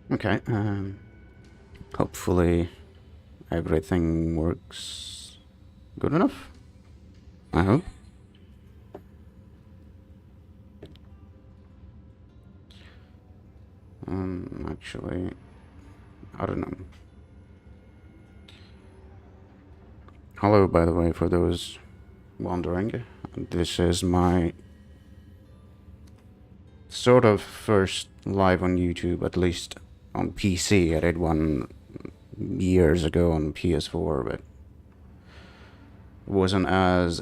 Okay, hopefully everything works good enough. I hope. Actually, I don't know. Hello, by the way, for those wondering. This is my sort of first live on YouTube, at least on PC. I did one years ago on PS4, but it wasn't as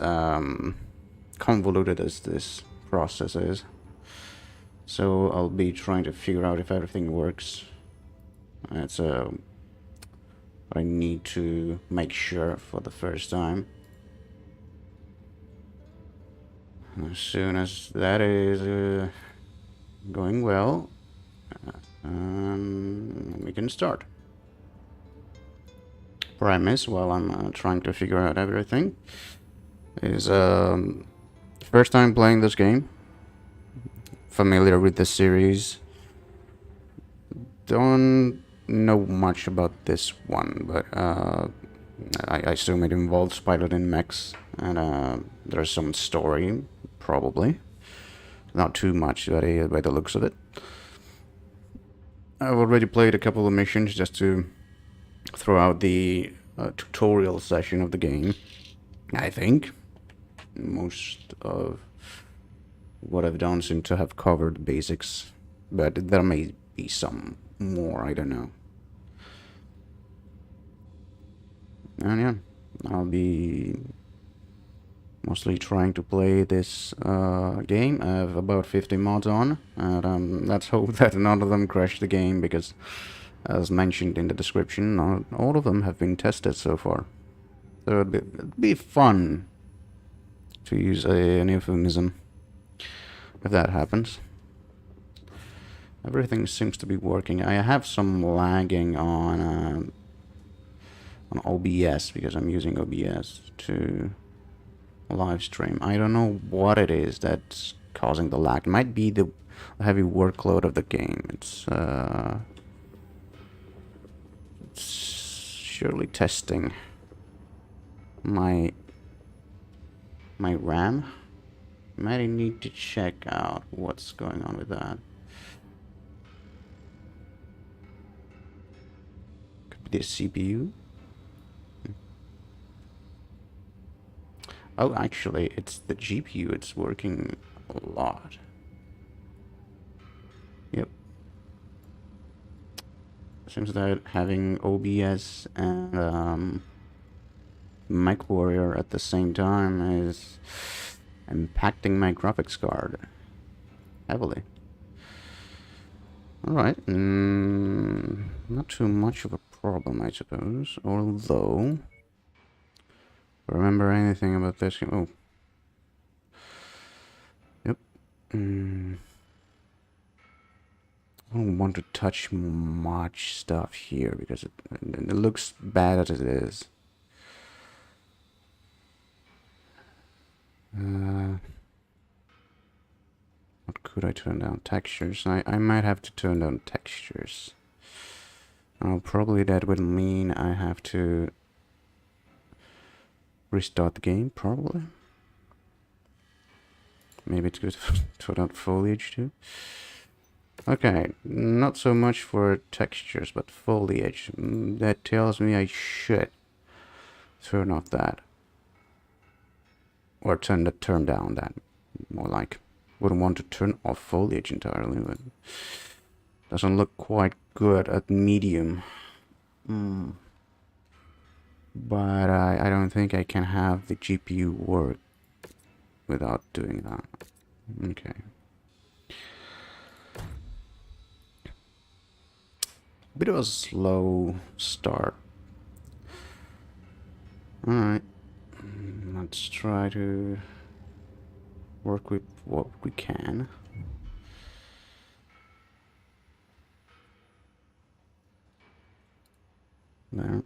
convoluted as this process is. So I'll be trying to figure out if everything works. That's what I need to make sure for the first time. As soon as that is going well, we can start. Premise, while I'm trying to figure out everything, is first time playing this game. Familiar with the series. Don't know much about this one, but I assume it involves piloting mechs, and there's some story, probably. Not too much by the looks of it. I've already played a couple of missions just to throw out the tutorial session of the game. I think most of what I've done seem to have covered the basics, but there may be some more, I don't know. And yeah, I'll be mostly trying to play this game. I have about 50 mods on, and let's hope that none of them crash the game, because as mentioned in the description, all of them have been tested so far. So it'd be fun to use an euphemism if that happens. Everything seems to be working. I have some lagging on OBS, because I'm using OBS to live stream. I don't know what it is that's causing the lag. It might be the heavy workload of the game. It's surely testing my RAM. Might need to check out what's going on with that. Could be the CPU. Oh, actually, it's the GPU. It's working a lot. Yep. Seems that having OBS and Mechwarrior at the same time is impacting my graphics card heavily. Alright, not too much of a problem, I suppose, although, remember anything about this? Oh. Yep. I don't want to touch much stuff here, because it looks bad as it is. What could I turn down? Textures. I might have to turn down textures. Probably that would mean I have to restart the game, probably. Maybe it's good to turn down foliage too. Okay, not so much for textures, but foliage. That tells me I should turn off that. Or turn down that. More like, wouldn't want to turn off foliage entirely, but doesn't look quite good at medium. But I don't think I can have the GPU work without doing that. Okay. Bit of a slow start. Alright. Let's try to work with what we can. There.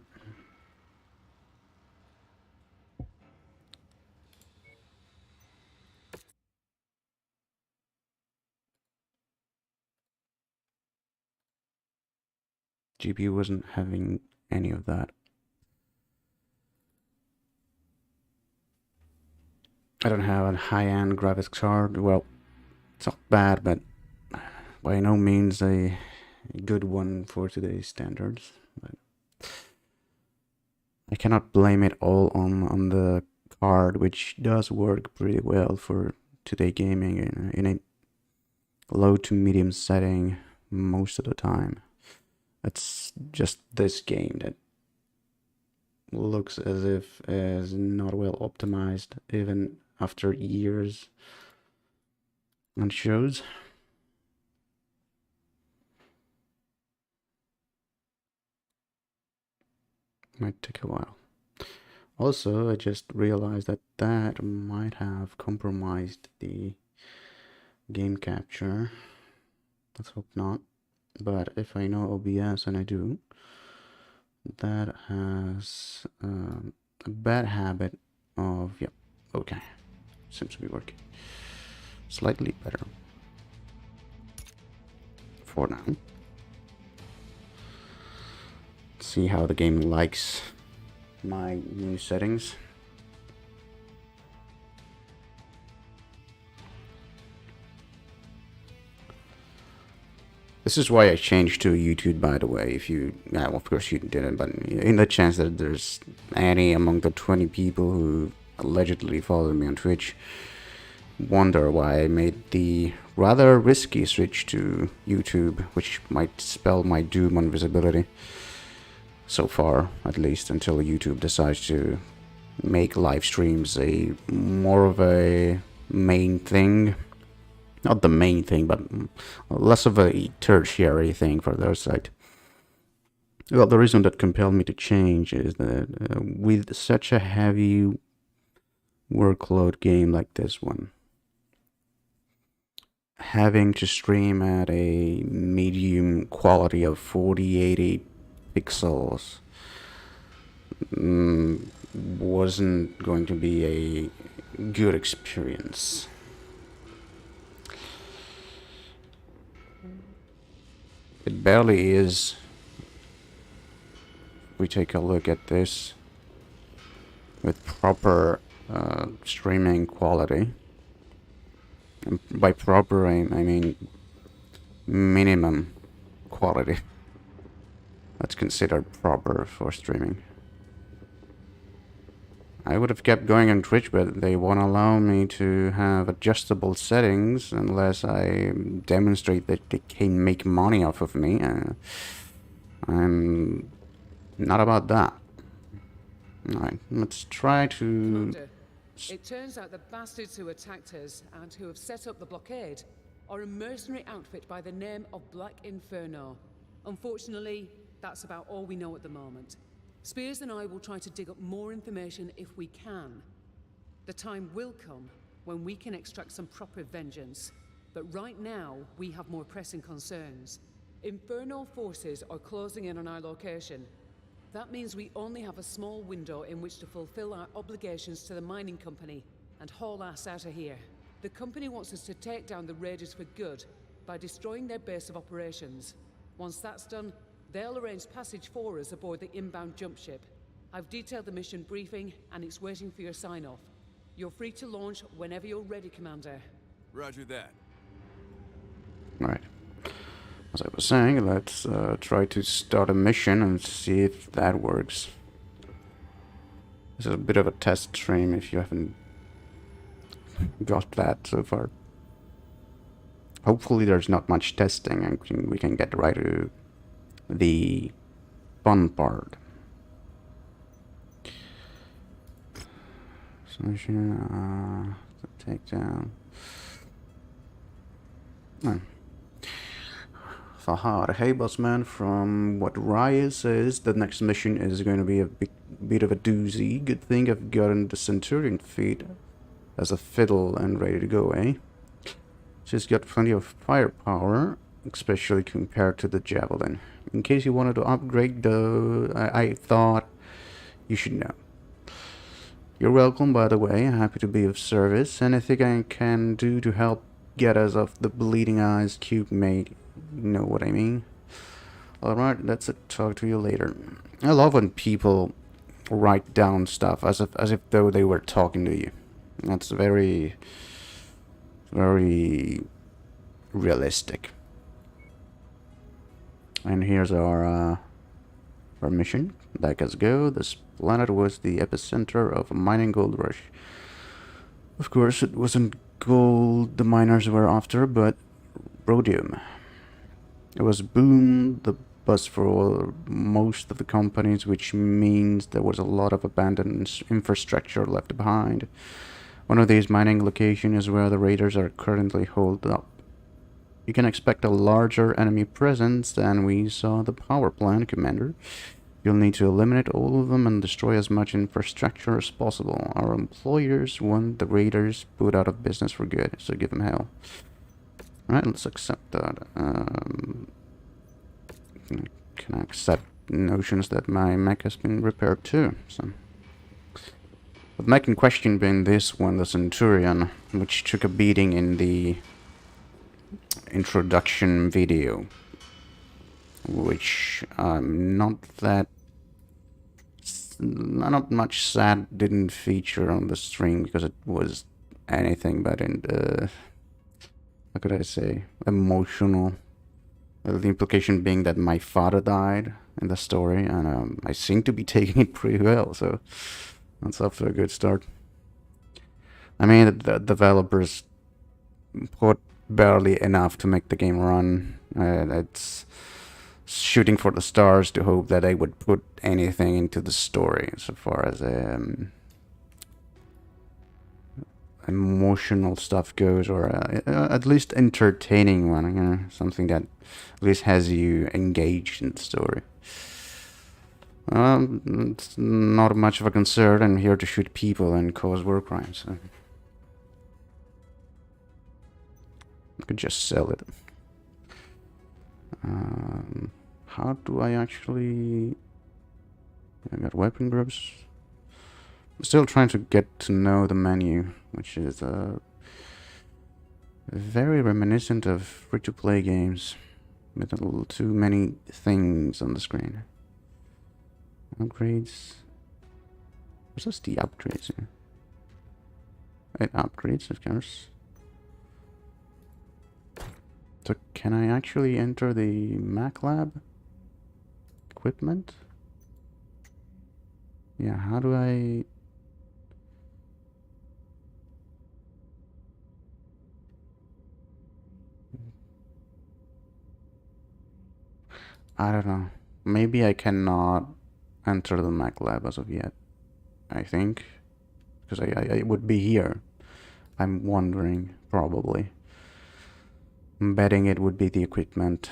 GPU wasn't having any of that. I don't have a high-end graphics card. Well, it's not bad, but by no means a good one for today's standards. But I cannot blame it all on the card, which does work pretty well for today gaming in a low to medium setting most of the time. It's just this game that looks as if is not well optimized even after years and shows. Might take a while. Also, I just realized that that might have compromised the game capture. Let's hope not. But if I know OBS, and I do, that has a bad habit of, yep, okay, seems to be working. Slightly better. For now. See how the game likes my new settings. This is why I changed to YouTube, by the way. If you, well, of course you didn't, but in the chance that there's any among the 20 people who allegedly follow me on Twitch wonder why I made the rather risky switch to YouTube, which might spell my doom on visibility. So far, at least, until YouTube decides to make live streams a more of a main thing. Not the main thing, but less of a tertiary thing for their site. Well, the reason that compelled me to change is that with such a heavy workload game like this one, having to stream at a medium quality of 4080 pixels wasn't going to be a good experience. It barely is. We take a look at this with proper streaming quality. And by proper, I mean minimum quality. That's considered proper for streaming. I would have kept going on Twitch, but they won't allow me to have adjustable settings unless I demonstrate that they can make money off of me. I'm not about that. Alright, let's try to... Commander, it turns out the bastards who attacked us and who have set up the blockade are a mercenary outfit by the name of Black Inferno. Unfortunately, that's about all we know at the moment. Spears and I will try to dig up more information if we can. The time will come when we can extract some proper vengeance. But right now, we have more pressing concerns. Inferno forces are closing in on our location. That means we only have a small window in which to fulfill our obligations to the mining company and haul ass out of here. The company wants us to take down the raiders for good by destroying their base of operations. Once that's done, they'll arrange passage for us aboard the inbound jump ship. I've detailed the mission briefing, and it's waiting for your sign-off. You're free to launch whenever you're ready, Commander. Roger that. Right. As I was saying, let's try to start a mission and see if that works. This is a bit of a test stream if you haven't got that so far. Hopefully there's not much testing and we can get right to the fun part. Solution, take down. Oh. Fahar, hey bossman, from what Raya says, the next mission is going to be a bit of a doozy. Good thing I've gotten the Centurion feat as a fiddle and ready to go, eh? She's got plenty of firepower, especially compared to the Javelin. In case you wanted to upgrade, though, I thought you should know. You're welcome, by the way. Happy to be of service. Anything I can do to help get us off the bleeding eyes, cube mate. You know what I mean? Alright, that's it. Talk to you later. I love when people write down stuff as if though they were talking to you. That's very, very realistic. And here's our mission. Decades ago, this planet was the epicenter of a mining gold rush. Of course, it wasn't gold the miners were after, but rhodium. It was boom, the buzz for most of the companies, which means there was a lot of abandoned infrastructure left behind. One of these mining locations is where the raiders are currently holed up. You can expect a larger enemy presence than we saw at the power plant, Commander. You'll need to eliminate all of them and destroy as much infrastructure as possible. Our employers want the raiders put out of business for good, so give them hell. Alright, let's accept that. Can I accept notions that my mech has been repaired too? So, the mech in question being this one, the Centurion, which took a beating in the introduction video, which not much sad didn't feature on the stream because it was anything but in the, how could I say, emotional. The implication being that my father died in the story, and I seem to be taking it pretty well, so that's off to a good start. I mean, the developers put barely enough to make the game run. It's shooting for the stars to hope that they would put anything into the story so far as emotional stuff goes, or at least entertaining one, you know, something that at least has you engaged in the story. It's not much of a concern. I'm here to shoot people and cause war crimes. So I could just sell it. How do I actually... I got weapon groups. I'm still trying to get to know the menu, which is very reminiscent of free-to-play games with a little too many things on the screen. Upgrades. What's this? The upgrades here? It upgrades, of course. So can I actually enter the Mac Lab equipment? Yeah, how do I... I don't know. Maybe I cannot enter the Mac Lab as of yet. I think. Because I would be here. I'm wondering, probably. I'm betting it would be the equipment.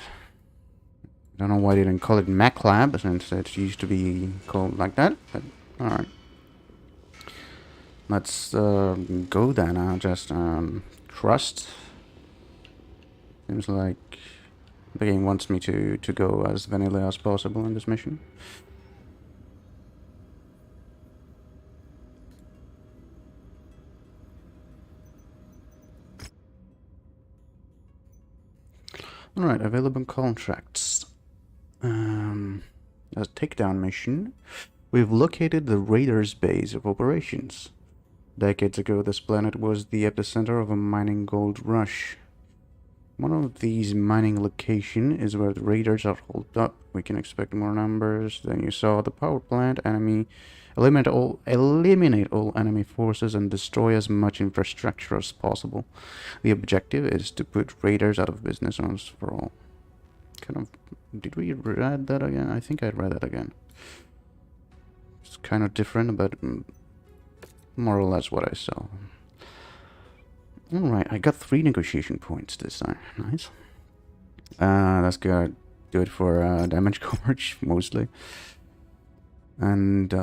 I don't know why they didn't call it Mac Lab, since it used to be called like that, but alright. Let's go then. I'll just trust. Seems like the game wants me to go as vanilla as possible in this mission. Alright, available contracts. As a takedown mission, we've located the Raiders' base of operations. Decades ago, this planet was the epicenter of a mining gold rush. One of these mining locations is where the Raiders are holed up. We can expect more numbers than you saw at the power plant. Eliminate all enemy forces and destroy as much infrastructure as possible. The objective is to put Raiders out of business once for all. Did we read that again? I think I read that again. It's kind of different, but more or less what I saw. Alright, I got 3 negotiation points this time. Nice. That's gonna do it for damage coverage, mostly. And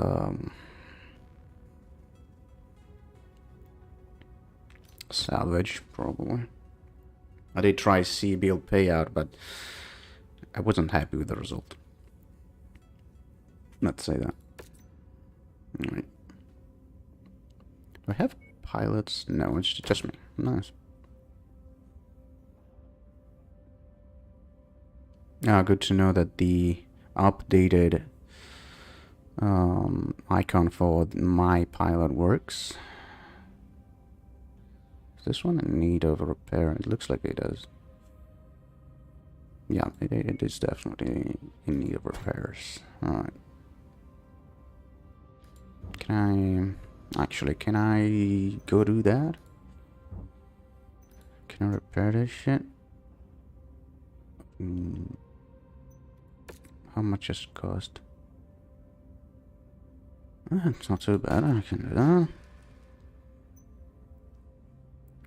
salvage, probably. I did try C-build payout, but I wasn't happy with the result. Let's say that. Alright. Do I have pilots? No, it's just me. Nice. Good to know that the updated icon for my pilot works. Is this one in need of a repair? It looks like it does. Yeah, it is definitely in need of repairs. Alright. Can I go do that? Can I repair this shit? How much does it cost? It's not so bad, I can do that.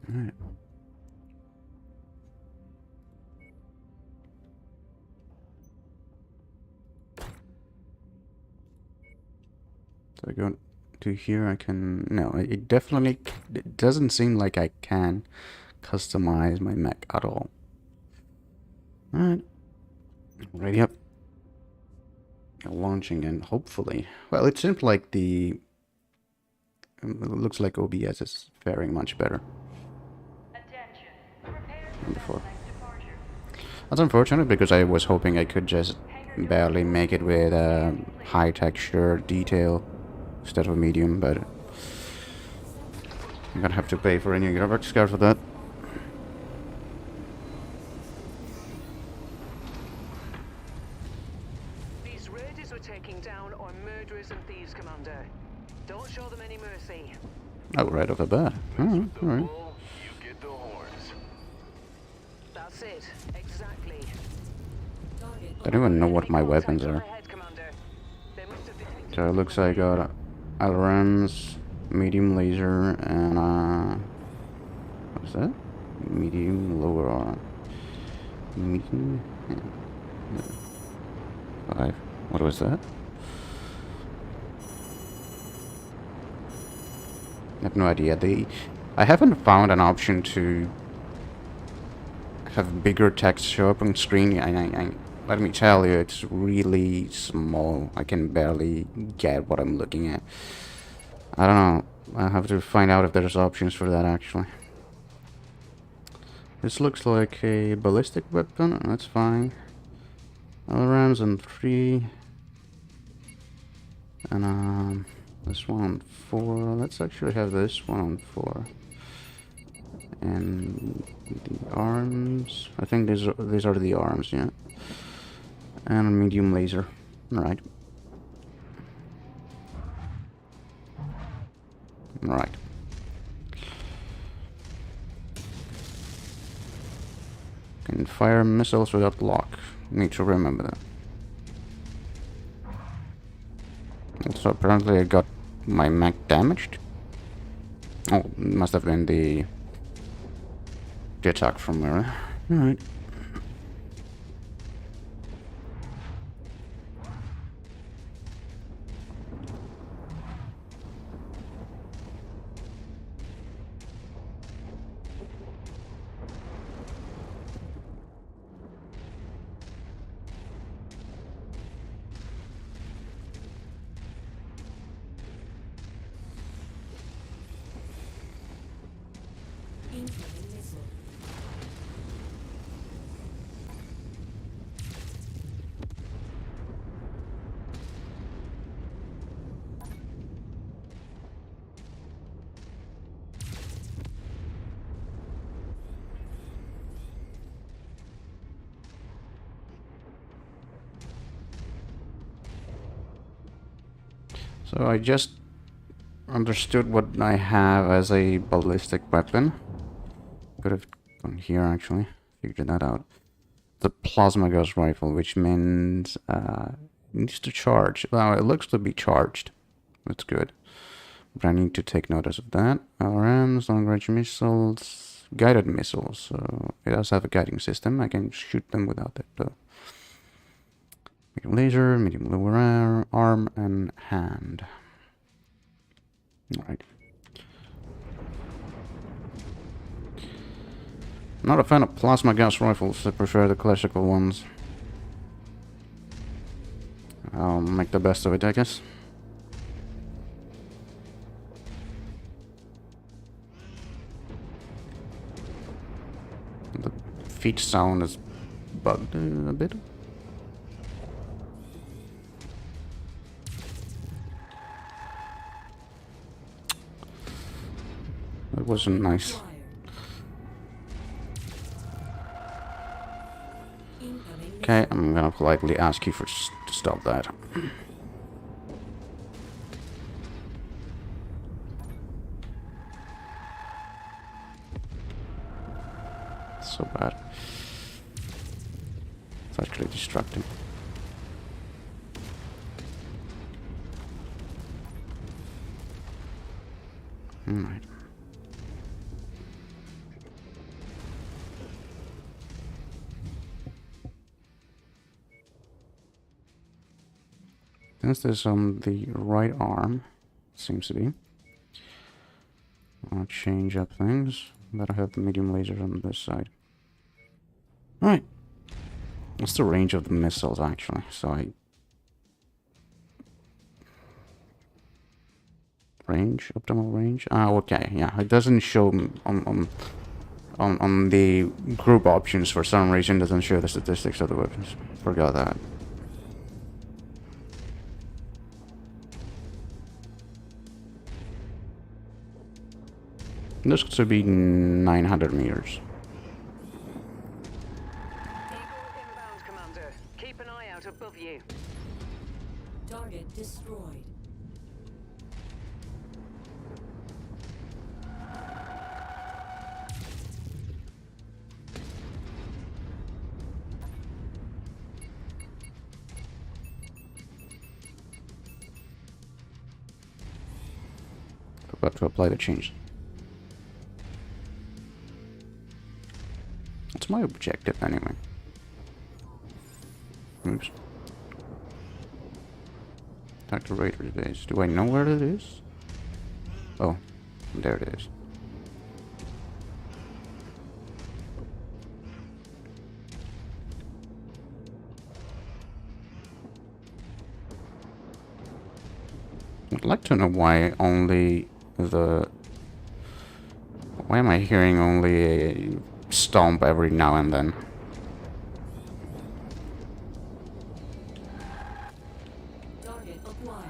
Alright. So I go to here, I can... No, it definitely... It doesn't seem like I can customize my mech at all. Alright. Ready up. Launching and hopefully... Well, it seems like the... It looks like OBS is faring much better than before. That's unfortunate because I was hoping I could just barely make it with high texture detail instead of medium, but I'm gonna have to pay for a new graphics card for that. These raiders we're taking down are murderers and thieves, Commander. Don't show them any mercy. Oh, right off the bat. Alright, alright. You get the horns. That's it. Exactly. I don't even know what my weapons are. So it looks like I got LRMs, medium laser, and what's that? Medium lower arm. Medium. Yeah. 5. What was that? I have no idea. I haven't found an option to have bigger text show up on screen. Let me tell you, it's really small. I can barely get what I'm looking at. I don't know. I'll have to find out if there's options for that, actually. This looks like a ballistic weapon. That's fine. LRMs on 3. And, this one on 4. Let's actually have this one on 4. And the arms. I think these are the arms, yeah. And a medium laser. Alright. Right. Can fire missiles without lock. Need to remember that. Also, apparently I got my mech damaged. Oh, must have been the attack from there. Alright. So I just understood what I have as a ballistic weapon. Could have gone here actually. Figured that out. The plasma gas rifle, which means it needs to charge. Well, it looks to be charged. That's good. But I need to take notice of that. LRMs, long-range missiles, guided missiles. So it does have a guiding system. I can shoot them without it though. Medium laser, medium lower arm, and hand. Alright. Not a fan of plasma gas rifles. I prefer the classical ones. I'll make the best of it, I guess. The feet sound is bugged a bit. wasn't nice. Okay, I'm gonna politely ask you to stop that. So bad. It's actually distracting. Alright. Since this is on the right arm, seems to be. I'll change up things. Better have the medium lasers on this side. Alright. What's the range of the missiles actually? So range, optimal range. Ah, okay, yeah. It doesn't show on the group options for some reason. It doesn't show the statistics of the weapons. Forgot that. This should be 900 meters. Inbound, Commander. Keep an eye out above you. Target destroyed. About to apply the change. What's my objective anyway? Oops. Attack the Raiders base. Do I know where it is? Oh, there it is. I'd like to know why only the... Why am I hearing only a stomp every now and then? Target acquired.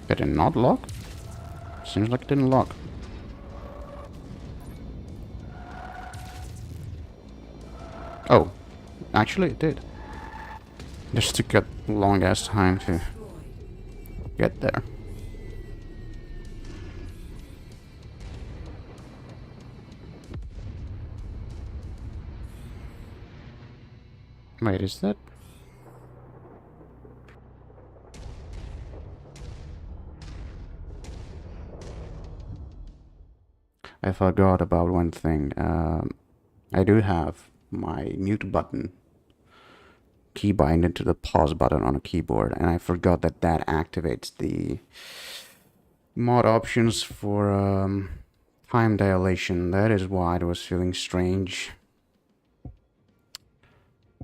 Did it not lock? Seems like it didn't lock. Oh, actually it did. Just took a long ass time to get there. Wait, is that? I forgot about one thing. I do have my mute button keybind into the pause button on a keyboard, and I forgot that that activates the mod options for time dilation. That is why it was feeling strange.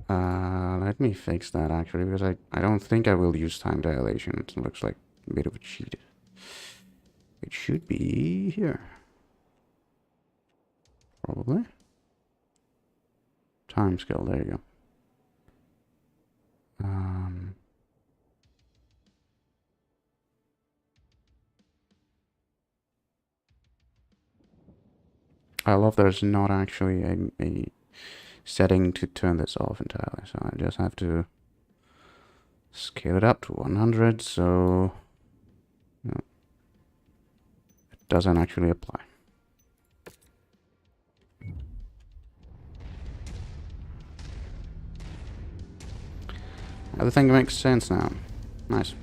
Let me fix that actually, because I don't think I will use time dilation. It looks like a bit of a cheat. It should be here. Probably. Time scale, there you go. I love there's not actually a setting to turn this off entirely, so I just have to scale it up to 100, so no, it doesn't actually apply. Everything makes sense now. Nice.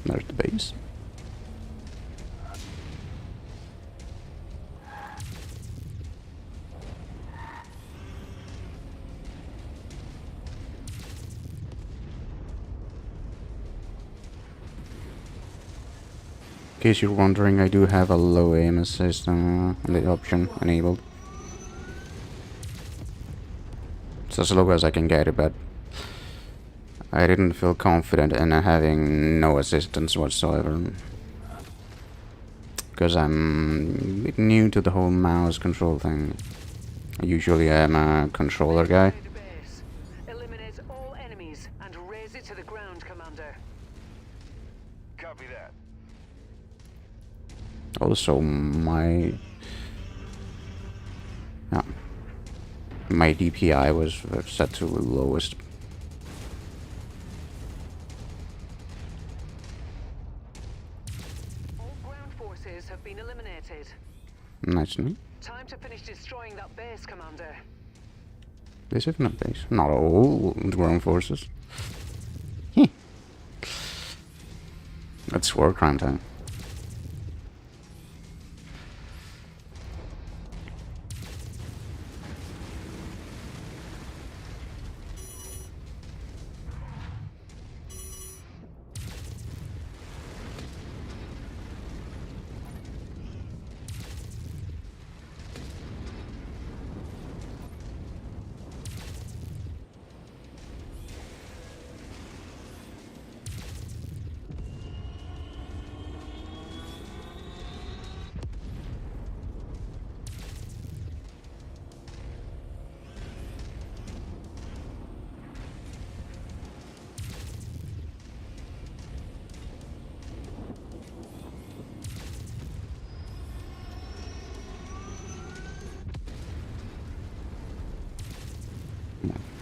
There's the base. In case you're wondering, I do have a low aim assist on the option enabled. It's as low as I can get it, but I didn't feel confident in having no assistance whatsoever. Because I'm a bit new to the whole mouse control thing. Usually I'm a controller guy. Base. Eliminate all enemies and raise it to the ground, Commander. Copy that. Also, my DPI was set to the lowest. All ground forces have been eliminated. Nice, no? Time to finish destroying that base, Commander. This isn't a base. Not all ground forces. That's Warcrime time.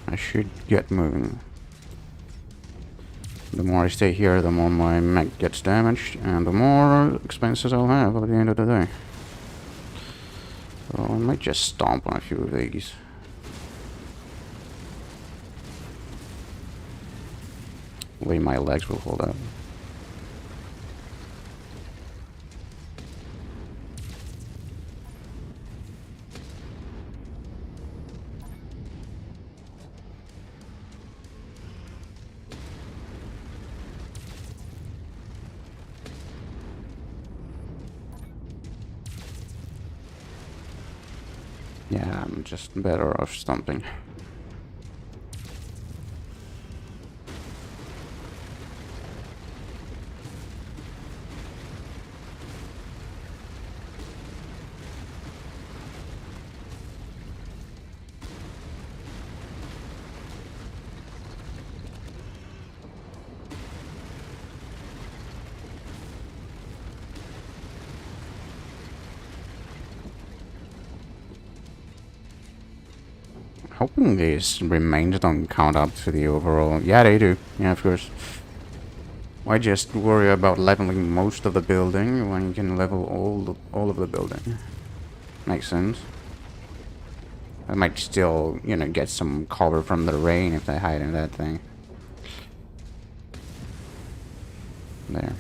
I should get moving. The more I stay here, the more my mech gets damaged, and the more expenses I'll have at the end of the day. So I might just stomp on a few of these. Way my legs will hold up. Yeah, I'm just better off stomping. Hoping these remains don't count up to the overall. Yeah, they do. Yeah, of course. Why just worry about leveling most of the building when you can level all of the building? Makes sense. I might still, you know, get some cover from the rain if I hide in that thing. There.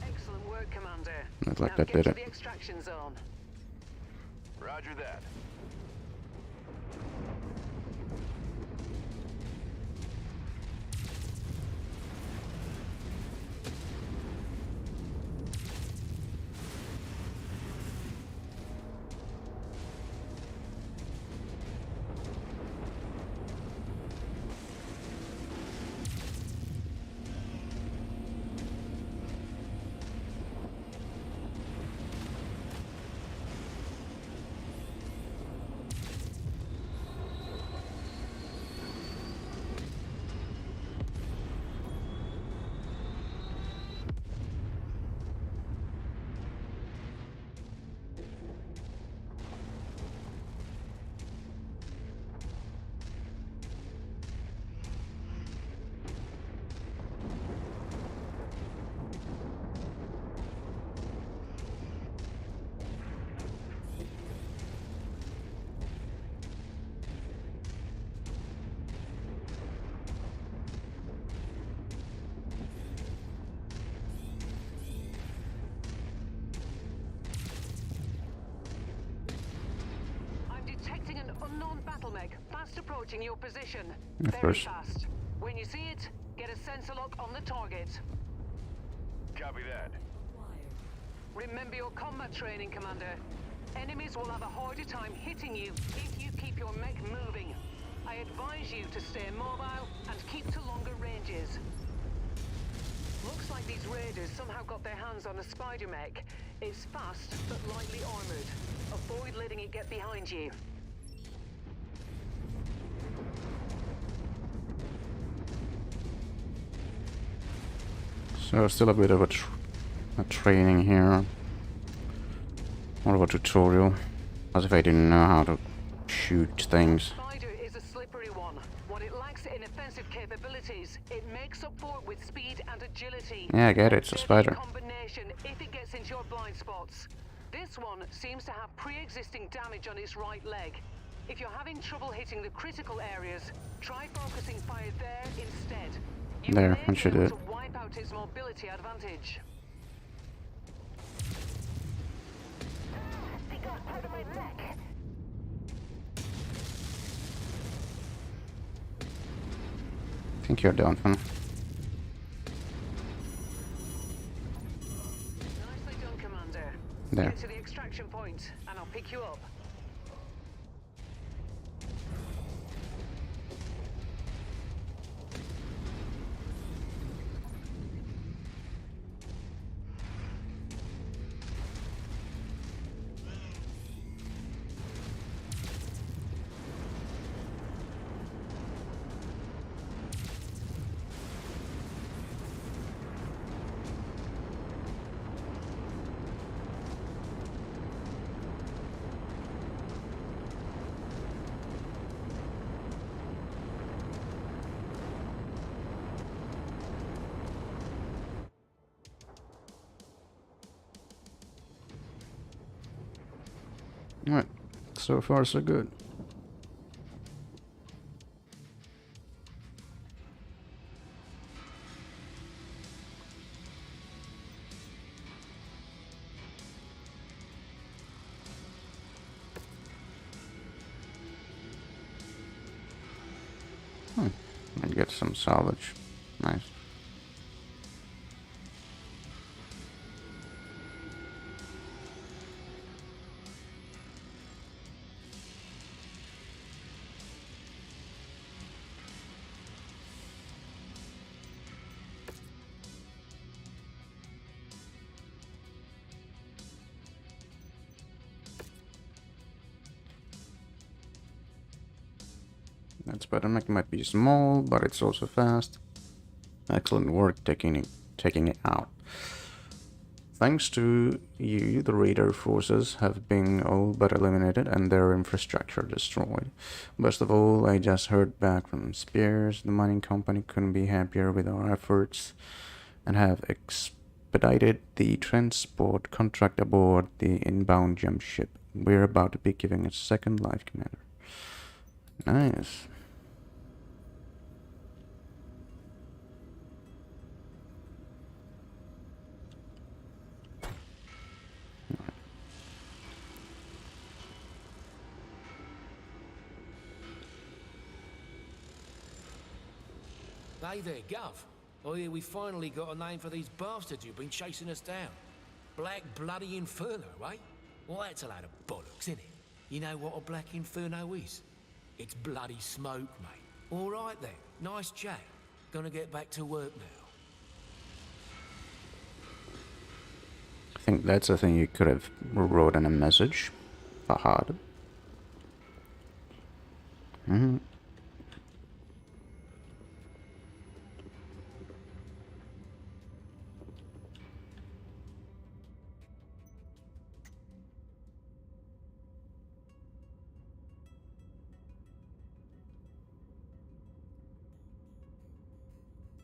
Excellent work, Commander. Looks like Now that get did to it. the extraction zone. Roger that. Fast approaching your position. Of Very course. fast. When you see it, get a sensor lock on the target. Copy that. Remember your combat training, Commander. Enemies will have a harder time hitting you if you keep your mech moving. I advise you to stay mobile and keep to longer ranges. Looks like these raiders somehow got their hands on a spider mech. It's fast, but lightly armored. Avoid letting it get behind you. So still a bit of a training here. More of a tutorial. As if I didn't know how to shoot things. Spider is a slippery one. What it lacks in offensive capabilities, it makes up for it with speed and agility. Yeah, I get it, it's a spider. Combination if it gets into your blind spots. This one seems to have pre-existing damage on its right leg. If you're having trouble hitting the critical areas, try focusing fire there instead. You There, may I be should do able it. to wipe out its mobility advantage. I think you're done for now. Nicely done, Commander. There. Get to the extraction point, and I'll pick you up. Alright, so far so good. Might get some salvage. Nice. That spider mech might be small, but it's also fast. Excellent work taking it out. Thanks to you, the raider forces have been all but eliminated and their infrastructure destroyed. Best of all, I just heard back from Spears. The mining company couldn't be happier with our efforts and have expedited the transport contract aboard the inbound jump ship. We're about to be giving a second life, Commander. Nice. Hey there, Gov. I hear we finally got a name for these bastards who've been chasing us down. Black Bloody Inferno, eh? Well, that's a load of bollocks, isn't it? You know what a Black Inferno is? It's bloody smoke, mate. All right then, nice chat. Gonna get back to work now. I think that's a thing you could have wrote in a message. Fahad.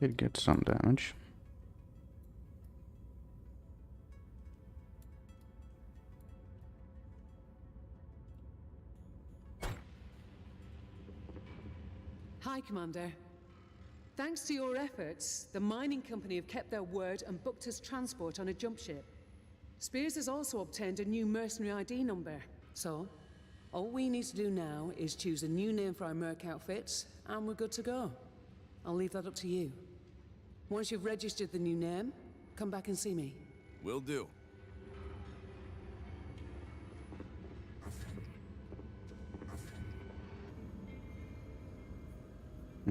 Did get some damage. Hi, Commander. Thanks to your efforts, the mining company have kept their word and booked us transport on a jump ship. Spears has also obtained a new mercenary ID number. So, all we need to do now is choose a new name for our merc outfits, and we're good to go. I'll leave that up to you. Once you've registered the new name, come back and see me. Will do.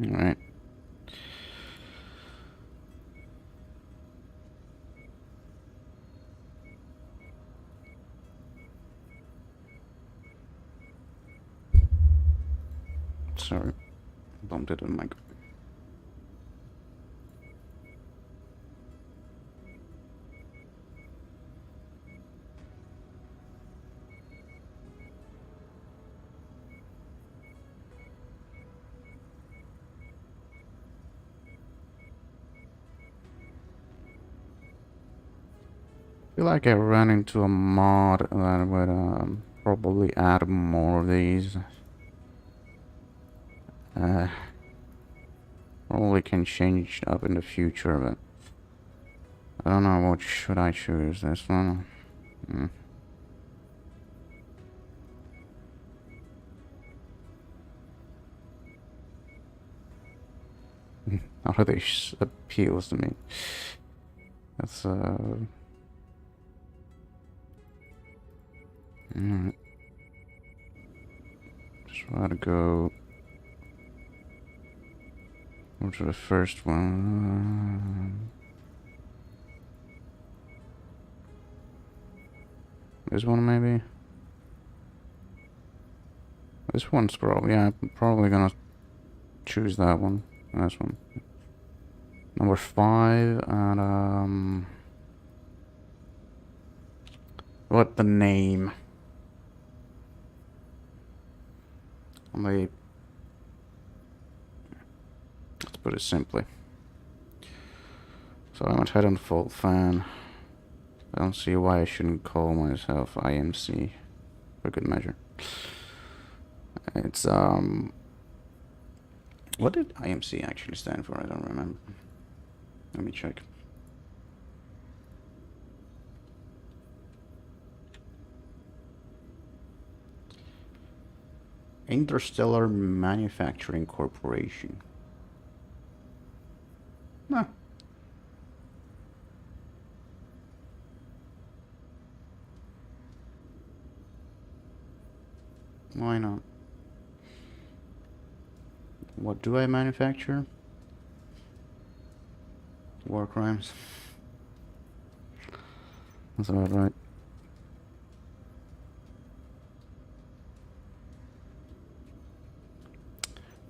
Alright. Sorry, bumped it on my mic. I feel like I ran into a mod that would probably add more of these. Probably can change up in the future, but I don't know what should I choose. This one. None of this appeals to me. That's alright. Try to go to the first one. This one maybe? This one's probably, yeah, I'm probably gonna choose that one. This one. Number 5, and what the name? Let's put it simply. So I'm a Titanfall fan. I don't see why I shouldn't call myself IMC for good measure. It's what did IMC actually stand for? I don't remember. Let me check. Interstellar Manufacturing Corporation. Huh. Why not? What do I manufacture? Warcrimes. That's about right.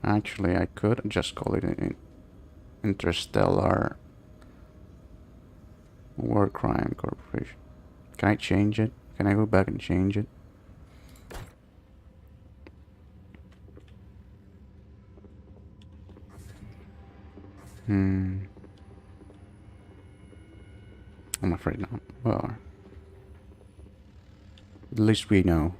Actually, I could just call it an Interstellar Warcrime Corporation. Can I change it? Can I go back and change it? I'm afraid not. Well, at least we know.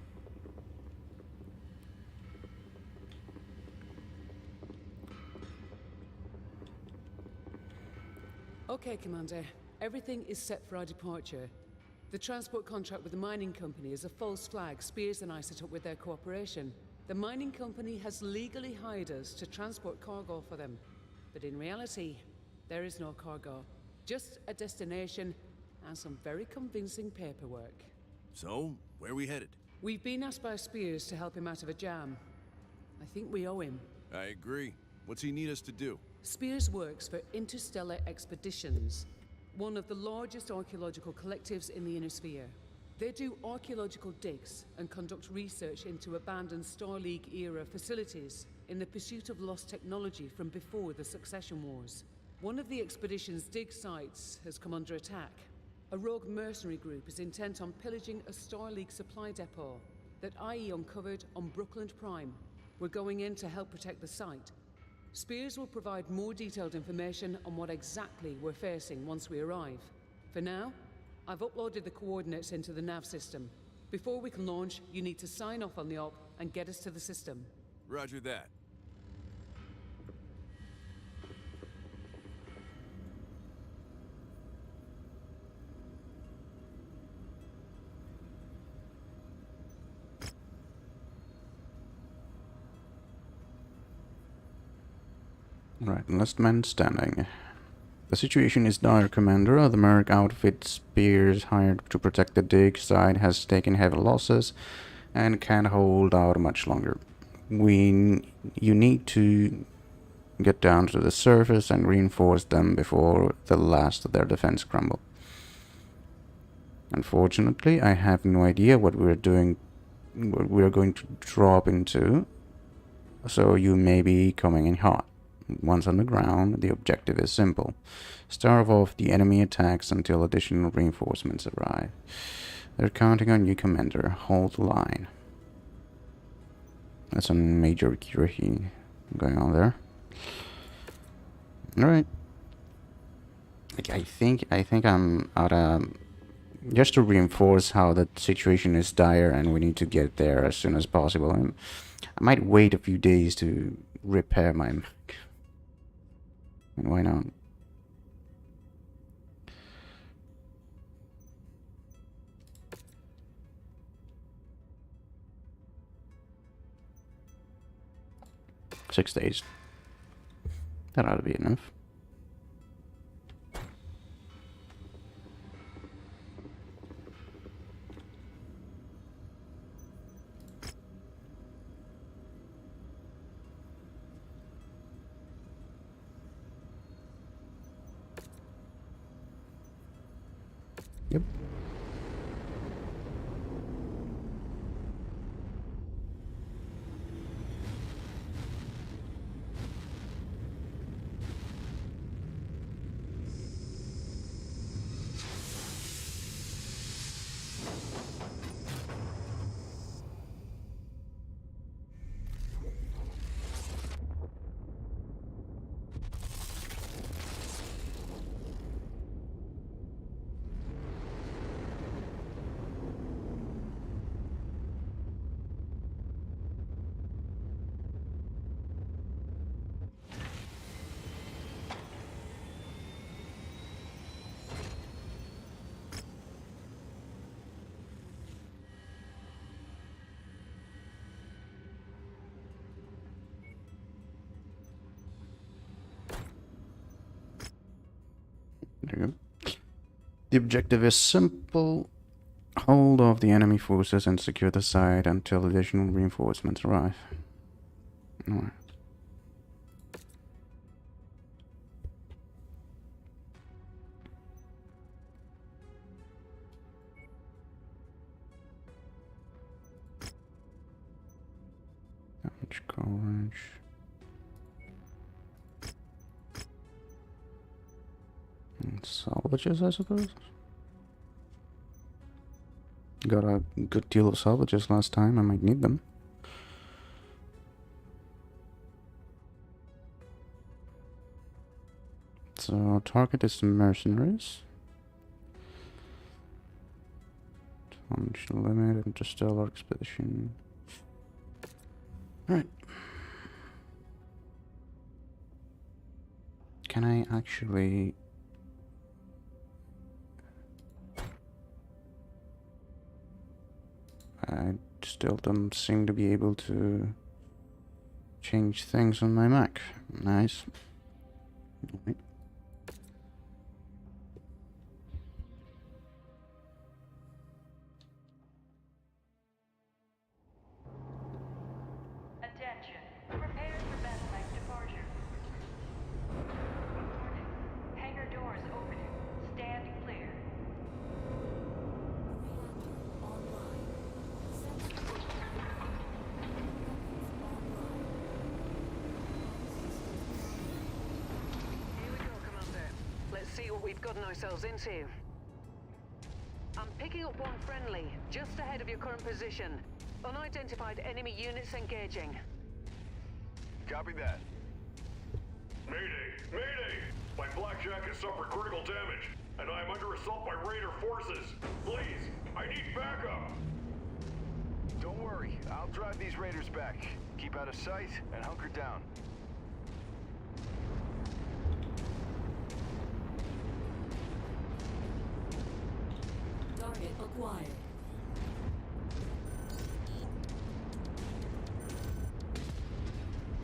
Okay, Commander. Everything is set for our departure. The transport contract with the mining company is a false flag Spears and I set up with their cooperation. The mining company has legally hired us to transport cargo for them. But in reality, there is no cargo. Just a destination and some very convincing paperwork. So, where are we headed? We've been asked by Spears to help him out of a jam. I think we owe him. I agree. What's he need us to do? Spears works for Interstellar Expeditions, one of the largest archaeological collectives in the Inner Sphere. They do archaeological digs and conduct research into abandoned Star League-era facilities in the pursuit of lost technology from before the Succession Wars. One of the expedition's dig sites has come under attack. A rogue mercenary group is intent on pillaging a Star League supply depot that IE uncovered on Brookland Prime. We're going in to help protect the site. Spears will provide more detailed information on what exactly we're facing once we arrive. For now, I've uploaded the coordinates into the nav system. Before we can launch, you need to sign off on the op and get us to the system. Roger that. Right, last man standing. The situation is dire, Commander. The Merc outfit Spears hired to protect the dig site has taken heavy losses and can't hold out much longer. You need to get down to the surface and reinforce them before the last of their defense crumble. Unfortunately, I have no idea what we're doing, what we're going to drop into, so you may be coming in hot. Once on the ground, the objective is simple. Starve off the enemy attacks until additional reinforcements arrive. They're counting on you, Commander. Hold the line. That's a major accuracy going on there. Alright. I think I'm out of... Just to reinforce how the situation is dire and we need to get there as soon as possible. I might wait a few days to repair my Mech. And why not? Six days. That ought to be enough. Yep. There you go. The objective is simple. Hold off the enemy forces and secure the site until additional reinforcements arrive. Alright. Damage coverage. And salvages, I suppose. Got a good deal of salvages last time. I might need them. So target is Mercenaries. Tonnage limit, interstellar expedition. Alright. Can I actually... I still don't seem to be able to change things on my Mac. Nice. Right. Attention. Prepare for battle-like departure. Warning. Hangar doors opening. Stand clear. Here we go, Commander. Let's see what we've gotten ourselves into. I'm picking up one friendly, just ahead of your current position. Unidentified enemy units engaging. Copy that. Mayday! Mayday! My blackjack has suffered critical damage, and I am under assault by Raider forces. Please, I need backup! Don't worry, I'll drive these raiders back. Keep out of sight and hunker down. Target acquired.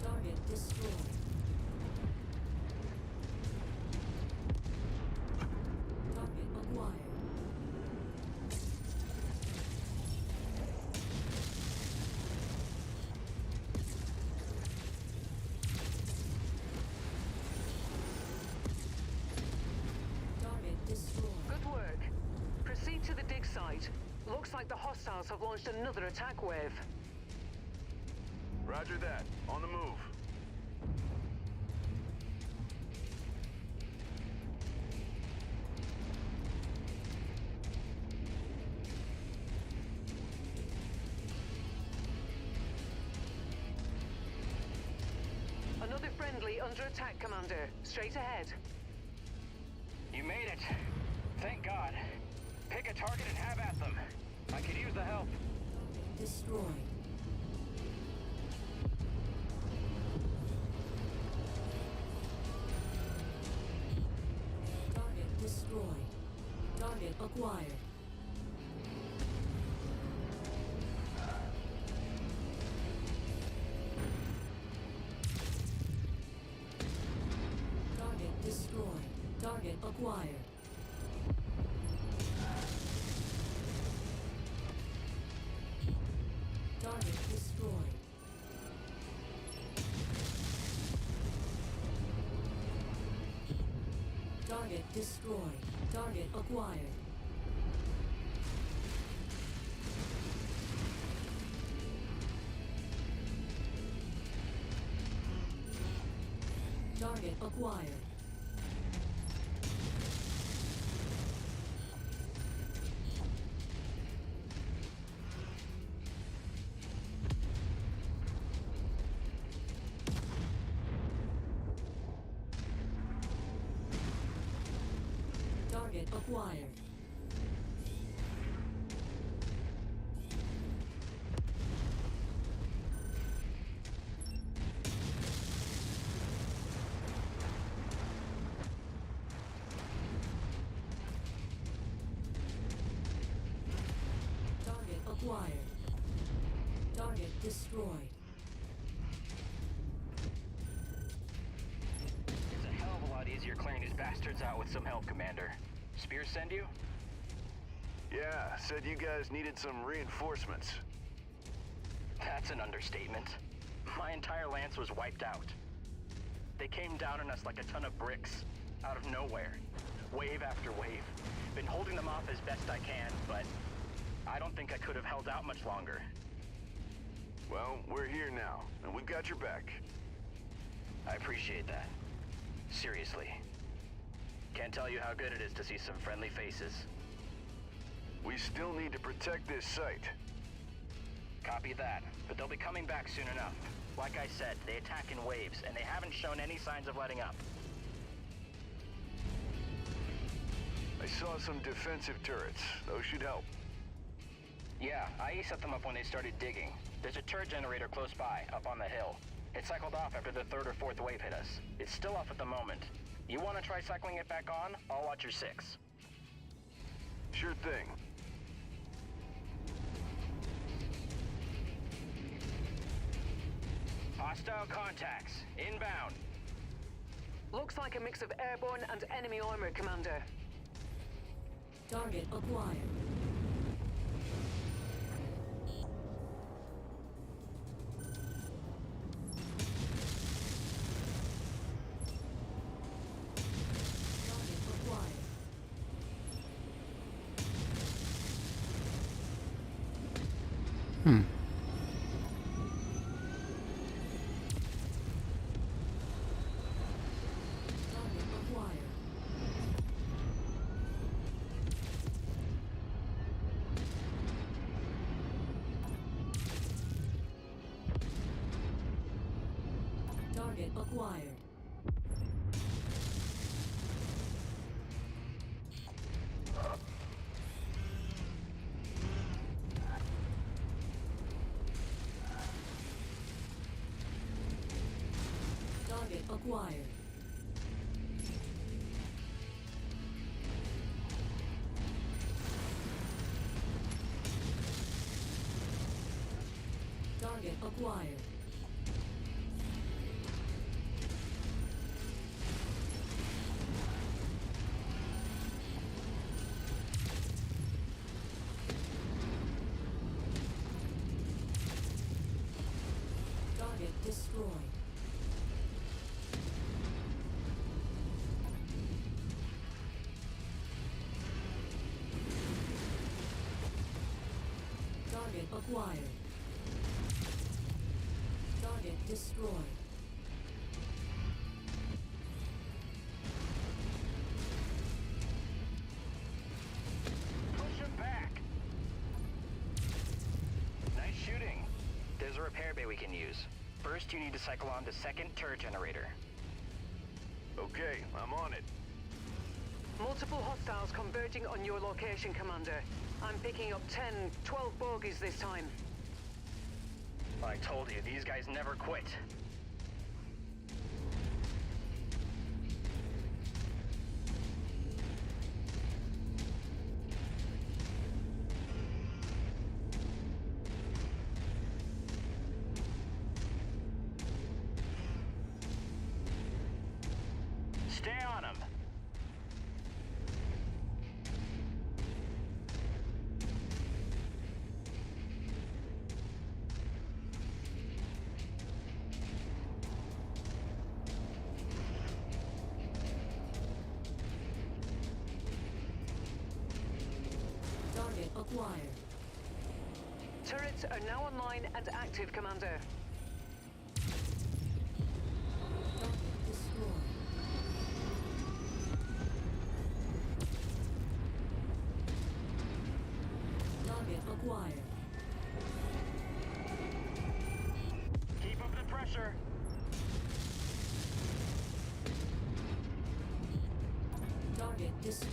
Target destroyed. Target acquired. site. Looks like the hostiles have launched another attack wave. Roger that. On the move. Another friendly under attack, Commander. Straight ahead. You made it. Thank God. Pick a target and have at them. I could use the help. Destroyed. Target destroyed. Target acquired. Target destroyed. Target acquired. Target destroyed. Target destroyed. Target acquired. Target acquired. Target acquired. Target acquired. Target destroyed. It's a hell of a lot easier clearing these bastards out with some help, Commander. Spears send you? Yeah, said you guys needed some reinforcements. That's an understatement. My entire lance was wiped out. They came down on us like a ton of bricks, out of nowhere. Wave after wave. Been holding them off as best I can, but I don't think I could have held out much longer. Well, we're here now, and we've got your back. I appreciate that. Seriously. Can't tell you how good it is to see some friendly faces. We still need to protect this site. Copy that, but they'll be coming back soon enough. Like I said, they attack in waves, and they haven't shown any signs of letting up. I saw some defensive turrets. Those should help. Yeah, IE set them up when they started digging. There's a turret generator close by, up on the hill. It cycled off after the third or fourth wave hit us. It's still off at the moment. You want to try cycling it back on? I'll watch your 6. Sure thing. Hostile contacts. Inbound. Looks like a mix of airborne and enemy armor, Commander. Target acquired. Target acquired. Target acquired. Target acquired. Target acquired. Target acquired. Target destroyed. acquired. Target destroyed. Push him back! Nice shooting. There's a repair bay we can use. First, you need to cycle on the second turret generator. Okay, I'm on it. Multiple hostiles converging on your location, Commander. I'm picking up 10, 12 bogies this time. I told you, these guys never quit. Stay on them. Target acquired. Turrets are now online and active, Commander. Target destroyed. Target acquired. Keep up the pressure. Target destroyed.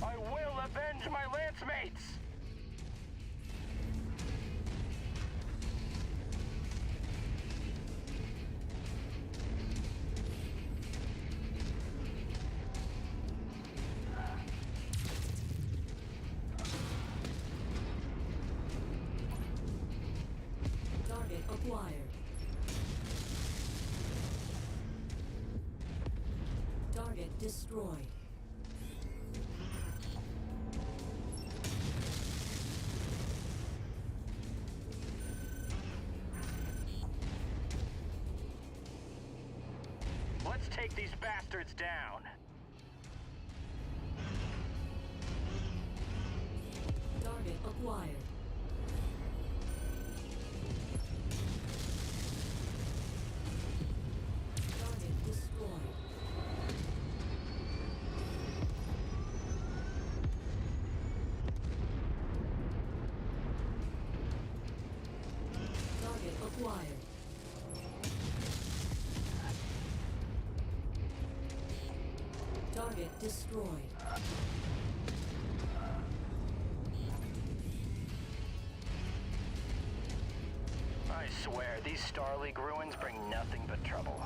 I will avenge my lance mates! Target acquired. Target destroyed. Let's take these bastards down. Target acquired. Target destroyed. Target acquired. Target destroyed. I swear, these Star League ruins bring nothing but trouble.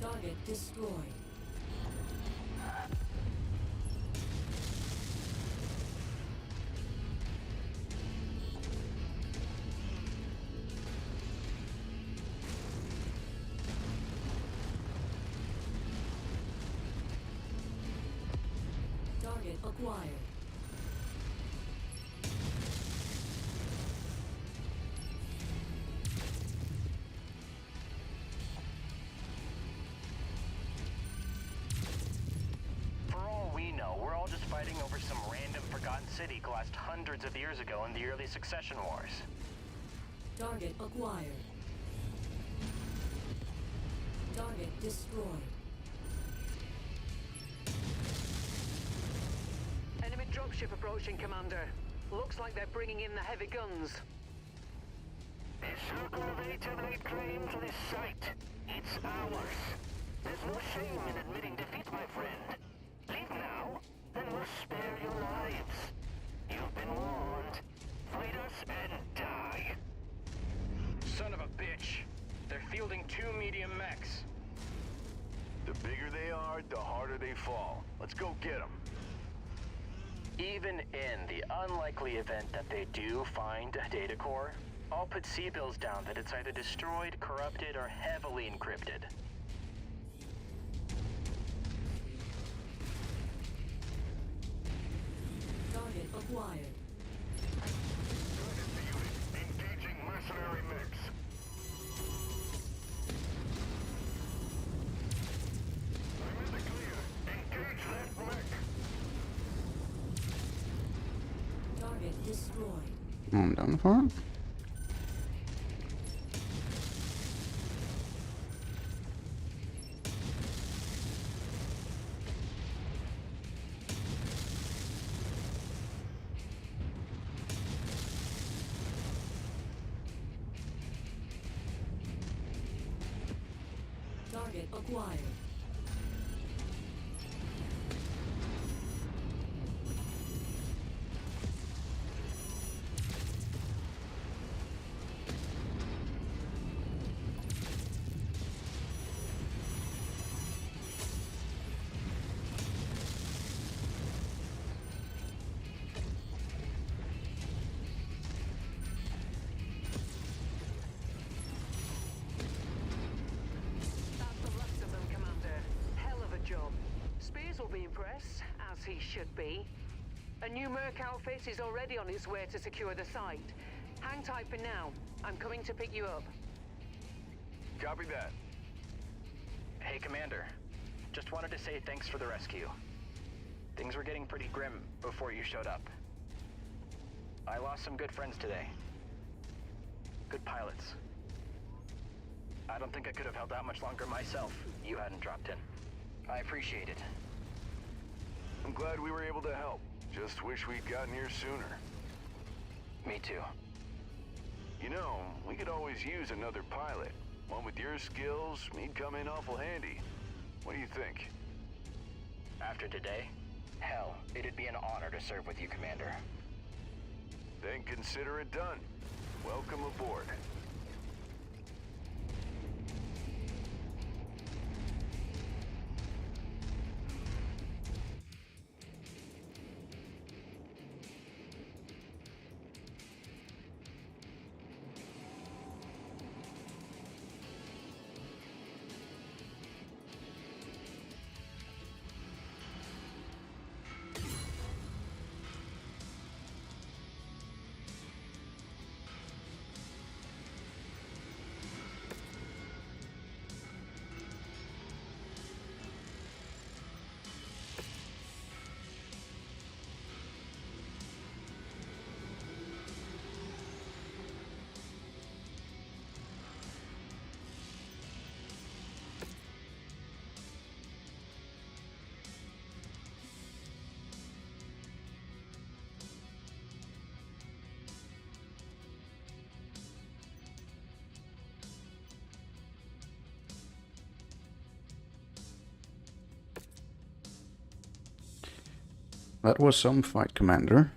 Target destroyed. Target acquired. For all we know, we're all just fighting over some random forgotten city glassed hundreds of years ago in the early succession wars. Target acquired. Target destroyed. Enemy dropship approaching, Commander. Looks like they're bringing in the heavy guns. A circle of A-10 claim to this site. It's ours. There's no shame in admitting defeat, my friend. Leave now, then we'll spare your lives. You've been warned. Fight us and die. Son of a bitch. They're fielding 2 medium mechs. The bigger they are, the harder they fall. Let's go get them. Even in the unlikely event that they do find a data core, I'll put C-bills down that it's either destroyed, corrupted, or heavily encrypted. Target acquired. Engaging mercenary mix. I'm in the clear. Engage that mech. Target destroyed. I'm done for it. Target acquired. That's the last of them, Commander. Hell of a job. Spears will be impressed, as he should be. A new Merc outfit is already on its way to secure the site. Hang tight for now. I'm coming to pick you up. Copy that. Hey, Commander. Just wanted to say thanks for the rescue. Things were getting pretty grim before you showed up. I lost some good friends today. Good pilots. I don't think I could have held out much longer myself if you hadn't dropped in. I appreciate it. I'm glad we were able to help. Just wish we'd gotten here sooner. Me too. You know, we could always use another pilot. One with your skills, he'd come in awful handy. What do you think? After today, hell, it'd be an honor to serve with you, Commander. Then consider it done. Welcome aboard. That was some fight, Commander.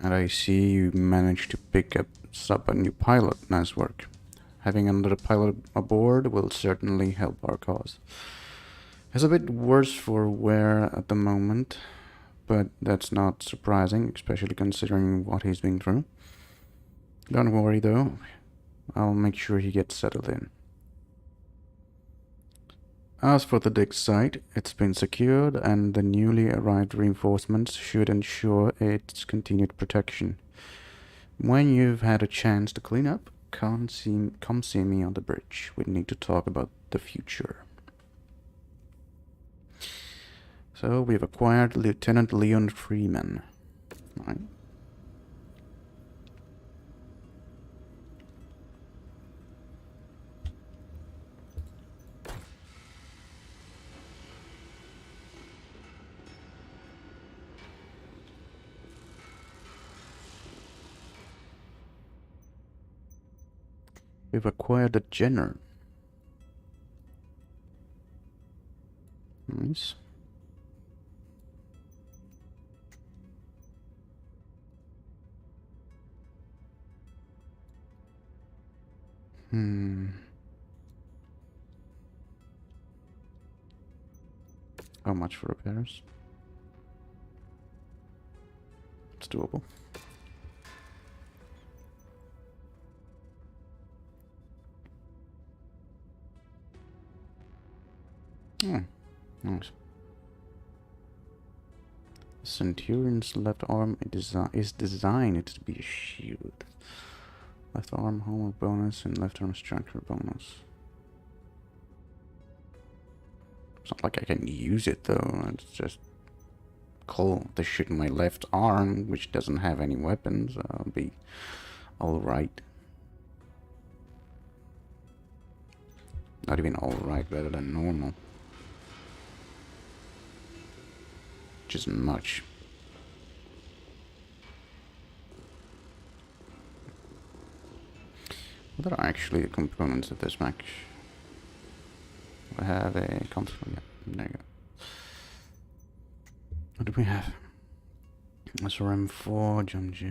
And I see you managed to pick up a new pilot. Nice work. Having another pilot aboard will certainly help our cause. It's a bit worse for wear at the moment, but that's not surprising, especially considering what he's been through. Don't worry though, I'll make sure he gets settled in. As for the dig site, it's been secured and the newly arrived reinforcements should ensure its continued protection. When you've had a chance to clean up, come see me on the bridge. We need to talk about the future. So we've acquired Lieutenant Leon Freeman. Right. We've acquired a Jenner. Nice. How much for repairs? It's doable. Oh, nice. Centurion's left arm is designed to be a shield. Left arm armor bonus and left arm structure bonus. It's not like I can use it though, it's just cool to shoot my left arm, which doesn't have any weapons. I'll be alright. Not even alright, better than normal. Which isn't much. What are actually the components of this mech? We have a console. Yeah, there you go. What do we have? SRM4,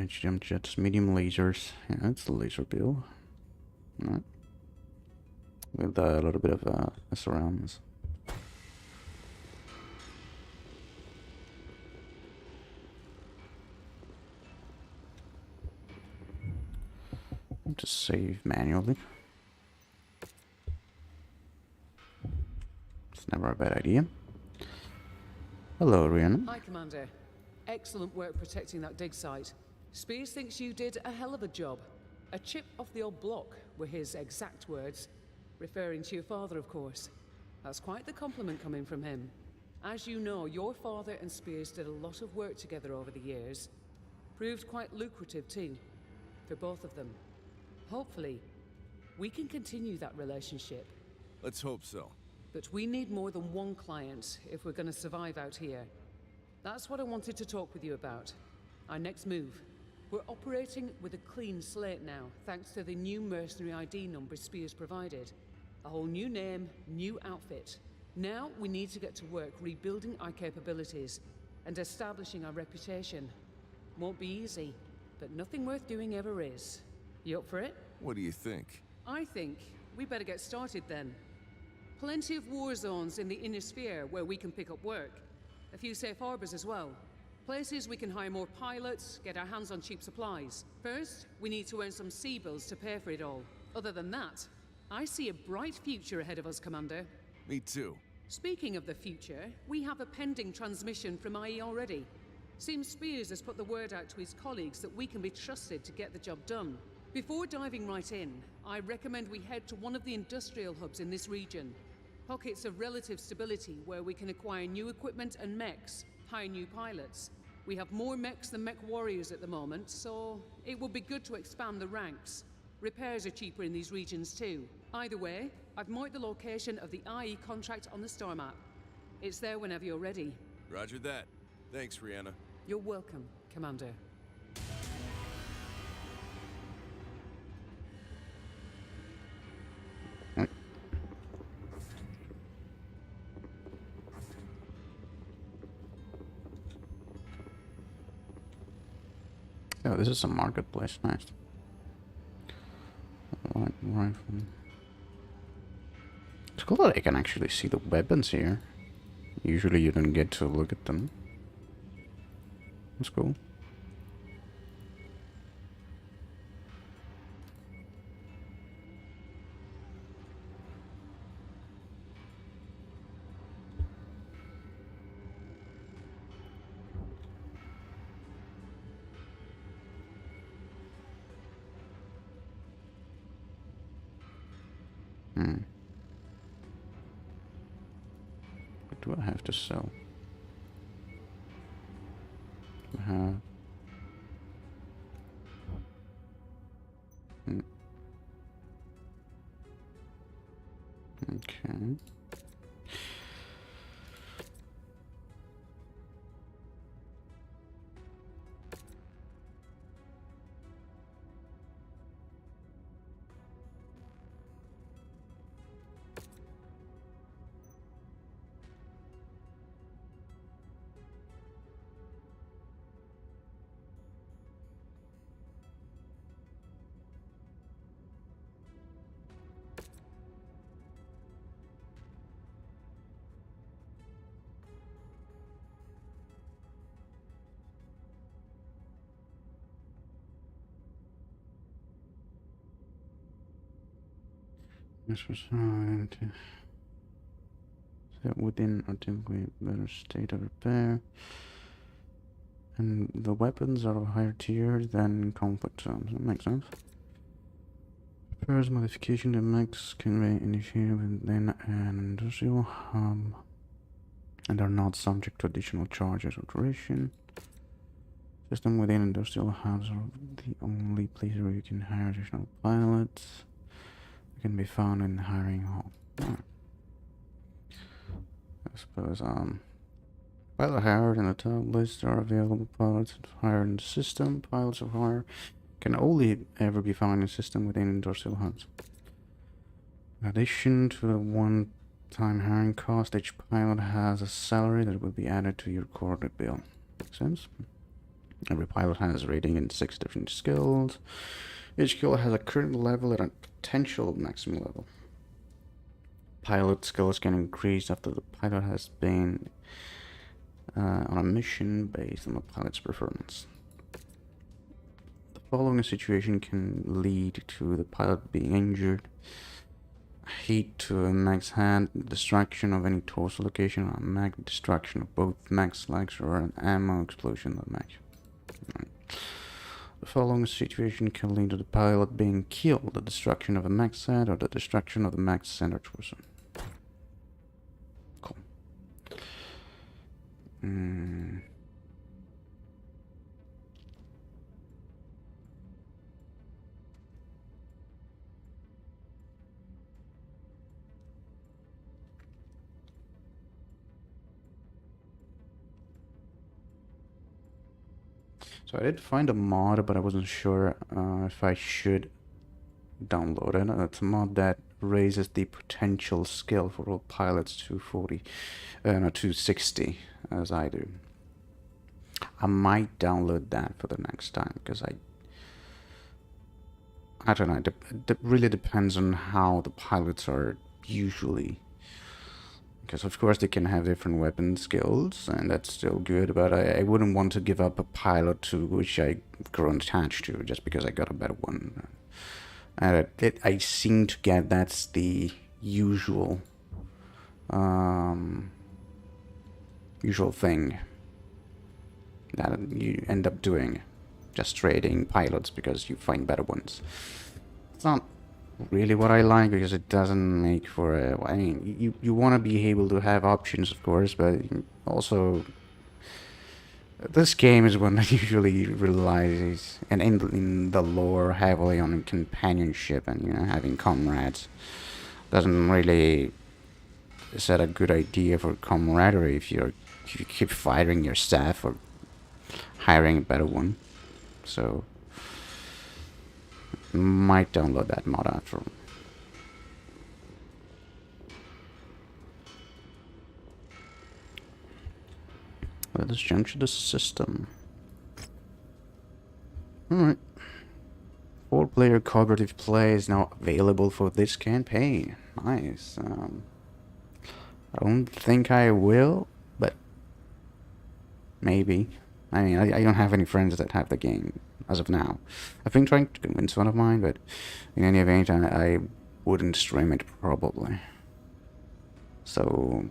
jump jets, medium lasers. Yeah, it's the laser build. Alright. With a little bit of SRMs. Just save manually. It's never a bad idea. Hello, Rihanna. Hi, Commander. Excellent work protecting that dig site. Spears thinks you did a hell of a job. A chip off the old block were his exact words, referring to your father, of course. That's quite the compliment coming from him. As you know, your father and Spears did a lot of work together over the years. Proved quite lucrative too, for both of them. Hopefully, we can continue that relationship. Let's hope so. But we need more than one client if we're going to survive out here. That's what I wanted to talk with you about. Our next move. We're operating with a clean slate now, thanks to the new mercenary ID number Spears provided. A whole new name, new outfit. Now we need to get to work rebuilding our capabilities and establishing our reputation. Won't be easy, but nothing worth doing ever is. You up for it? What do you think? I think we better get started then. Plenty of war zones in the inner sphere where we can pick up work. A few safe harbors as well. Places we can hire more pilots, get our hands on cheap supplies. First, we need to earn some sea bills to pay for it all. Other than that, I see a bright future ahead of us, Commander. Me too. Speaking of the future, we have a pending transmission from IE already. Seems Spears has put the word out to his colleagues that we can be trusted to get the job done. Before diving right in, I recommend we head to one of the industrial hubs in this region. Pockets of relative stability where we can acquire new equipment and mechs, hire new pilots. We have more mechs than Mechwarriors at the moment, so it would be good to expand the ranks. Repairs are cheaper in these regions too. Either way, I've marked the location of the IE contract on the star map. It's there whenever you're ready. Roger that. Thanks, Rihanna. You're welcome, Commander. Oh, this is a marketplace. Nice. Light rifle. It's cool that I can actually see the weapons here. Usually you don't get to look at them. That's cool. What do I have to sell? I have... Okay. This was set within a typically better state of repair. And the weapons are of a higher tier than conflict zones. That makes sense. First modification, the mechs can be initiated within an industrial hub and are not subject to additional charges or duration. System within industrial hubs are the only place where you can hire additional pilots. They can be found in the hiring hall. I suppose pilot hired in the top list are available pilots hired in the system. Pilots of hire can only ever be found in the system within industrial hubs. In addition to the one-time hiring cost, each pilot has a salary that will be added to your quarterly bill. Makes sense? Every pilot has a rating in 6 different skills. Each skill has a current level and a potential maximum level. Pilot skills can increase after the pilot has been on a mission based on the pilot's performance. The following situation can lead to the pilot being injured: heat to a mech's head, destruction of any torso location on a mech, destruction of both mech's legs, or an ammo explosion of the mech. Right. The following situation can lead to the pilot being killed: the destruction of a mech's head or the destruction of the mech's center torso. Cool. So I did find a mod, but I wasn't sure if I should download it. It's a mod that raises the potential skill for all pilots to 260, as I do. I might download that for the next time, because I don't know, it really depends on how the pilots are usually. Because of course they can have different weapon skills, and that's still good, but I wouldn't want to give up a pilot to which I've grown attached to just because I got a better one. And I seem to get that's the usual usual thing that you end up doing, just trading pilots because you find better ones. It's not really what I like, because it doesn't make for a... I mean, you want to be able to have options, of course, but also this game is one that usually relies, and in the lore, heavily on companionship and, you know, having comrades. Doesn't really set a good idea for camaraderie if you keep firing your staff or hiring a better one. So might download that mod after all. Let us jump to the system. Alright. 4-player cooperative play is now available for this campaign. Nice. I don't think I will, but maybe. I mean, I don't have any friends that have the game as of now. I've been trying to convince one of mine, but in any event, I wouldn't stream it probably. So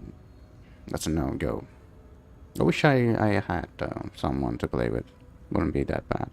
that's a no-go. I wish I had someone to play with. Wouldn't be that bad.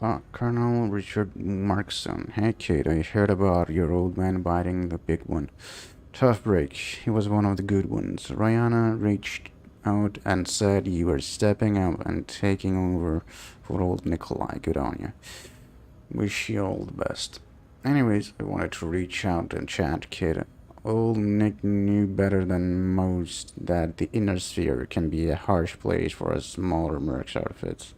Alright, Colonel Richard Markson. Hey kid, I heard about your old man biting the big one. Tough break. He was one of the good ones. Rihanna reached out and said you were stepping up and taking over for old Nikolai. Good on you. Wish you all the best. Anyways, I wanted to reach out and chat, kid. Old Nick knew better than most that the inner sphere can be a harsh place for us smaller mercs outfits.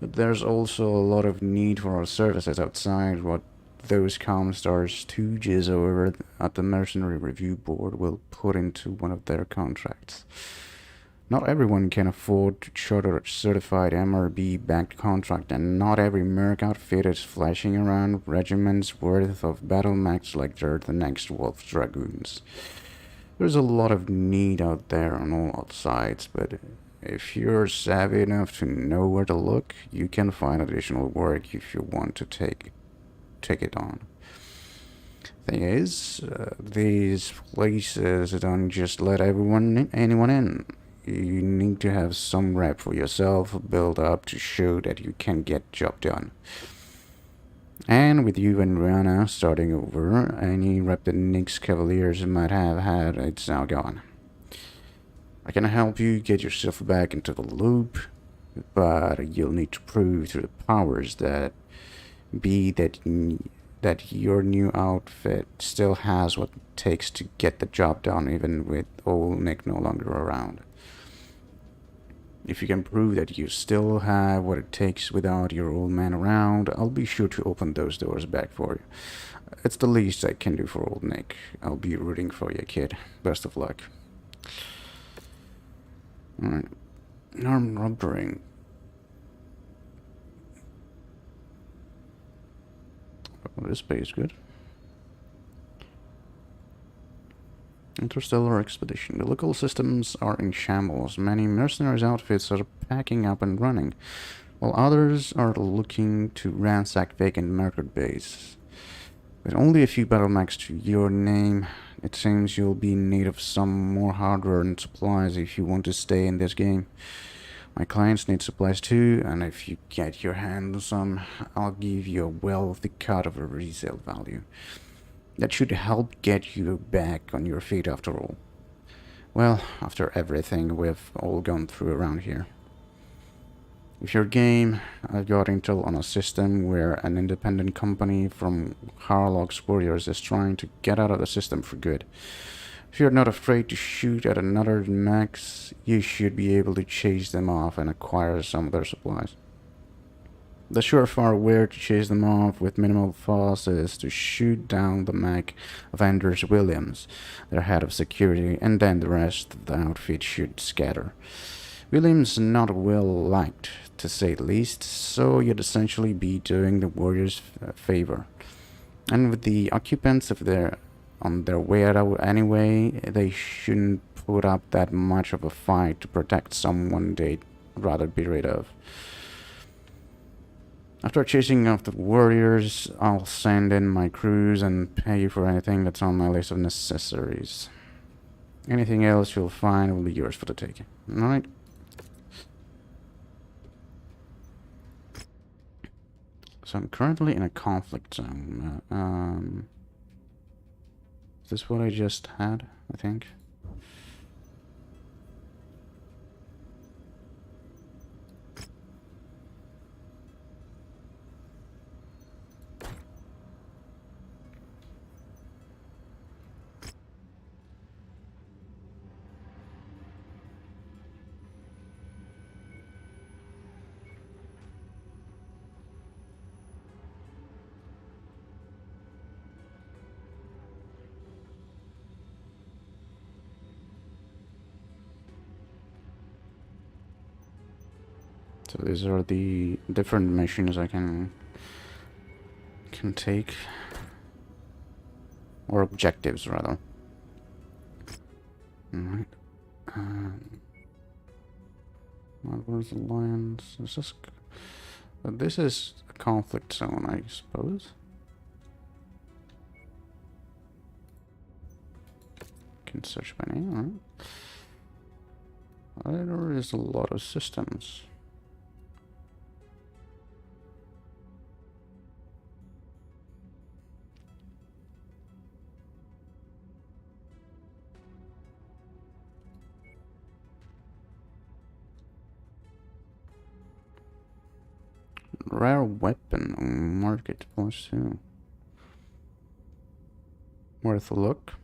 But there's also a lot of need for our services outside what those Comstar stooges over at the Mercenary Review Board will put into one of their contracts. Not everyone can afford to charter a certified MRB-backed contract, and not every merc outfit is flashing around regiments worth of battle max like they're the next Wolf Dragoons. There's a lot of need out there on all sides, but if you're savvy enough to know where to look, you can find additional work if you want to take it on. Thing is, these places don't just let anyone in. You need to have some rep for yourself built up to show that you can get job done. And with you and Rihanna starting over, any rep that Nyx Cavaliers might have had, it's now gone. I can help you get yourself back into the loop, but you'll need to prove to the powers that be that your new outfit still has what it takes to get the job done, even with old Nick no longer around. If you can prove that you still have what it takes without your old man around, I'll be sure to open those doors back for you. It's the least I can do for old Nick. I'll be rooting for you, kid. Best of luck. Alright. Arm rubbering. Oh, this pays good. Interstellar expedition. The local systems are in shambles. Many mercenaries outfits are packing up and running, while others are looking to ransack vacant market base. With only a few battle max to your name, it seems you'll be in need of some more hardware and supplies if you want to stay in this game. My clients need supplies too, and if you get your hands on some, I'll give you a wealthy cut of a resale value. That should help get you back on your feet after all. Well, after everything we've all gone through around here. If you're game, I've got intel on a system where an independent company from Harlock's Warriors is trying to get out of the system for good. If you're not afraid to shoot at another max, you should be able to chase them off and acquire some of their supplies. The surefire way to chase them off with minimal fuss is to shoot down the mech of Anders Williams, their head of security, and then the rest of the outfit should scatter. Williams is not well liked, to say the least, so you'd essentially be doing the warriors a favor. And with the occupants on their way out anyway, they shouldn't put up that much of a fight to protect someone they'd rather be rid of. After chasing off the warriors, I'll send in my crews and pay you for anything that's on my list of necessaries. Anything else you'll find will be yours for the taking. Alright? So I'm currently in a conflict zone. Is this what I just had, I think? So these are the different missions I can take, or objectives rather. Alright. What was Alliance? This is a conflict zone, I suppose. Can search by name. Alright. There is a lot of systems. Rare weapon on market +2. Worth a look.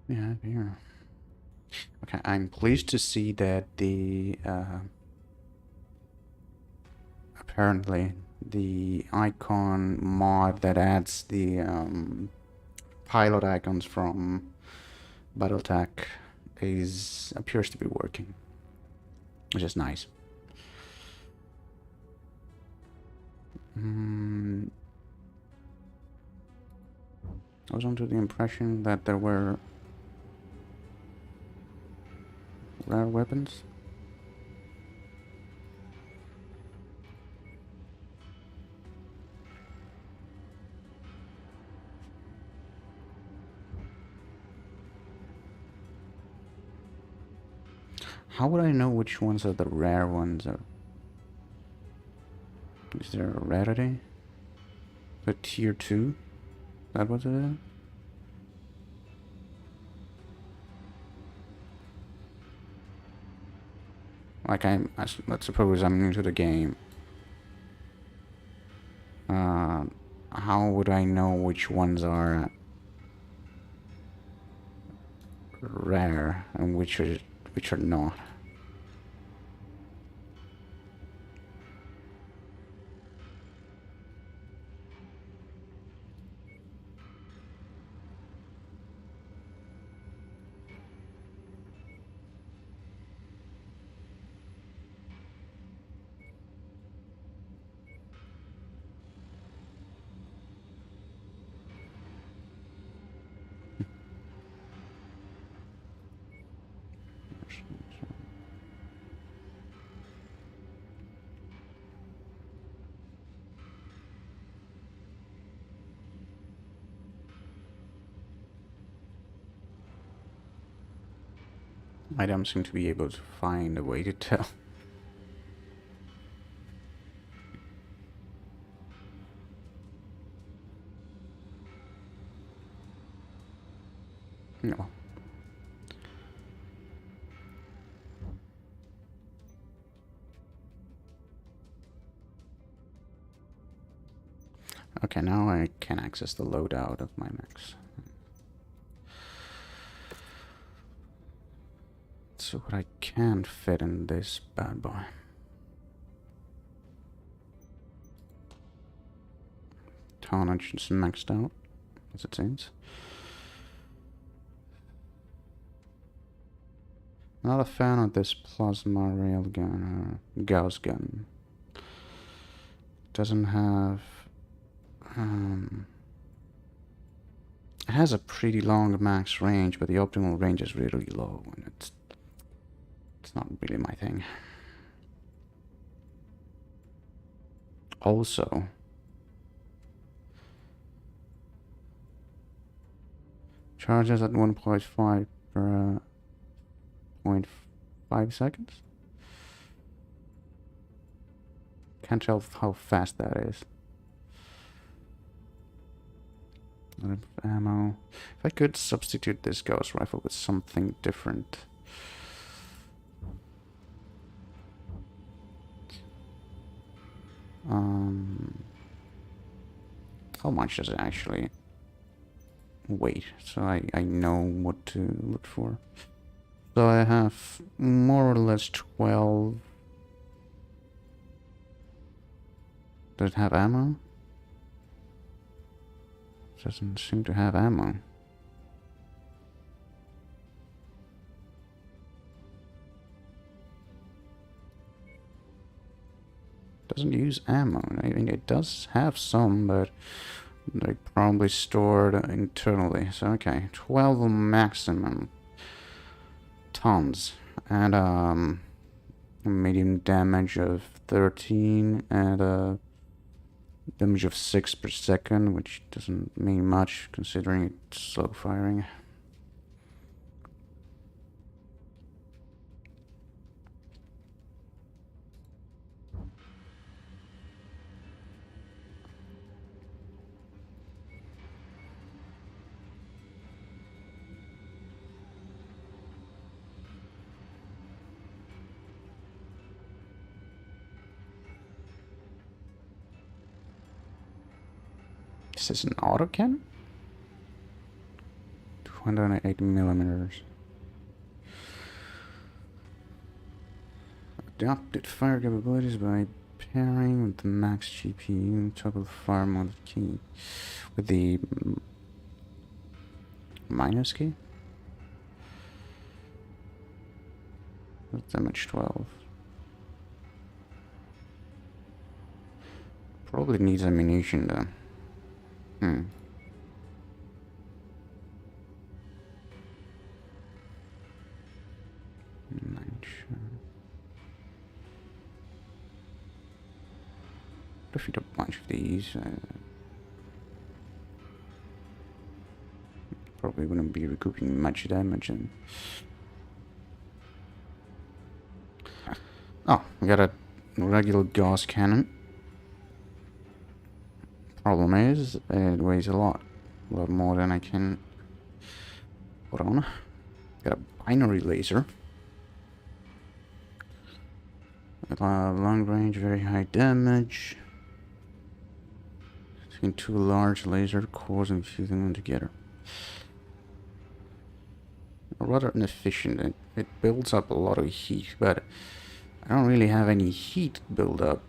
we have here? Okay, I'm pleased to see that the apparently the icon mod that adds the pilot icons from BattleTech appears to be working, which is nice. I was under the impression that there were rare weapons. How would I know which ones are the rare ones? Is there a rarity? The tier 2? That was it? Like let's suppose I'm new to the game. How would I know which ones are rare and which are not? I don't seem to be able to find a way to tell. No. Okay, now I can access the loadout of my mechs. So what I can fit in this bad boy. Tonnage is maxed out, as it seems. Not a fan of this plasma railgun or Gauss gun. Doesn't have. It has a pretty long max range, but the optimal range is really low, and it's not really my thing. Also, charges at 1.5 per 0.5 seconds. Can't tell how fast that is. Ammo. If I could substitute this Gauss rifle with something different. How much does it actually weight? So I know what to look for. So I have more or less 12. Does it have ammo? Doesn't seem to have ammo. Doesn't use ammo. I mean, it does have some, but they probably stored internally. So okay, 12 maximum tons, and a medium damage of 13, and a damage of 6 per second, which doesn't mean much considering it's slow firing. Is this an autocannon? 108 millimeters. Adapted fire capabilities by pairing with the max GPU, toggle fire mode key with the minus key. That's damage 12. Probably needs ammunition though. Defeat a bunch of these. Probably wouldn't be recouping much damage. And oh, we got a regular gauss cannon. Problem is, it weighs a lot more than I can put on. Got a binary laser. Long range, very high damage. Taking two large laser cores and fusing them together. Rather inefficient. It builds up a lot of heat, but I don't really have any heat build up.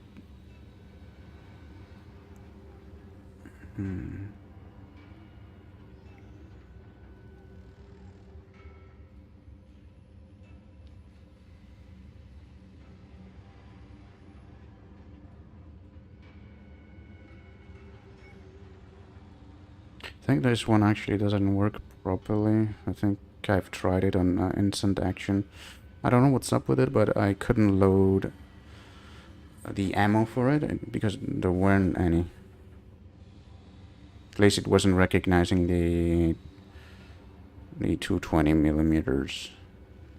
I think this one actually doesn't work properly. I think I've tried it on instant action. I don't know what's up with it, but I couldn't load the ammo for it because there weren't any. At least it wasn't recognizing the 220 millimeters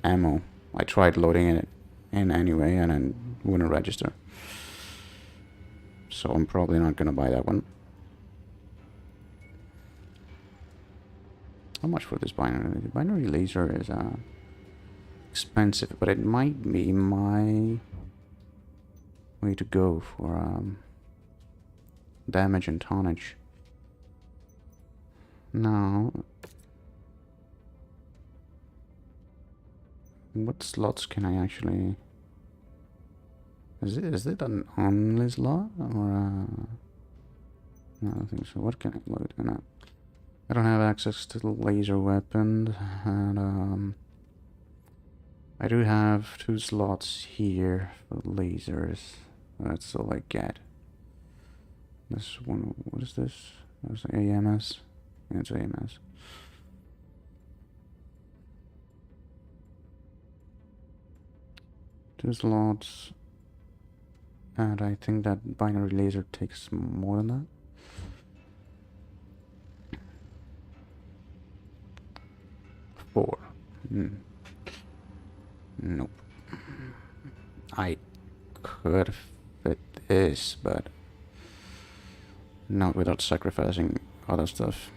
ammo. I tried loading it in anyway, and it wouldn't register. So I'm probably not gonna buy that one. How much for this binary? The binary laser is expensive, but it might be my way to go for damage and tonnage. Now, what slots can I actually? Is it an only slot or? No, I don't think so. What can I load? No. I don't have access to the laser weapon, and I do have 2 slots here for lasers. That's all I get. This one, what is this? That's AMS. Yeah, it's AMS. Two slots, and I think that binary laser takes more than that. Nope. I could fit this, but not without sacrificing other stuff.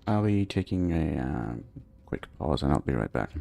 I'll be taking a quick pause and I'll be right back.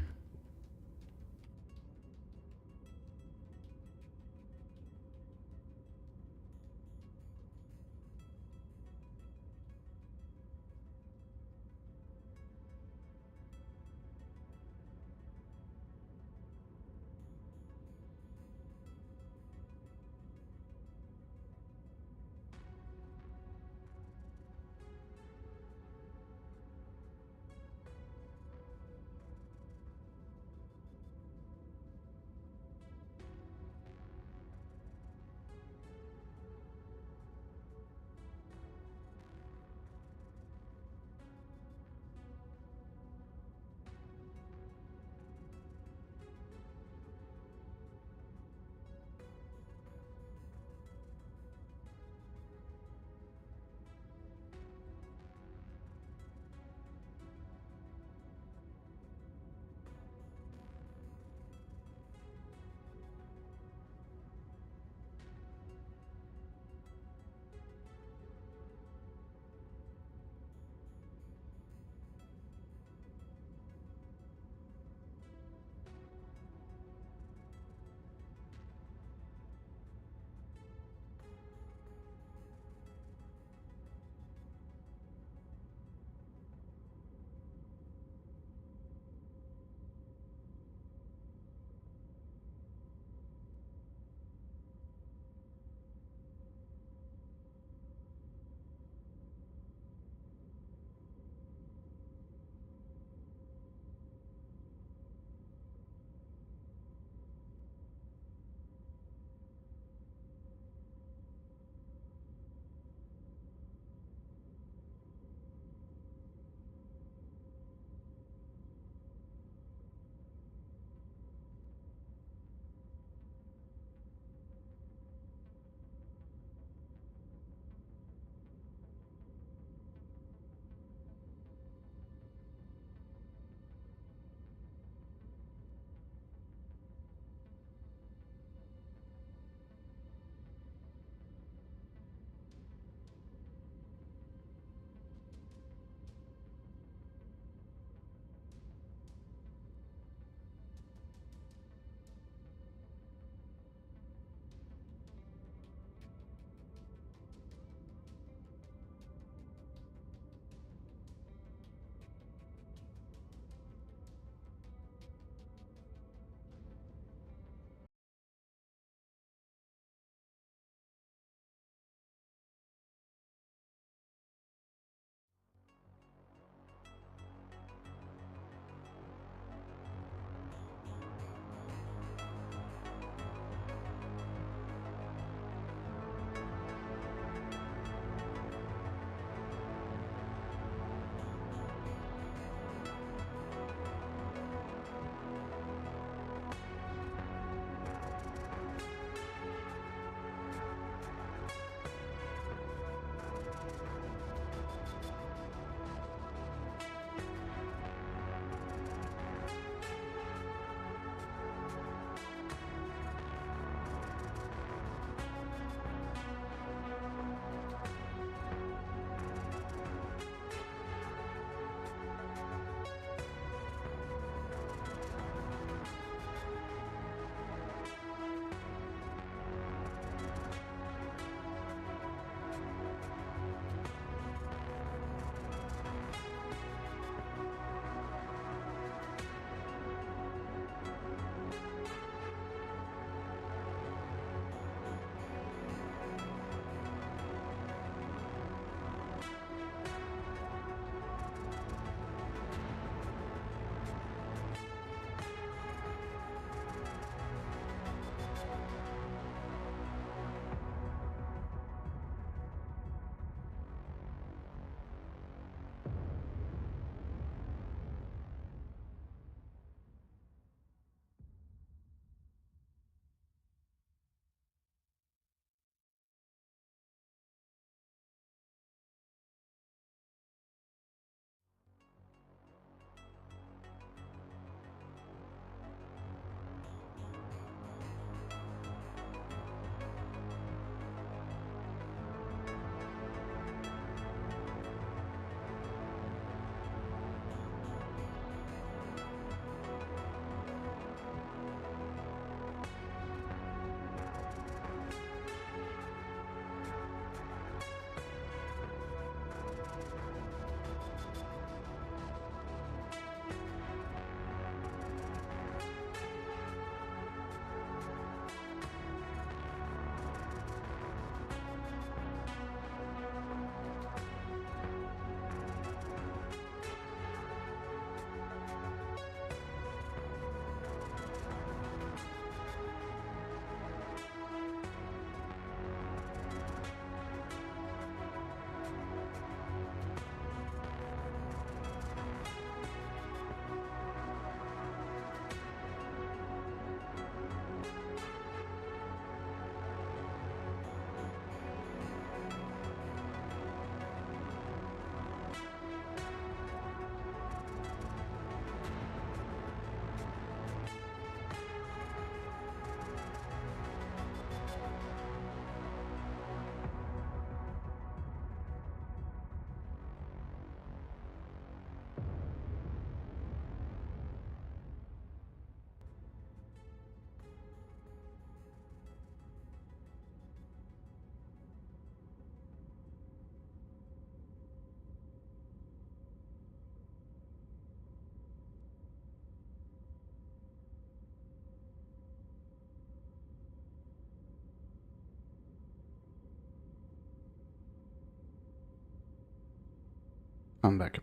I'm back.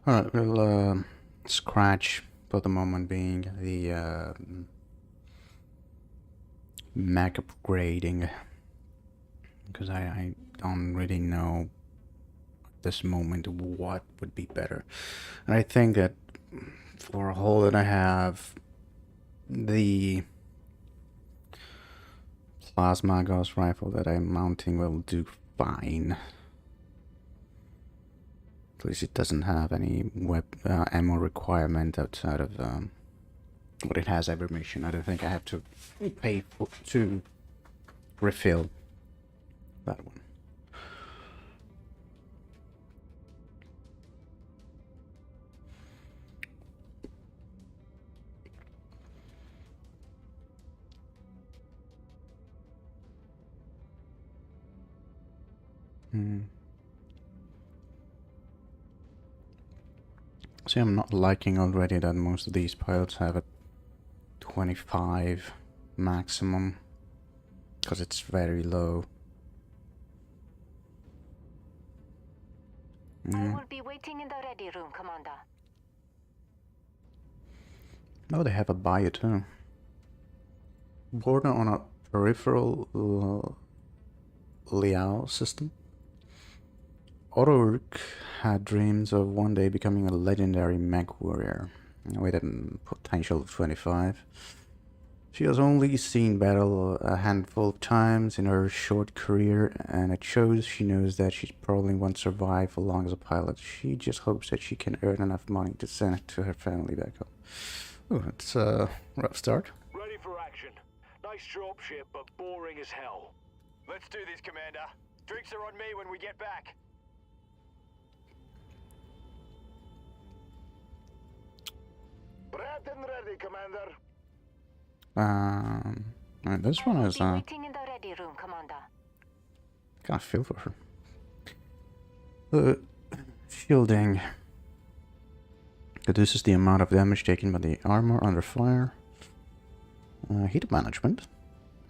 Alright, we'll scratch for the moment being the mech upgrading, because I don't really know at this moment what would be better. And I think that for a whole that I have, the plasma gauss rifle that I'm mounting will do fine. At least it doesn't have any ammo requirement outside of what it has every mission. I don't think I have to pay to refill that one. See, I'm not liking already that most of these pilots have a 25 maximum, because it's very low. I will be waiting in the ready room, Commander. Oh, they have a bio too. Born on a peripheral Liao system, Otto had dreams of one day becoming a legendary Mechwarrior with a potential of 25. She has only seen battle a handful of times in her short career, and it shows she knows that she probably won't survive long as a pilot. She just hopes that she can earn enough money to send it to her family back home. Oh, it's a rough start. Ready for action. Nice dropship, but boring as hell. Let's do this, Commander. Drinks are on me when we get back. Prepped and ready, Commander. This one is Waiting in the ready room, Commander. kind of feel for her. The shielding reduces the amount of damage taken by the armor under fire. Heat management,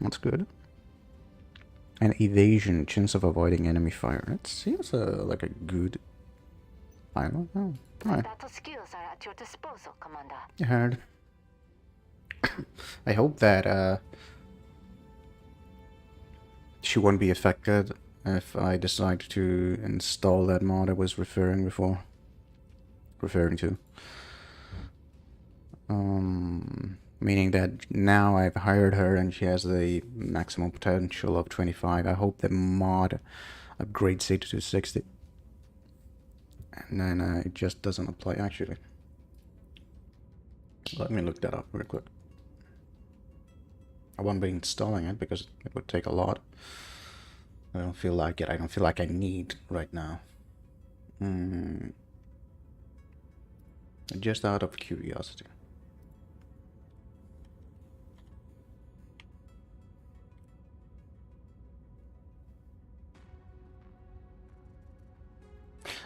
that's good. And evasion, chance of avoiding enemy fire. It seems like a good pilot. Oh, right. Battle skills are at your disposal, Commander. You heard. I hope that she won't be affected if I decide to install that mod I was referring to. Meaning that now I've hired her and she has the maximum potential of 25. I hope the mod upgrades it to 60. And then it just doesn't apply actually. Let me look that up real quick. I won't be installing it because it would take a lot. I don't feel like it. I don't feel like I need right now. Just out of curiosity.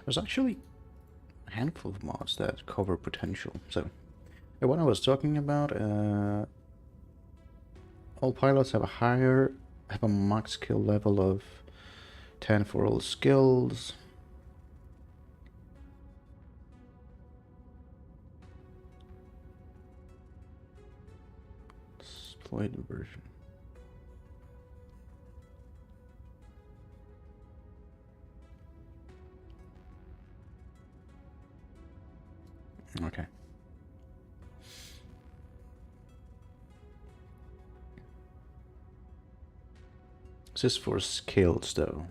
There's actually a handful of mods that cover potential. So, what I was talking about, all pilots have a max skill level of 10 for all skills. Exploit version. Okay. This is for skills though.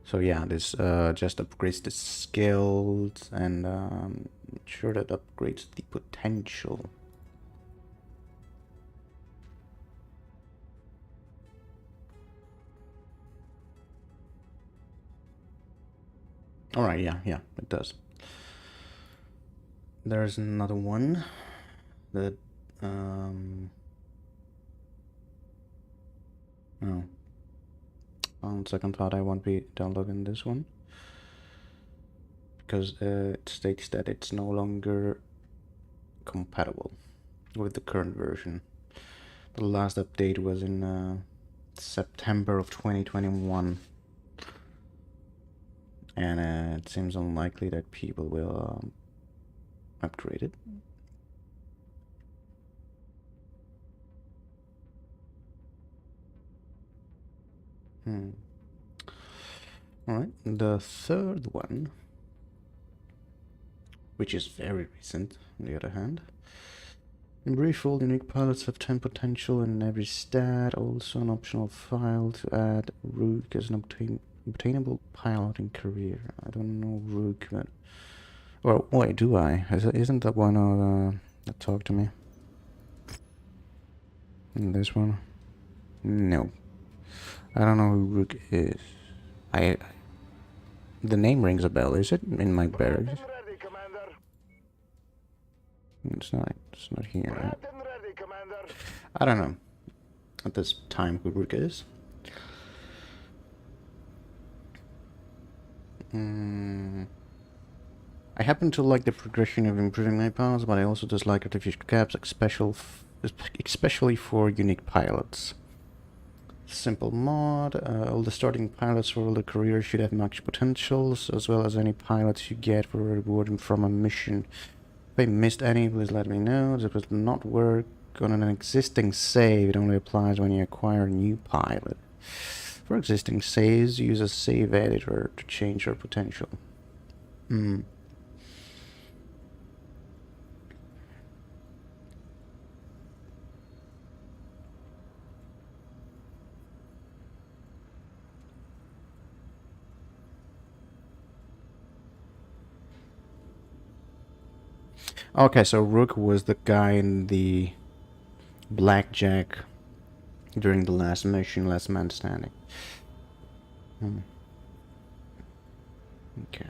So yeah, this just upgrades the skills and sure that upgrades the potential. Alright, yeah, it does. There's another one that oh. On second thought, I won't be downloading this one because it states that it's no longer compatible with the current version. The last update was in September of 2021. And it seems unlikely that people will upgrade it. Alright, the third one, which is very recent, on the other hand. In brief, all unique pilots have 10 potential in every stat, also an optional file to add Rook as an obtainable piloting career. I don't know Rook, but... Well, wait, do I? Isn't that one of that talk to me? This one? No. I don't know who Rook is. The name rings a bell, is it? In my barracks? It's not here, right? I don't know at this time who Rook is. I happen to like the progression of improving my pilots, but I also dislike artificial caps, especially for unique pilots. Simple mod, all the starting pilots for all the careers should have max potentials, as well as any pilots you get for rewarding from a mission. If I missed any, please let me know. This will not work on an existing save. It only applies when you acquire a new pilot. For existing saves, use a save editor to change your potential. Okay, so Rook was the guy in the blackjack during the last mission, Last Man Standing. Okay.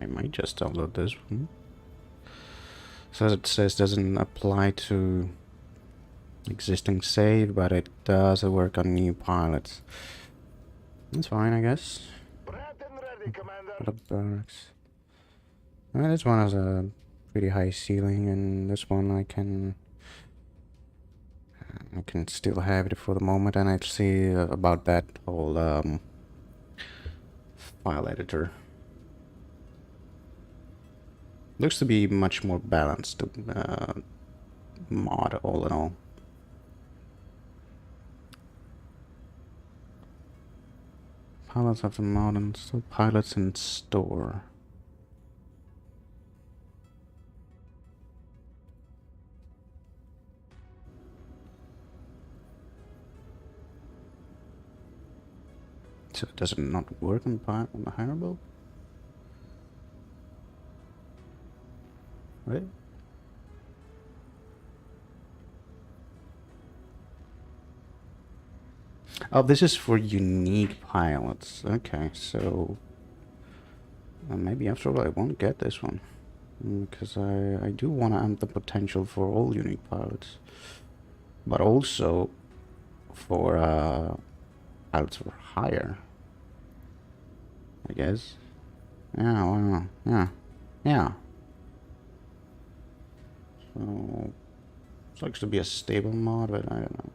I might just download this one. So it says doesn't apply to existing save, but it does work on new pilots. That's fine, I guess. What a barracks. This one has a pretty high ceiling, and this one I can still have it for the moment, and I'll see about that whole file editor. Looks to be much more balanced mod, all in all. Pilots of the mod and still pilots in store. So does it not work on the hireable? Right? Oh, this is for unique pilots. Okay, so maybe after all I won't get this one, because I do want to amp the potential for all unique pilots, but also for pilots for hire, I guess. Yeah, well, yeah. So it looks to be a stable mod, but I don't know.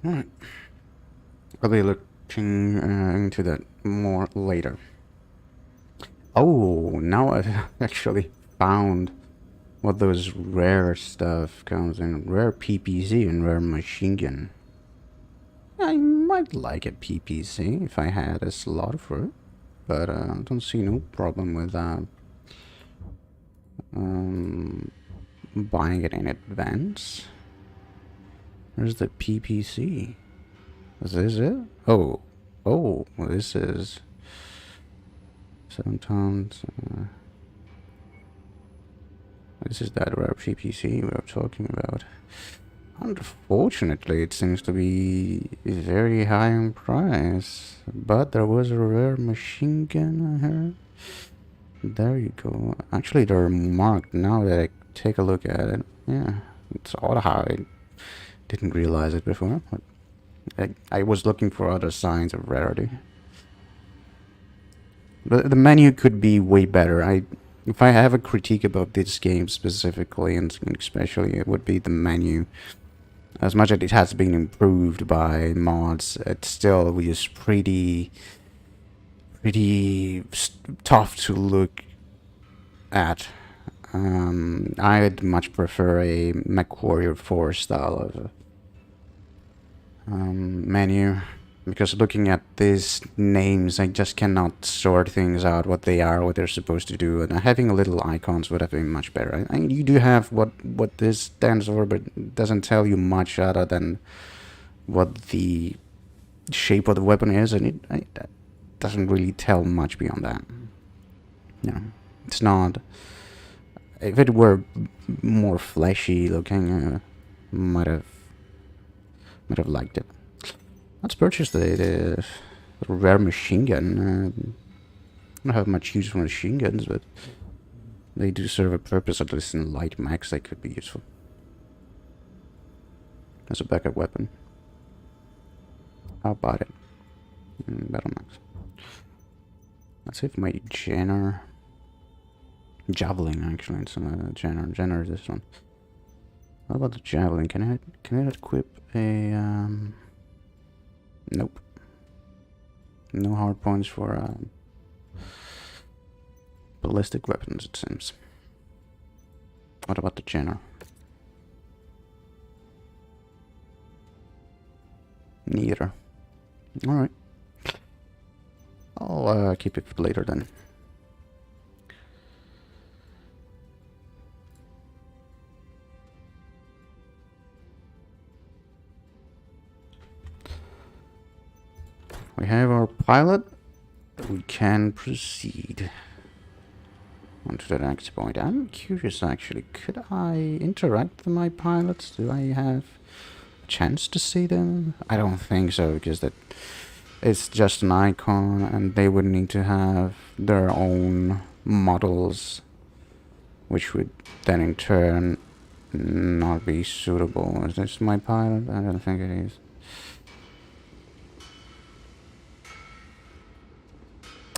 Alright. I'll be looking into that more later. Oh, now I've actually found what those rare stuff comes in. Rare PPC and rare machine gun. I might like a PPC if I had a slot for it, but I don't see no problem with buying it in advance. Where's the PPC? Is this it? Oh, well, this is 7 tons. This is that rare PPC we were talking about. Unfortunately, it seems to be very high in price. But there was a rare machine gun here. There you go. Actually, they're marked now that I take a look at it. Yeah, it's odd how I didn't realize it before. But I was looking for other signs of rarity. The menu could be way better. If I have a critique about this game specifically, and especially, it would be the menu. As much as it has been improved by mods, it still is pretty tough to look at. I'd much prefer a Mechwarrior 4 style of menu, because looking at these names, I just cannot sort things out, what they are, what they're supposed to do, and having a little icons would have been much better. I mean, you do have what this stands for, but it doesn't tell you much other than what the shape of the weapon is, and it doesn't really tell much beyond that. No, it's not. If it were more fleshy looking, might have liked it. Let's purchase the rare machine gun. I don't have much use for machine guns, but they do serve a purpose, at least in light max. They could be useful as a backup weapon. How about it? Battle max. Let's see if my javelin, actually, it's not Jenner is this one. What about the javelin? Can I equip a nope. No hard points for ballistic weapons, it seems. What about the Jenner? Neither. Alright. I'll keep it for later then. We have our pilot. We can proceed on to the next point. I'm curious, actually. Could I interact with my pilots? Do I have a chance to see them? I don't think so, because it's just an icon, and they would need to have their own models, which would then in turn not be suitable. Is this my pilot? I don't think it is.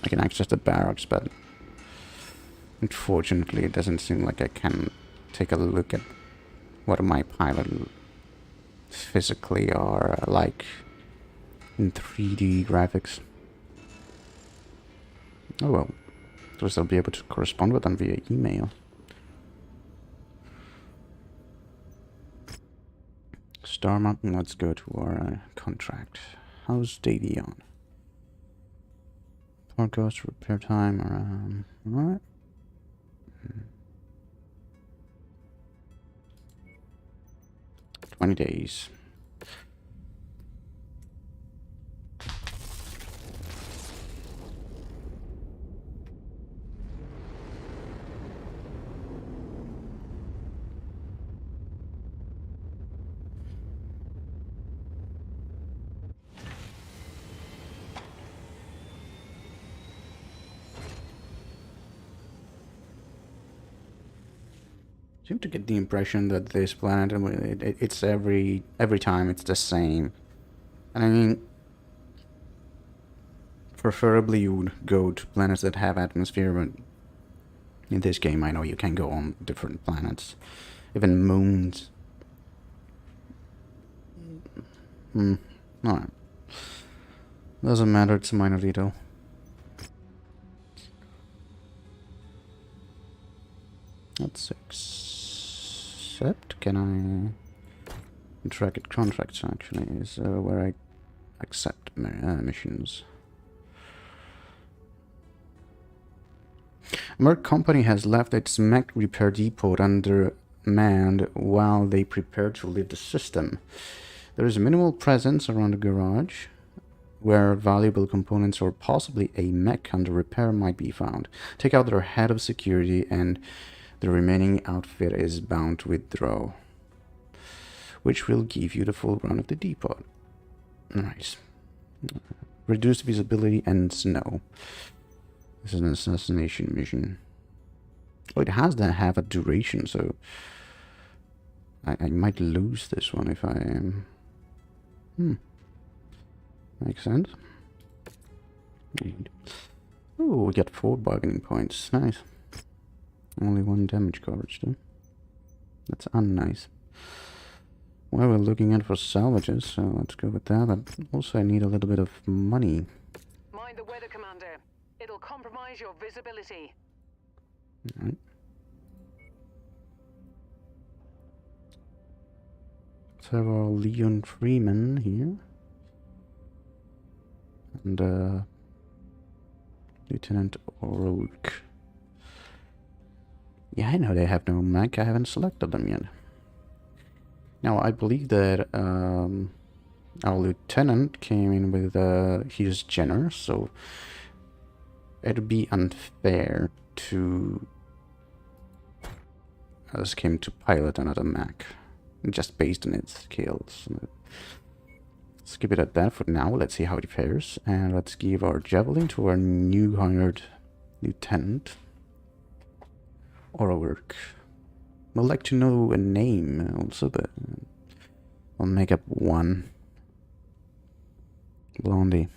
I can access the barracks, but unfortunately it doesn't seem like I can take a look at what my pilot physically are like in 3D graphics. Oh well, at least I'll be able to correspond with them via email. Star Mountain, let's go to our contract. How's Davion? Cost repair time around. Alright. 20 days. I seem to get the impression that this planet, it's every time it's the same. And I mean, preferably you would go to planets that have atmosphere, but in this game I know you can go on different planets, even moons. Alright. Doesn't matter, it's a minor detail. Let's accept. Can I interact at contracts? Actually, is where I accept missions. Merc Company has left its mech repair depot undermanned while they prepare to leave the system. There is minimal presence around the garage, where valuable components or possibly a mech under repair might be found. Take out their head of security and the remaining outfit is bound to withdraw, which will give you the full run of the depot. Nice. Reduced visibility and snow. This is an assassination mission. Oh, it has to have a duration, so I might lose this one if I am... Makes sense. Oh, we got 4 bargaining points. Nice. Only 1 damage coverage though. That's unnice. Well, we're looking at for salvages, so let's go with that. But also I need a little bit of money. Mind the weather, Commander. It'll compromise your visibility. Alright. Let's have our Leon Freeman here. And Lieutenant O'Rourke. Yeah, I know they have no mech. I haven't selected them yet. Now, I believe that our lieutenant came in with his general, so it'd be unfair to ask him to pilot another mech, just based on its skills. Skip it at that for now. Let's see how it fares, and let's give our javelin to our new hired lieutenant. O'Rourke. We'd like to know a name also, but I'll make up one. Blondie.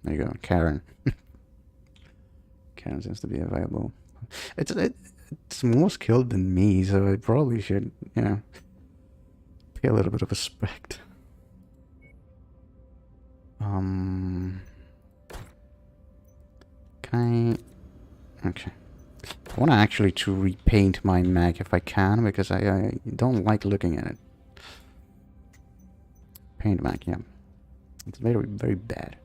There you go, Karen. Karen seems to be available. It's more skilled than me, so I probably should, you know, pay a little bit of respect. Can I... Okay. I want to actually to repaint my mech if I can, because I don't like looking at it. Paint mech, yeah. It's very, very bad.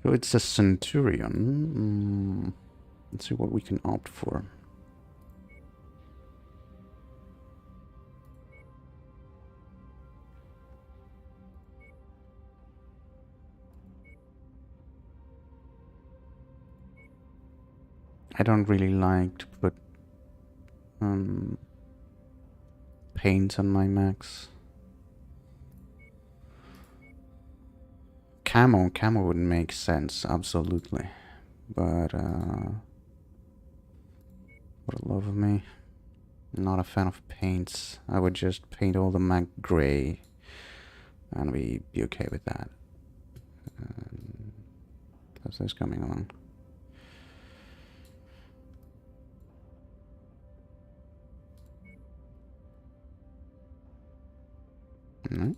So it's a Centurion. Let's see what we can opt for. I don't really like to put paints on my mechs. Camo would make sense, absolutely. But for the love of me, I'm not a fan of paints. I would just paint all the mech gray, and be okay with that. How's this coming along? No.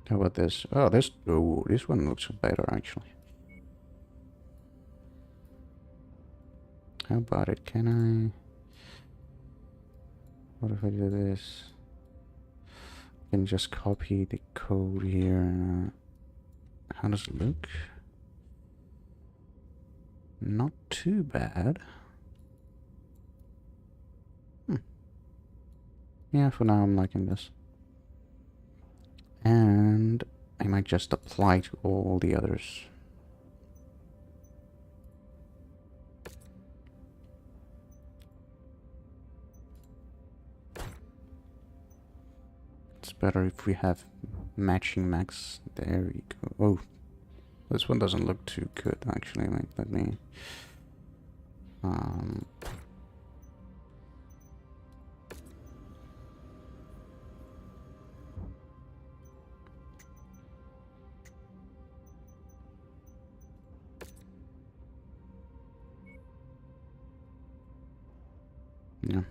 How about this? Oh, this one looks better actually. How about it? Can I? What if I do this? I can just copy the code here. How does it look? Not too bad. Yeah, for now I'm liking this. And I might just apply to all the others. It's better if we have matching mechs. There we go. Oh, this one doesn't look too good actually. Like, let me yeah.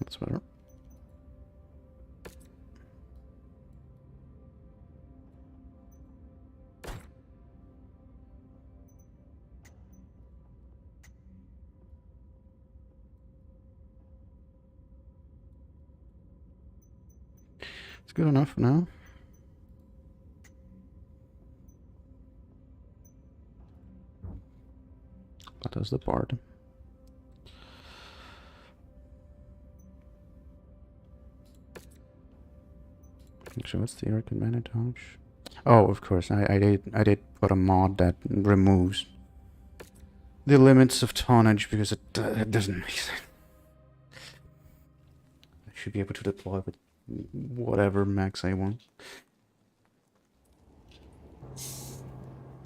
That's better. It's good enough for now. That does the part. So what's the recommended tonnage? Oh, of course, I did put a mod that removes the limits of tonnage because it doesn't make sense. I should be able to deploy with whatever max I want.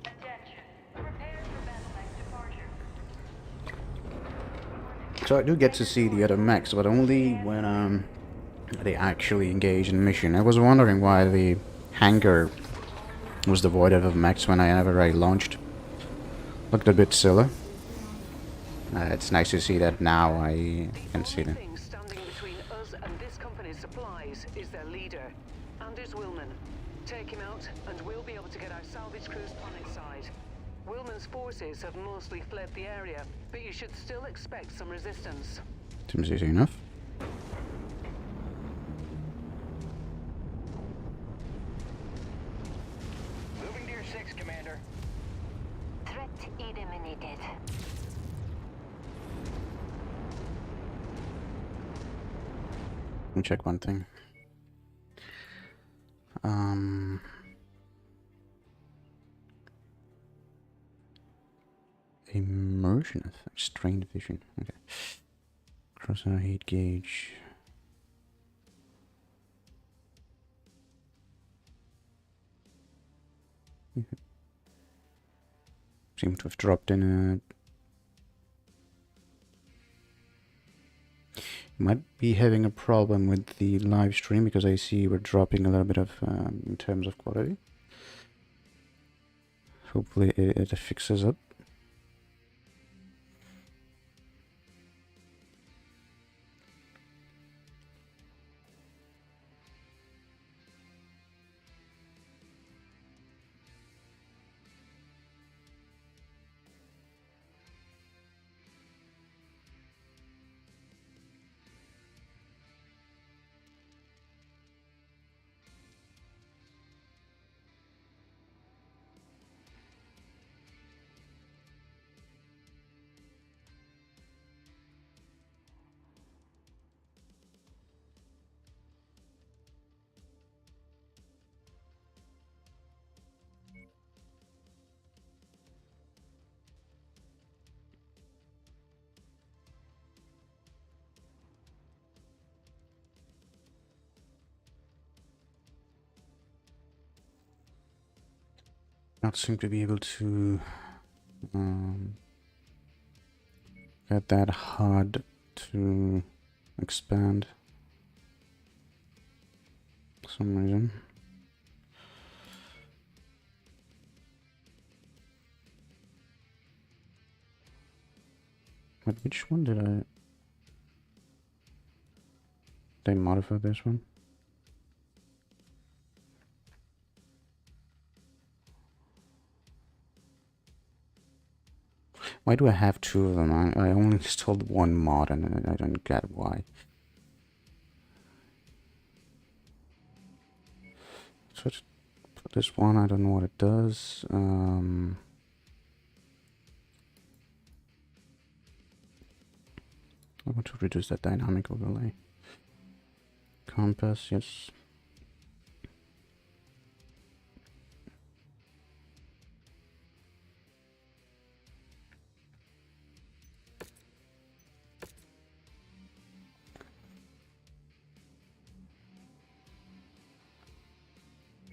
Attention. Prepare for battle mech departure. So I do get to see the other mechs, but only when they actually engage in mission. I was wondering why the hangar was devoid of mechs whenever I launched. Looked a bit silly. It's nice to see that now I can see them. The only thing standing between us and this company's supplies is their leader, Anders Willman. Take him out, and we'll be able to get our salvage crews on its side. Willman's forces have mostly fled the area, but you should still expect some resistance. Seems easy enough. Moving to your 6, Commander. Threat eliminated. Let me check one thing. Immersion effect, strained vision. Okay. Crosshair heat gauge. Seem to have dropped in a. Might be having a problem with the live stream because I see we're dropping a little bit of in terms of quality. Hopefully it fixes up. Not seem to be able to get that hard to expand for some reason. But which one did I modify this one? Why do I have two of them? I only installed one mod and I don't get why. So let's put this one, I don't know what it does. I want to reduce that dynamic overlay. Compass, yes.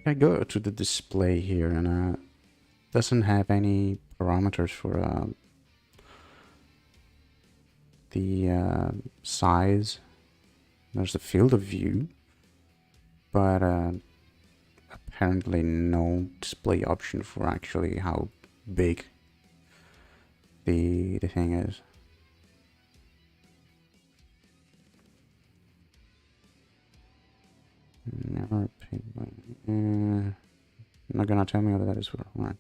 I go to the display here and doesn't have any parameters for the size. There's the field of view, but apparently no display option for actually how big the thing is. not gonna tell me what that is for. Alright.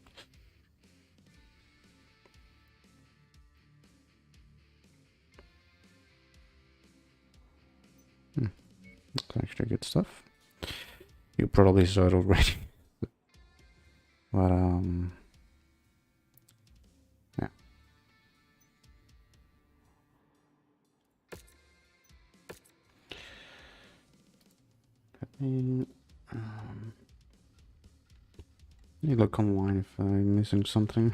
That's actually good stuff. You probably saw it already. But yeah. You look online if I'm missing something.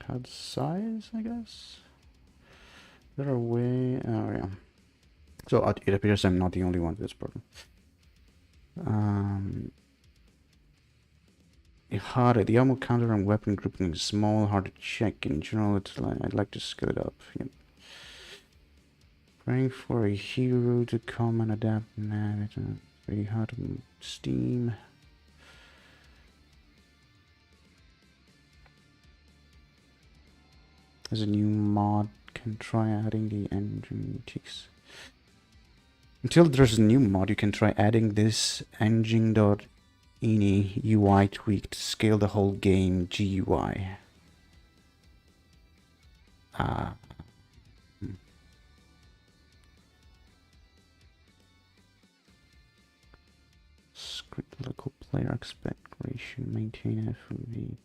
Had size, I guess. There are way. Oh yeah. So it appears I'm not the only one with this problem. Harder. The ammo counter and weapon grouping is small, hard to check. In general, it's like I'd like to scale it up. Yep. Praying for a hero to come and adapt. Nah, it's very hard to Steam. There's a new mod. Can try adding the engine ticks. Until there's a new mod, you can try adding this engine.ini UI tweak to scale the whole game GUI. Script local player expectation, maintain FOV.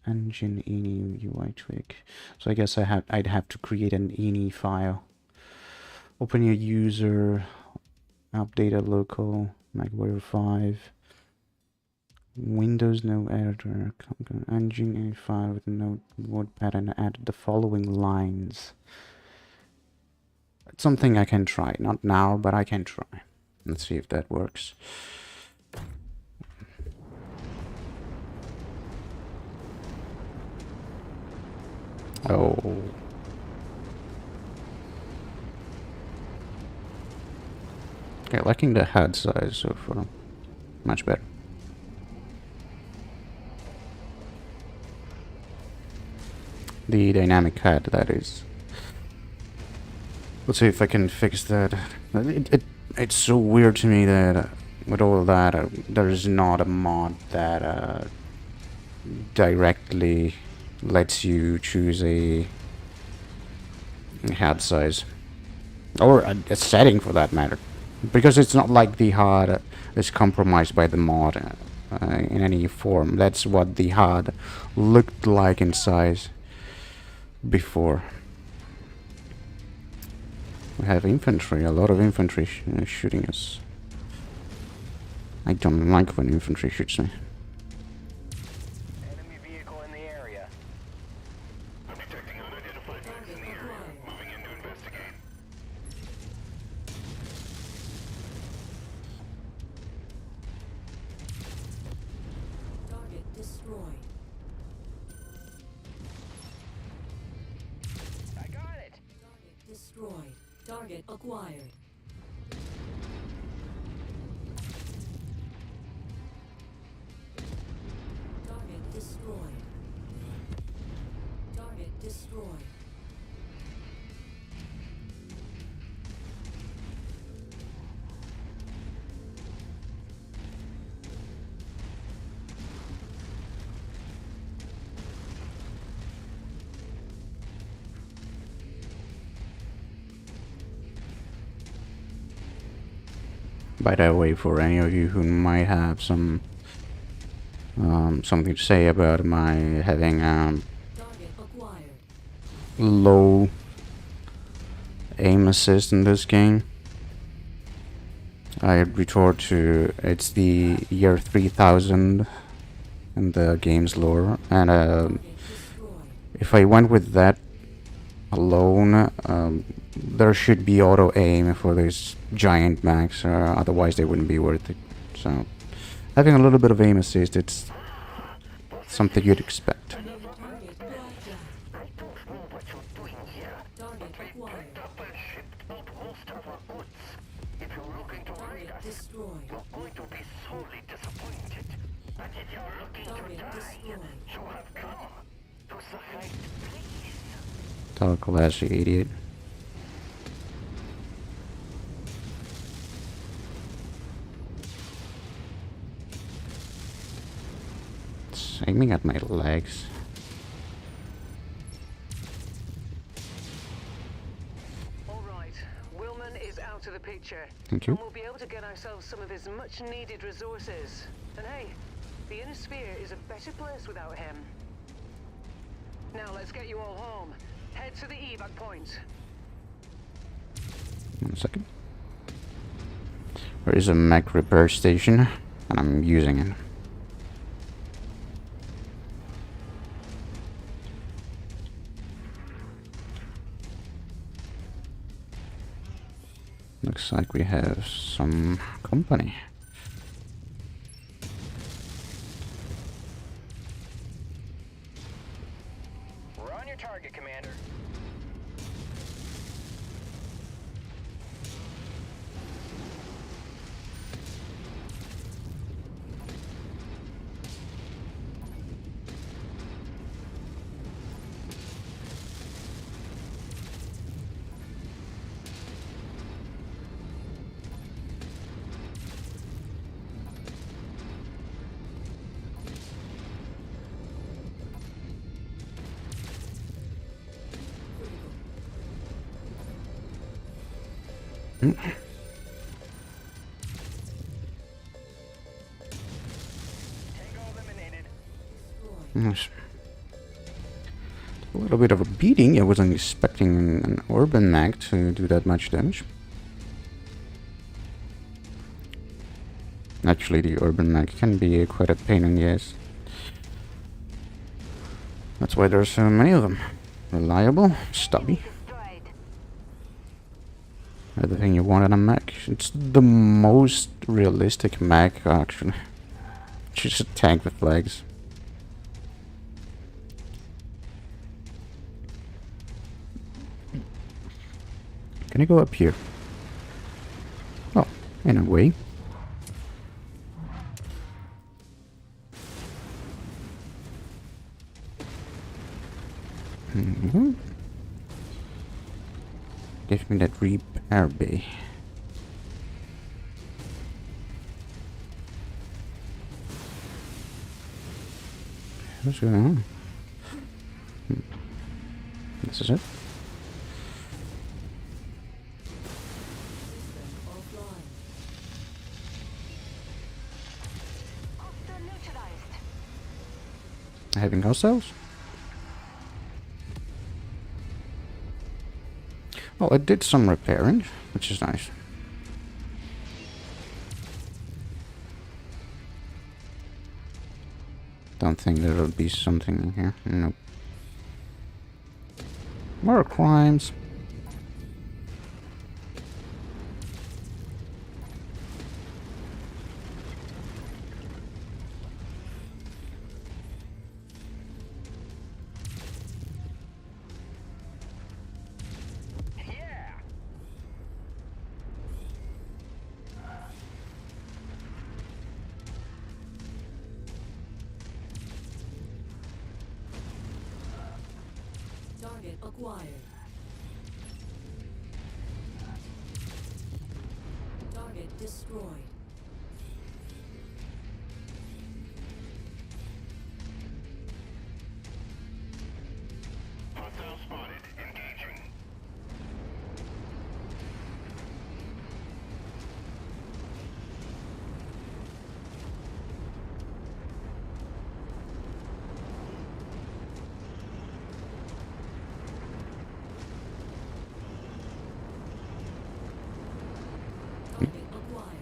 Engine ini UI tweak. So I guess I'd have to create an ini file. Open your user, update a local, Mechwarrior 5. Windows no editor, engine ini file with notepad and add the following lines. It's something I can try. Not now, but I can try. Let's see if that works. Oh. Okay, liking the HUD size so far. Much better. The dynamic HUD, that is. Let's see if I can fix that. It's so weird to me that with all that, there is not a mod that directly lets you choose a HUD size. Or a setting for that matter. Because it's not like the HUD is compromised by the mod in any form. That's what the HUD looked like in size before. We have infantry, a lot of infantry shooting us. I don't like when infantry shoots me. Enemy vehicle in the area. I'm detecting unidentified threats in the area. Moving in to investigate. Target destroyed. I got it. Target destroyed. Target acquired. Target destroyed. Target destroyed. By the way, for any of you who might have some something to say about my having Target acquired. low aim assist in this game, I retort to it's the year 3000 in the game's lore, and if I went with that alone, there should be auto aim for these giant mechs, otherwise they wouldn't be worth it. So having a little bit of aim assist, it's something you'd expect. Target blackjack. I don't know what you're doing here. Target acquired. Double shipped out most of our goods. If you're looking to raid us, destroyed. You're going to be sorely disappointed. But if you're looking to Target die, destroyed. you have come to the right place. Talk less, you idiot. It's aiming at my legs. All right, Willman is out of the picture. Thank you. And we'll be able to get ourselves some of his much-needed resources. And hey, the Inner Sphere is a better place without him. Now let's get you all home. Head to the evac point. 1 second. There is a mech repair station, and I'm using it. Looks like we have some company. We're on your target, Commander. Nice. A little bit of a beating. I wasn't expecting an urban mag to do that much damage. Actually, the urban mag can be quite a pain in the ass. That's why there's so many of them. Reliable, stubby. Everything you want in a mech. It's the most realistic mech, actually. Just a tank with legs. Can I go up here? Oh, in a way. Give me that repair bay. What's going on? This is it. Having hostiles? Well, it did some repairing, which is nice. Don't think there will be something in here. Nope. Warcrimes. Target acquired. Target destroyed. Hostile spotted. Engaging. Target acquired.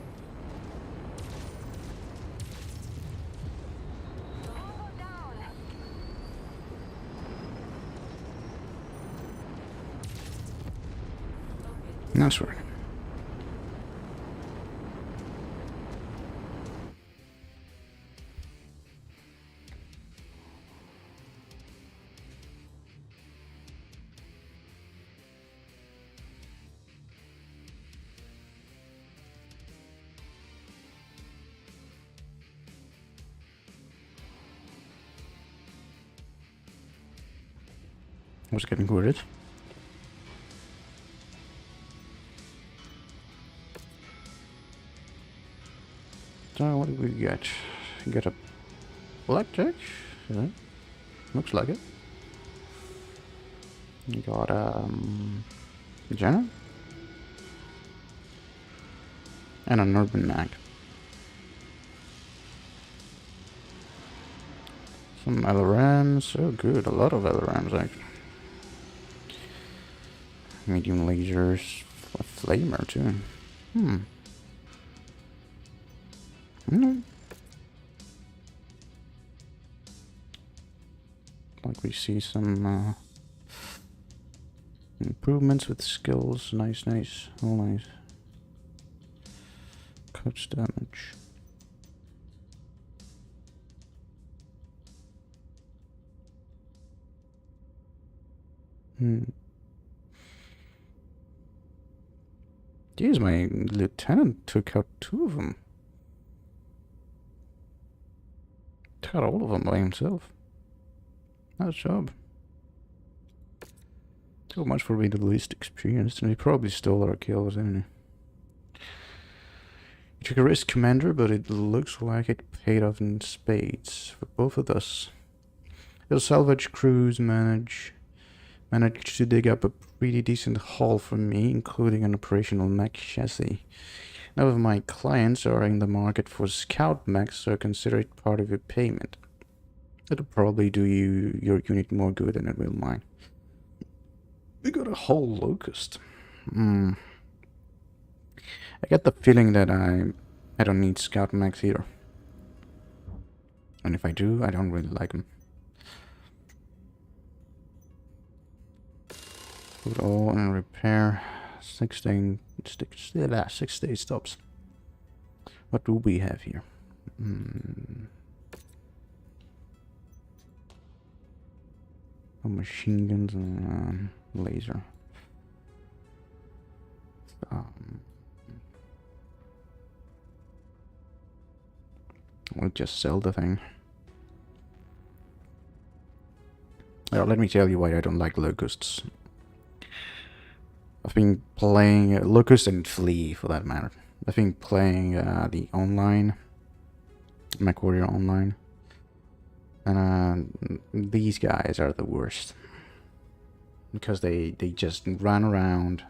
Nice work. was getting worried. So what do we get? We get a blackjack. Yeah. Looks like it. We got Jenna and an urban mag. Some LRMs. Oh good, a lot of LRMs actually. Medium lasers, a flamer too. Like we see some improvements with skills. Nice, nice, all nice. Cuts damage. Jeez, my lieutenant took out 2 of them. Took out all of them by himself. Nice job. So much for being the least experienced, and he probably stole our kills, didn't he? He took a risk, Commander, but it looks like it paid off in spades for both of us. The salvage crews managed to dig up a pretty decent haul for me, including an operational mech chassis. None of my clients are in the market for scout mechs, so consider it part of your payment. It'll probably do your unit more good than it will mine. We got a whole locust. I get the feeling that I don't need scout mechs either. And if I do, I don't really like them. Put all in repair. 6 day stops. What do we have here? Machine guns and laser. We'll just sell the thing. Let me tell you why I don't like locusts. I've been playing Locust and Flea, for that matter. I've been playing the online, Mechwarrior online, and these guys are the worst because they just run around.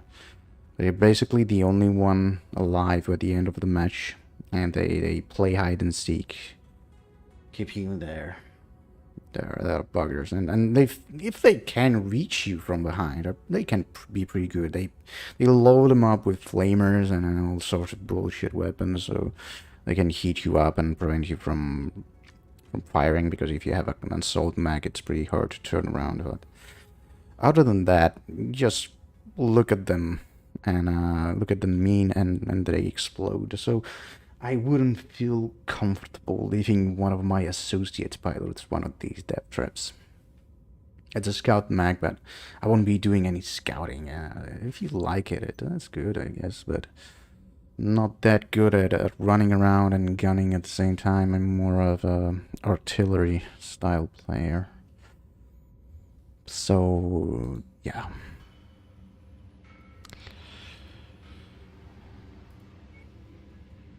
They're basically the only one alive at the end of the match, and they play hide and seek, keep you there. They're buggers, and if they can reach you from behind, they can be pretty good. They load them up with flamers and all sorts of bullshit weapons, so they can heat you up and prevent you from firing. Because if you have an assault mag, it's pretty hard to turn around. But other than that, just look at them and look at the mean, and they explode. So I wouldn't feel comfortable leaving one of my associate pilots one of these death traps. It's a scout mag, but I won't be doing any scouting. If you like it, that's good, I guess, but not that good at running around and gunning at the same time. I'm more of a artillery style player. So, yeah.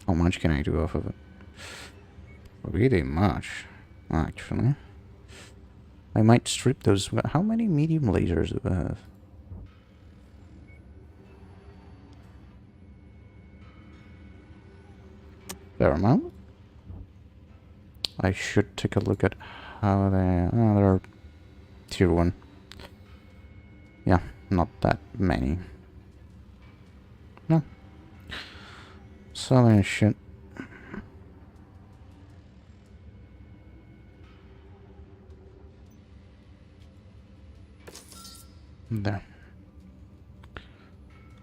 How much can I do off of it? Really much, actually. I might strip those. How many medium lasers do I have? Fair amount. I should take a look at how they... Oh, they're tier 1. Yeah, not that many. No. Selling shit. There.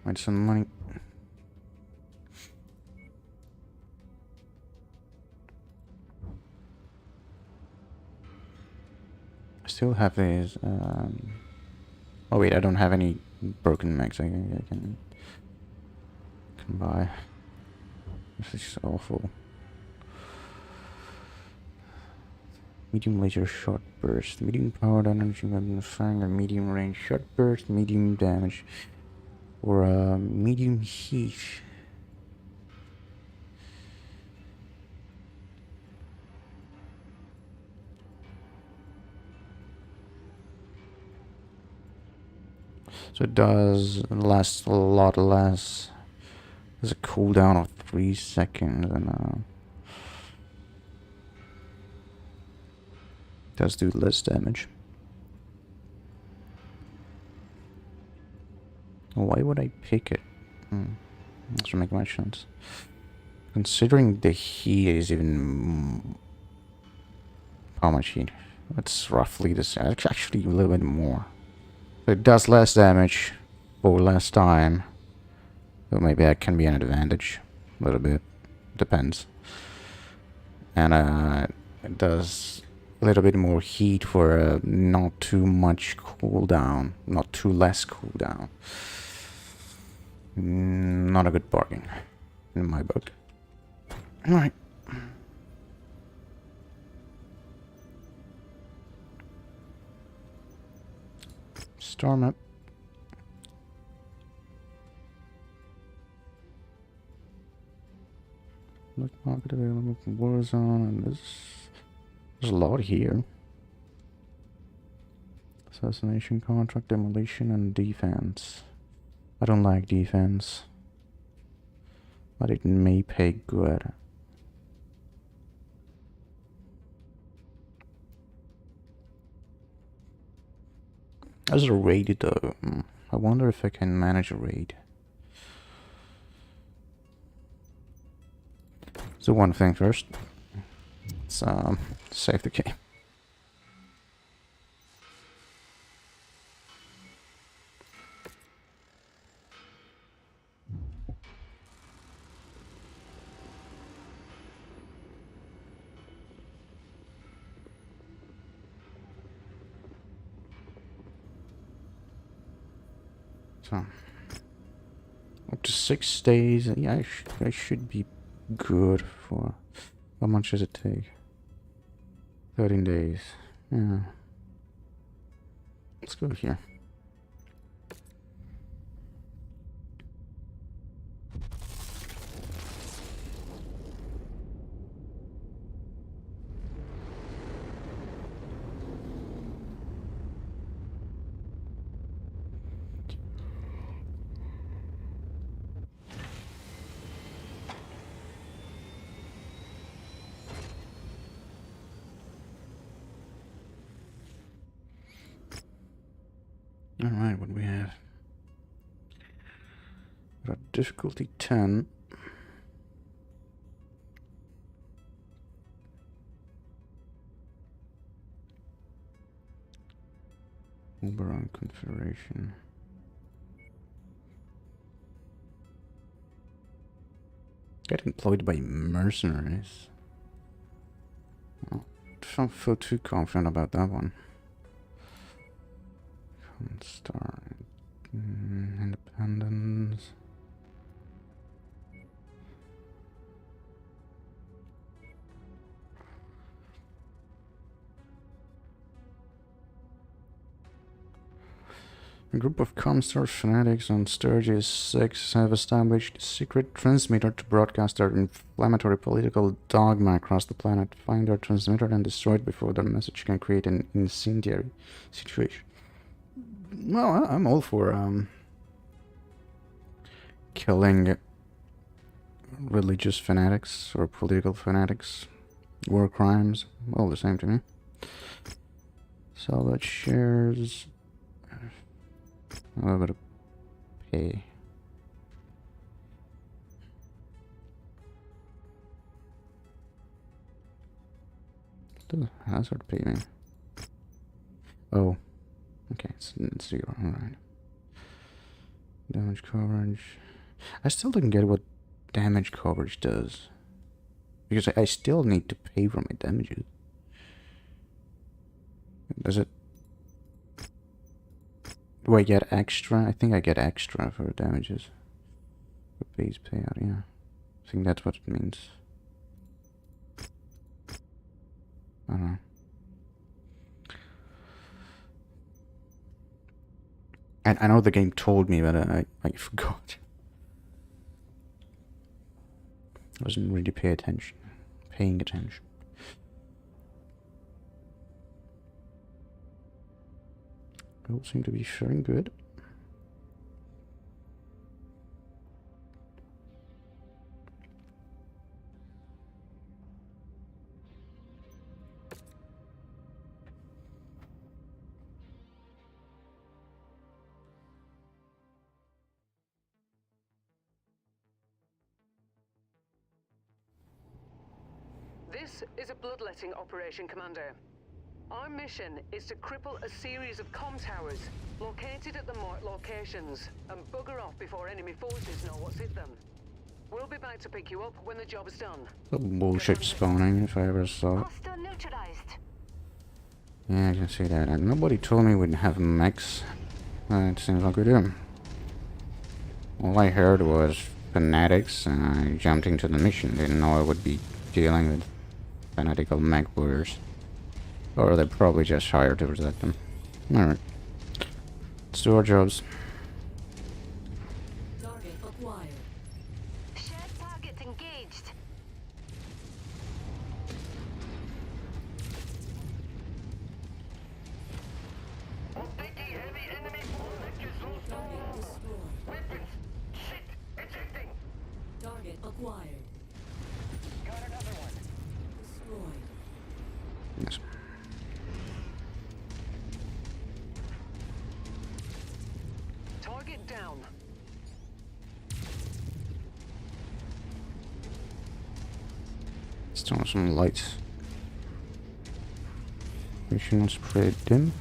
Made some money. I still have these. Oh wait, I don't have any broken mechs. I can buy. This is awful. Medium laser shot burst. Medium powered energy weapon firing a medium range shot burst. Medium damage. Or medium heat. So it does last a lot less. There's a cooldown of 3 seconds and does do less damage. Why would I pick it? Doesn't make much sense. Considering the heat is even... How much heat? It's roughly the same. It's actually a little bit more. It does less damage for less time. So maybe that can be an advantage. A little bit. Depends. And it does a little bit more heat for not too much cooldown. Not too less cooldown. Not a good bargain. In my book. Alright. Star map. Look, market available from Warzone, and there's a lot here. Assassination, contract, demolition, and defense. I don't like defense, but it may pay good. As a raid though, I wonder if I can manage a raid. So one thing first, let's save the game. So, up to 6 days. Yeah, I should be good for... How much does it take? 13 days. Yeah. Let's go here. Alright, what do we have? We've got difficulty 10. Oberon Confederation. Get employed by mercenaries. Oh, don't feel too confident about that one. Star Independence. A group of Comstar fanatics on Sturgis 6 have established a secret transmitter to broadcast their inflammatory political dogma across the planet. Find their transmitter and destroy it before their message can create an incendiary situation. Well, I'm all for killing religious fanatics or political fanatics. War crimes, all the same to me. Salvage shares. A little bit of pay. What does hazard pay mean? Oh. Okay, it's 0, alright. Damage coverage. I still don't get what damage coverage does. Because I still need to pay for my damages. Does it... Do I get extra? I think I get extra for damages. For base payout, yeah. I think that's what it means. I don't know. And I know the game told me, but I forgot. I wasn't really paying attention. All seem to be showing good. This is a bloodletting operation, Commander. Our mission is to cripple a series of comm towers located at the marked locations and bugger off before enemy forces know what's hit them. We'll be back to pick you up when the job is done. A bullshit spawning, if I ever saw it. Hostile neutralized. Yeah, I can see that. And nobody told me we'd have mechs. It seems like we do. All I heard was fanatics, and I jumped into the mission. Didn't know I would be dealing with fanatical Mechwarriors. Or they probably just hired to protect them. Alright. Let's do our jobs. Target acquired. Shared targets engaged. Updating heavy enemy electric source. Target destroyed. Weapons. Shit. Ejecting. Target acquired. Got another one. Destroyed. Yes. Target down. Let's turn on some lights. Mission spread dim.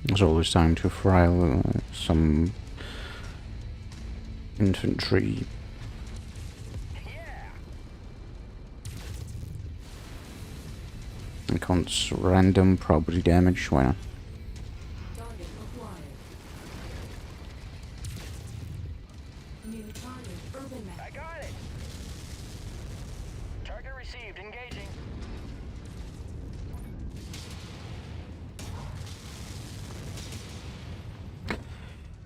It's always time to fry some infantry. And counts random property damage. Why not? Target acquired. New target urban map. I got it. Target received. Engaging.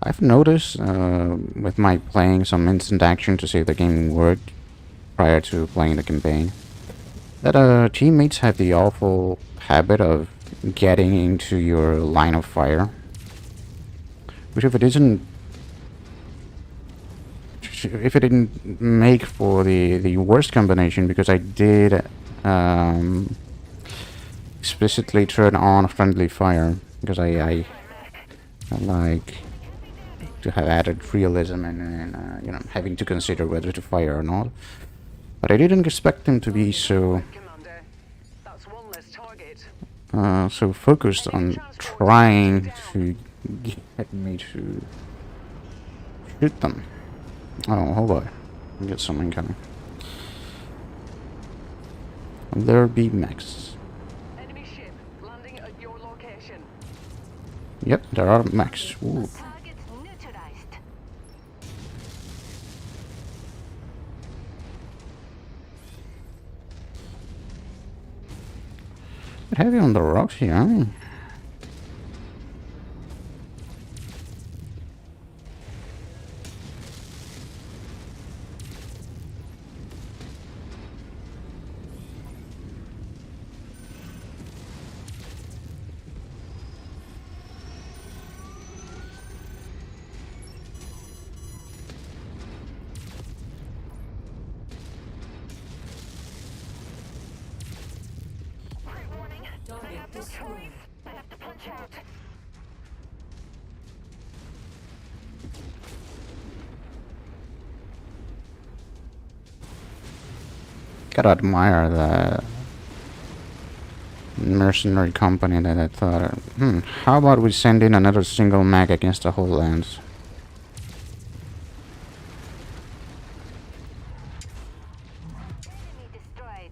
I've noticed with my playing some instant action to see if the game worked prior to playing the campaign, that teammates have the awful habit of getting into your line of fire, which if it didn't make for the worst combination, because I did explicitly turn on friendly fire because I like to have added realism and you know, having to consider whether to fire or not. But I didn't expect them to be so Commander, that's one less target. so focused on trying to get me to shoot them. Oh, hold on. Get something coming. There be mechs. Enemy ship landing at your location. Yep, there are mechs. Ooh. Targets neutralized. Bit heavy on the rocks here, huh? Target destroyed. I have to punch out. Gotta admire the mercenary company that I thought, how about we send in another single mech against the whole lands? Enemy destroyed.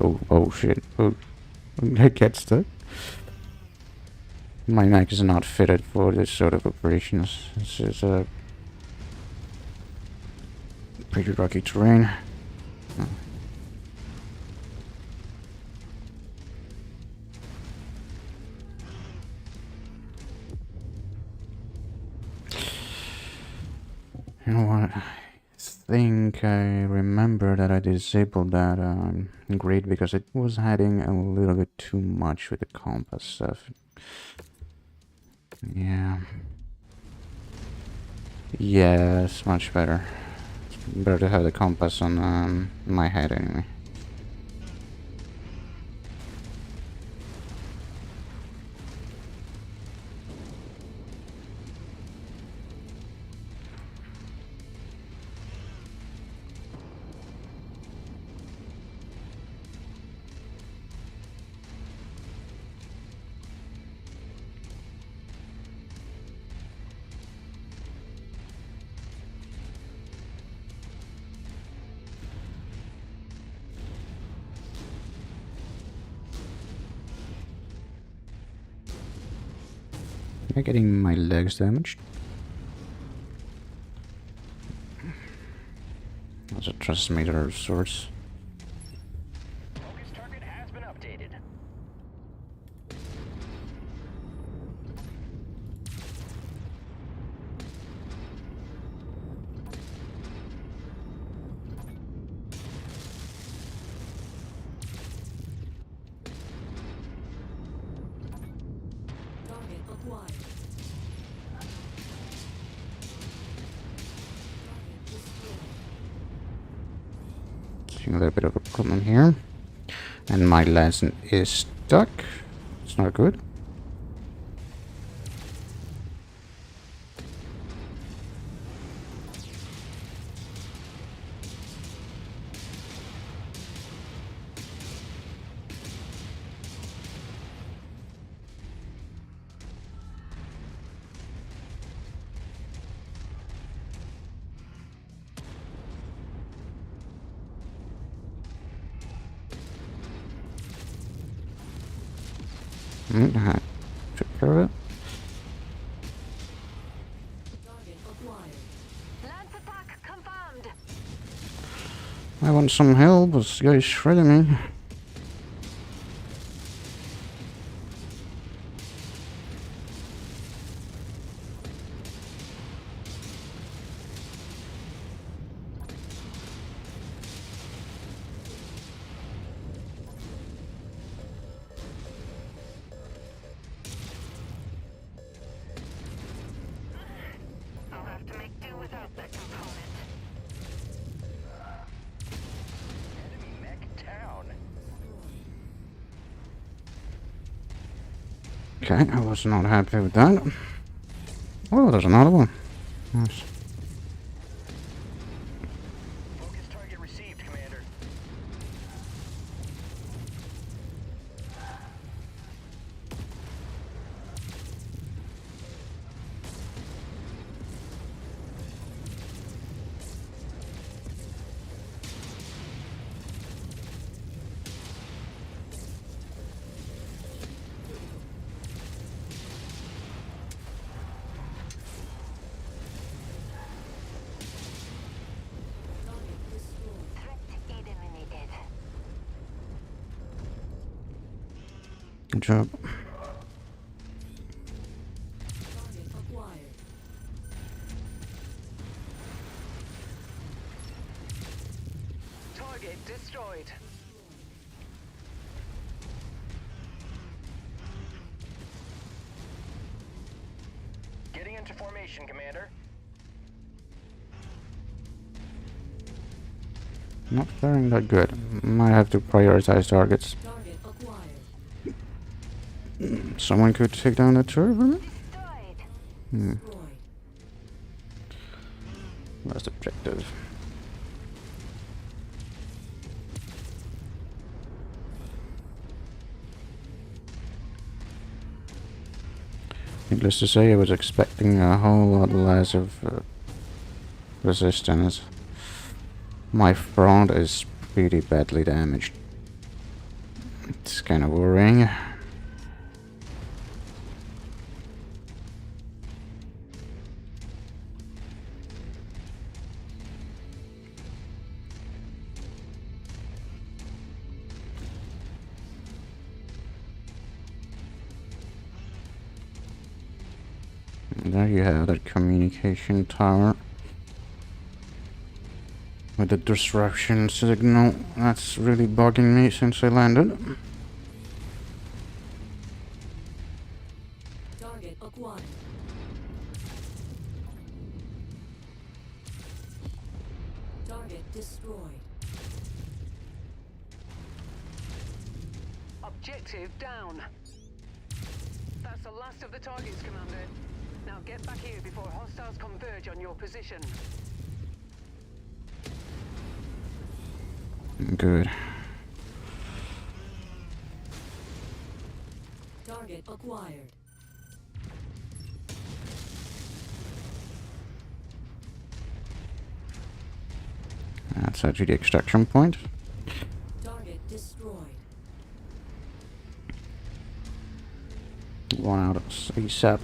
Oh shit. Oh, I get stuck. My mech is not fitted for this sort of operations. This is a pretty rocky terrain. You know what? I think I remember that I disabled that grid because it was adding a little bit too much with the compass stuff. Yeah. Yeah, it's much better. It's better to have the compass on my head anyway. Am I getting my legs damaged? That's a transmitter of sorts. Focus target has been updated. Target acquired. Target destroyed. Seeing a little bit of a problem here. And my lance is stuck. It's not good. Took care of it. Target acquired. Lance attack confirmed. I want some help. This guy's shredding me. I'll have to make do without that component. Enemy mech down. Okay, I was not happy with that. Oh, there's another one. Nice. Focus target received, Commander. Threat eliminated. Good job. Target acquired. Target destroyed. Getting into formation, Commander. Not faring that good. Might have to prioritize targets. Target acquired. Someone could take down the turret for me? Destroyed. Destroyed. Last objective. Needless to say, I was expecting a whole lot less of resistance. My front is pretty badly damaged. It's kind of worrying. And there you have that communication tower with the disruption signal. That's really bugging me since I landed. Target acquired. Target destroyed. Objective down. That's the last of the targets, Commander. Now get back here before hostiles converge on your position. Good. Target acquired. That's actually the extraction point. Target destroyed. One out of ASAP.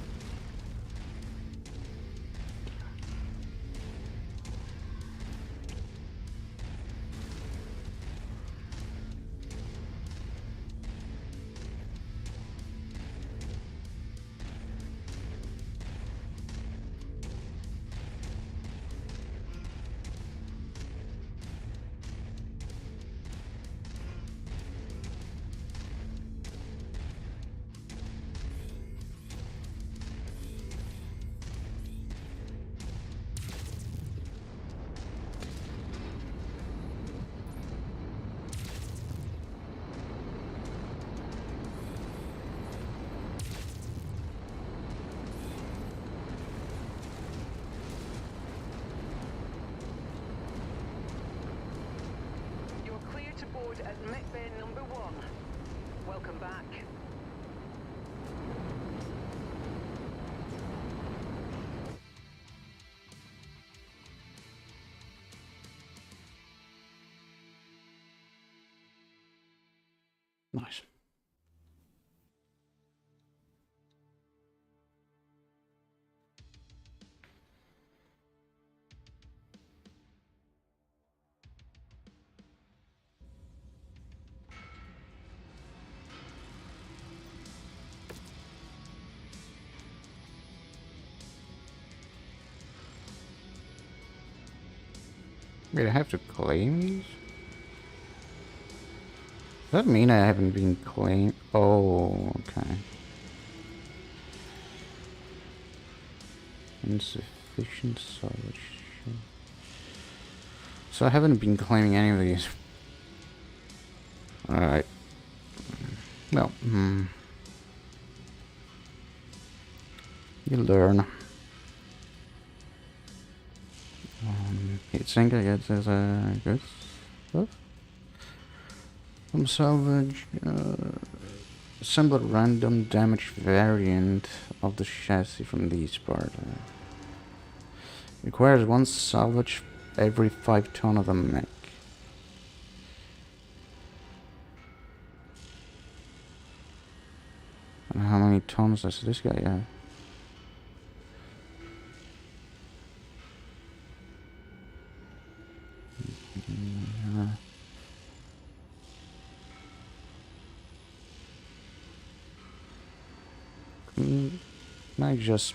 You're clear to board at Mech Bay number 1. Welcome back. Nice. Wait, I have to claim these? Does that mean I haven't been claimed? Oh, okay. Insufficient salvage. So I haven't been claiming any of these. Alright. Well, you learn. Heatsink, I guess, is good stuff. From salvage, assemble a random damage variant of the chassis from these parts. Requires one salvage every 5 ton of the mech. And how many tons does this guy have? Might just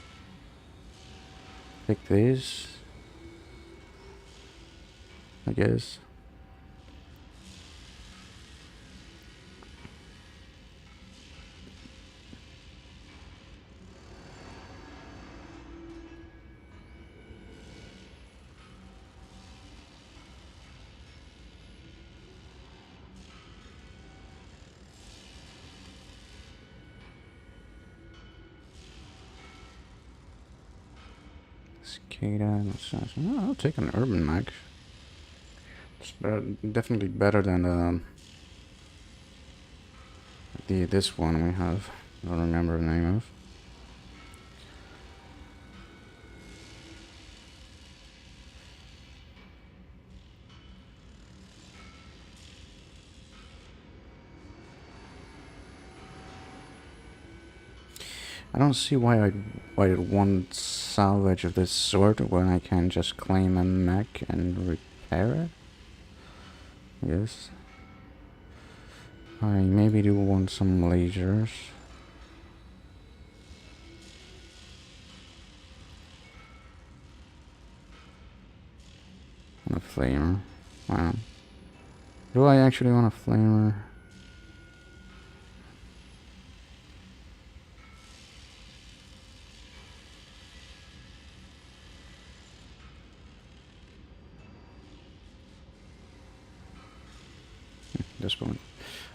pick this, I guess. Cicada and assassin. Oh, I'll take an urban mech. It's definitely better than this one we have. I don't remember the name of. I don't see why I'd want salvage of this sort when I can just claim a mech and repair it. Yes. I maybe do want some lasers. And a flamer. Wow. Do I actually want a flamer? This one.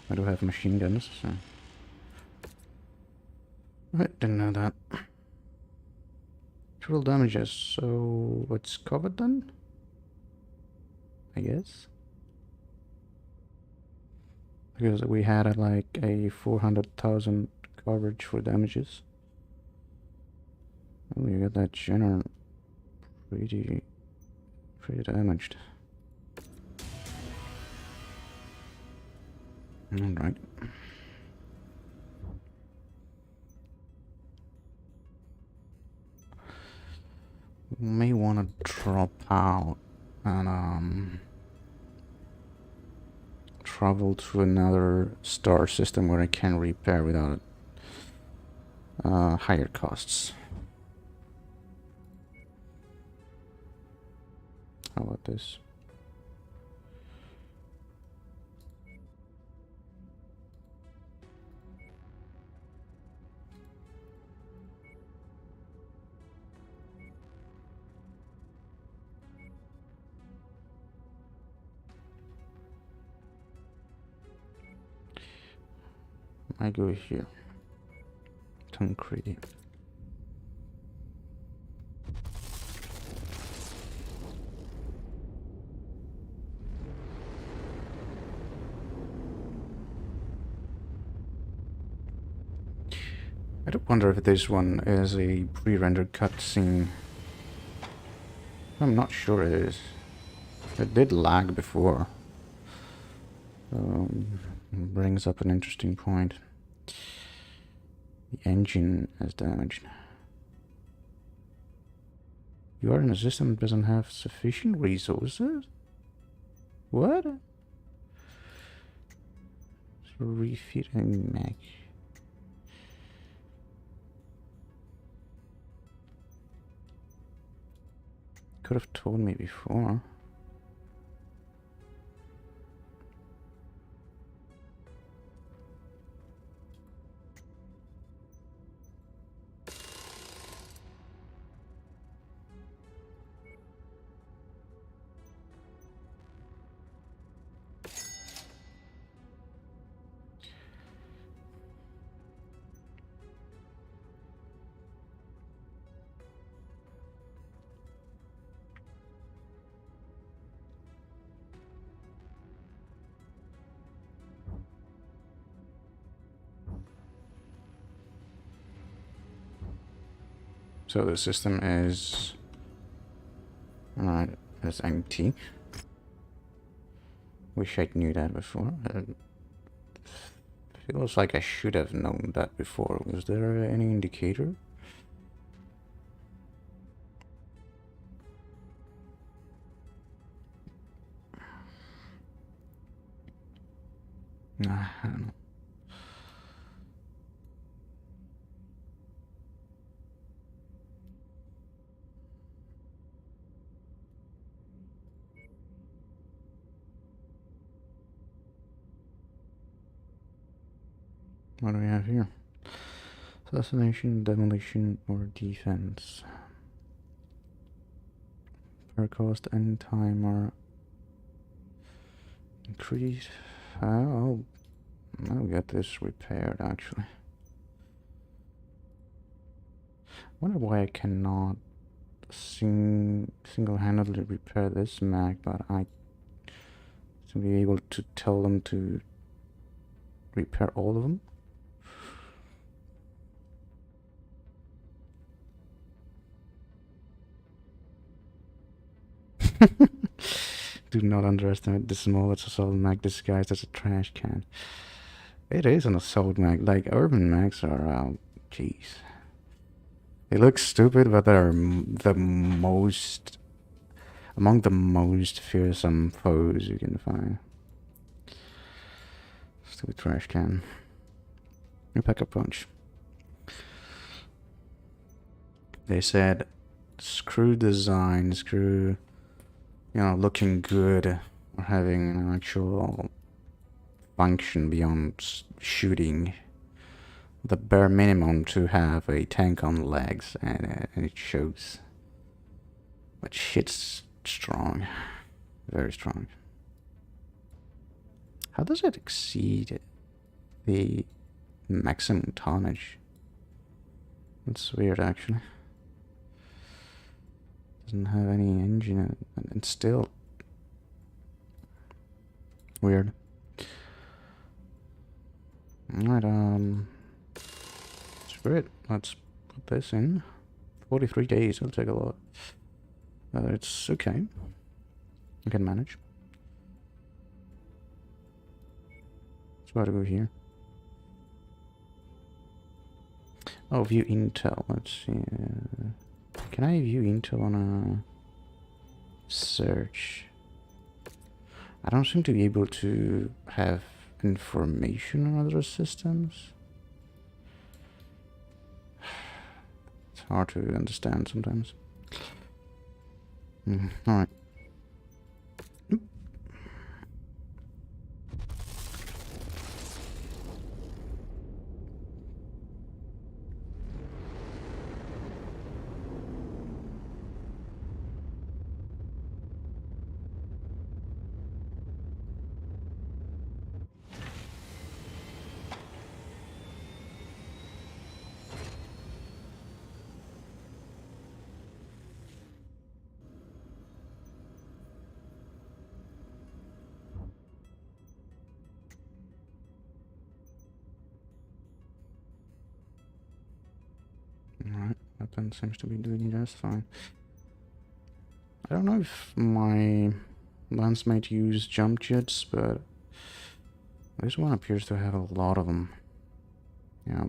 I do have machine guns, so. I didn't know that. Total damages, so it's covered then? I guess. Because we had like a 400,000 coverage for damages. Oh, you got that general pretty damaged. Alright. We may want to drop out and travel to another star system where I can repair without higher costs. How about this? I go here. Concrete. I do wonder if this one is a pre-rendered cutscene. I'm not sure it is. It did lag before. Brings up an interesting point. The engine is damaged. You are in a system that doesn't have sufficient resources? What? It's refitting mech. Could have told me before. So the system is it's empty. Wish I knew that before. Feels like I should have known that before. Was there any indicator? Nah, I don't know. What do we have here? Assassination, demolition, or defense. Per cost and timer increase. I'll get this repaired actually. I wonder why I cannot single-handedly repair this mech, but I to be able to tell them to repair all of them. Do not underestimate the smallest assault mag disguised as a trash can. It is an assault mag. Like urban mags are, jeez. They look stupid, but they're the most... among the most fearsome foes you can find. Stupid trash can. New pack-up punch. They said, screw design, screw, you know, looking good or having an actual function beyond shooting. The bare minimum to have a tank on legs, and it shows. But shit's strong, very strong. How does it exceed the maximum tonnage? That's weird, actually. Doesn't have any engine, and still weird. Alright, screw it. Let's put this in. 43 days, it'll take a lot. It's okay. I can manage. Let's try to go here. Oh, view intel. Let's see. Can I view intel on a search? I don't seem to be able to have information on other systems. It's hard to understand sometimes. Alright. Alright, weapon seems to be doing just fine. I don't know if my lance might use jump jets, but this one appears to have a lot of them. Yeah.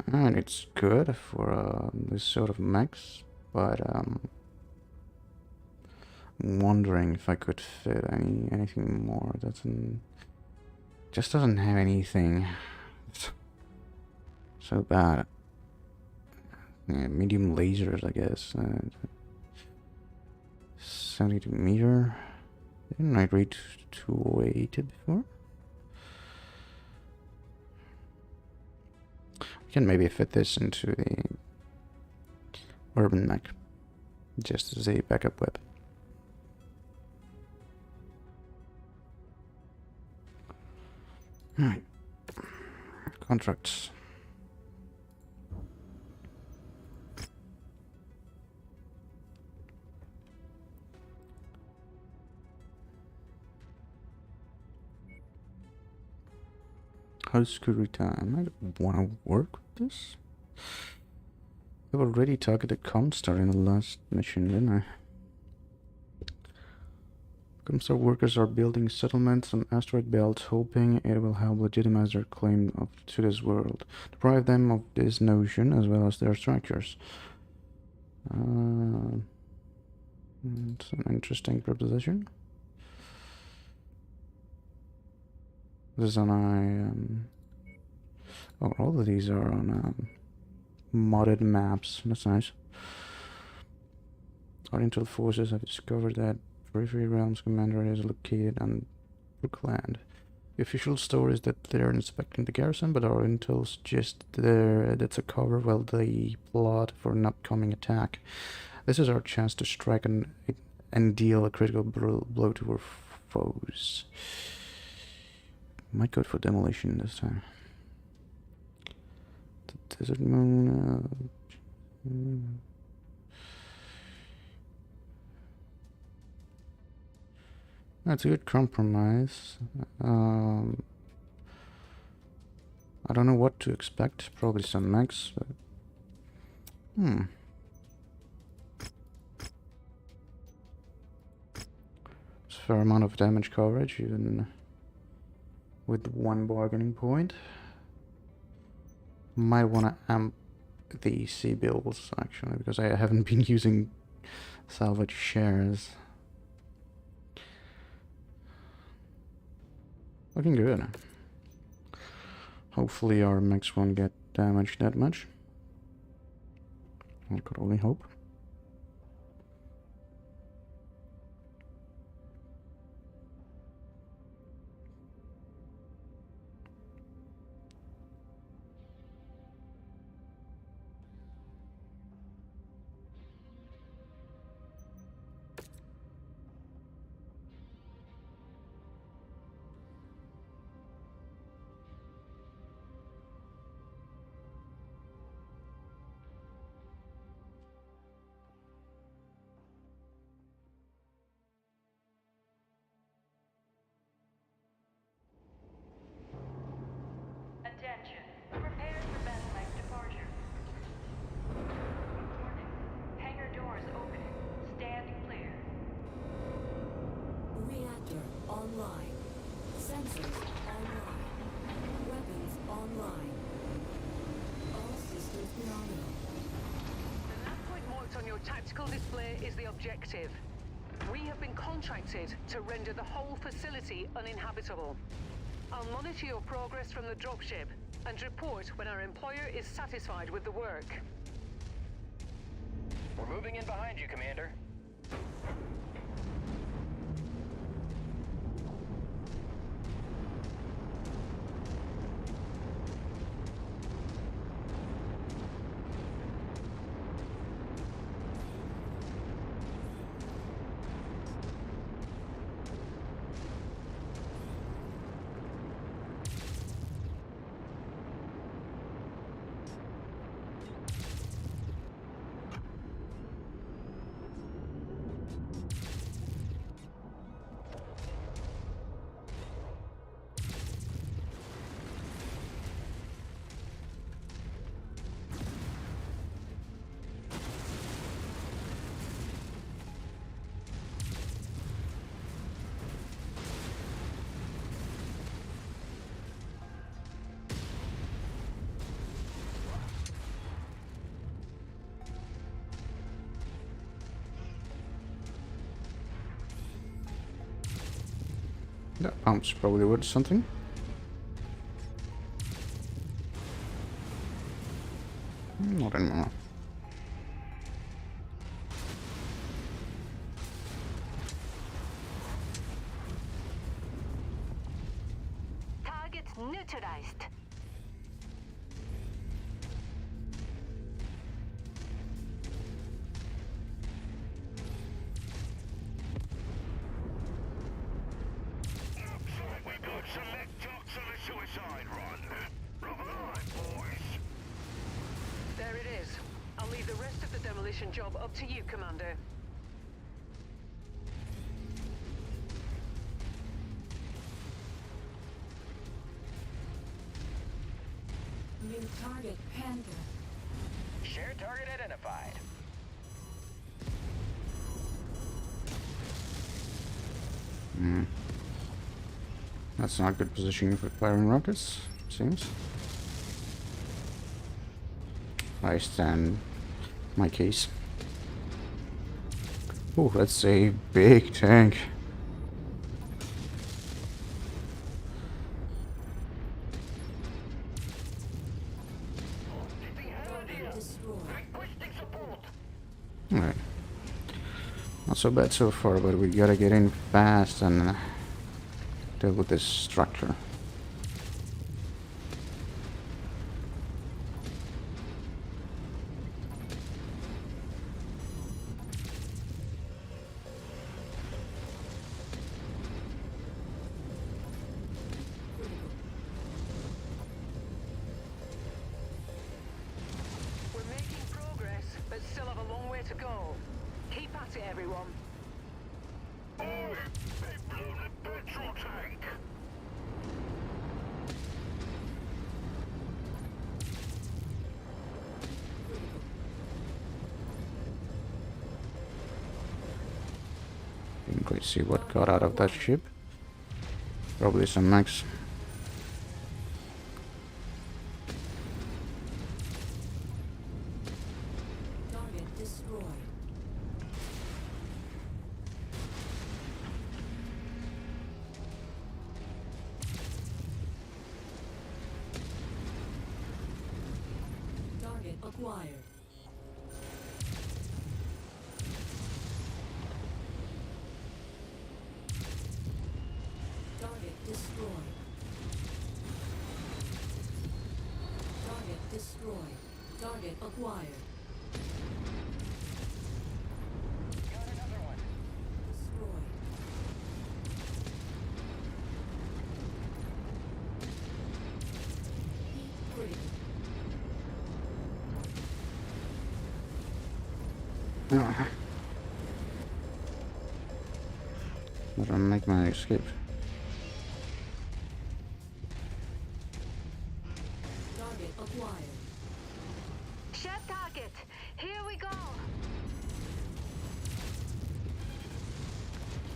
And it's good for this sort of mechs, but I'm wondering if I could fit anything more. Just doesn't have anything so bad. Yeah, medium lasers, I guess. 72 meter. Didn't I read 280 before? We can maybe fit this into the urban mech, just as a backup weapon. Alright. Contracts. How's security time? I want to work with this. I've already targeted Comstar in the last mission, didn't I? Comstar workers are building settlements on asteroid belts, hoping it will help legitimize their claim to this world. Deprive them of this notion as well as their structures. It's an interesting proposition. This is on oh, all of these are on modded maps. That's nice. Our intel forces have discovered that Periphery Realms commander is located on Brookland. The official story is that they're inspecting the garrison, but our intel suggests that's a cover while they plot for an upcoming attack. This is our chance to strike and deal a critical blow to our foes. Might go for demolition this time. The desert moon. That's a good compromise. I don't know what to expect. Probably some mechs. But it's a fair amount of damage coverage, even with one bargaining point. Might want to amp the sea bills actually, because I haven't been using salvage shares. Looking good. Hopefully our mechs won't get damaged that much. I could only hope. Attention. Prepare for battle mech departure. Warning. Hangar doors opening. Stand clear. Reactor online. Sensors online. Weapons online. All systems nominal. The nav point marked on your tactical display is the objective. We have been contracted to render the whole facility uninhabitable. I'll monitor your progress from the dropship and report when our employer is satisfied with the work. We're moving in behind you, Commander. That pump's probably worth something. Not anymore. Targets neutralized. We got some mech jocks on a suicide run. Revive, boys. There it is. I'll leave the rest of the demolition job up to you, Commander. New target Panther. Shared target identified. That's not good positioning for firing rockets, seems. I stand my case. Oh, that's a big tank. Target destroyed. Requesting support. Alright. Not so bad so far, but we gotta get in fast and deal with this structure. We're making progress, but still have a long way to go. Keep at it, everyone. Oi! They've blown a petrol tank. Didn't quite see what got out of that ship. Probably some mechs. acquired. Target destroyed. Target destroyed. Target acquired. Got another one. Destroyed. Heat critical. But I'll make my escape. Target acquired. Shed target. Here we go.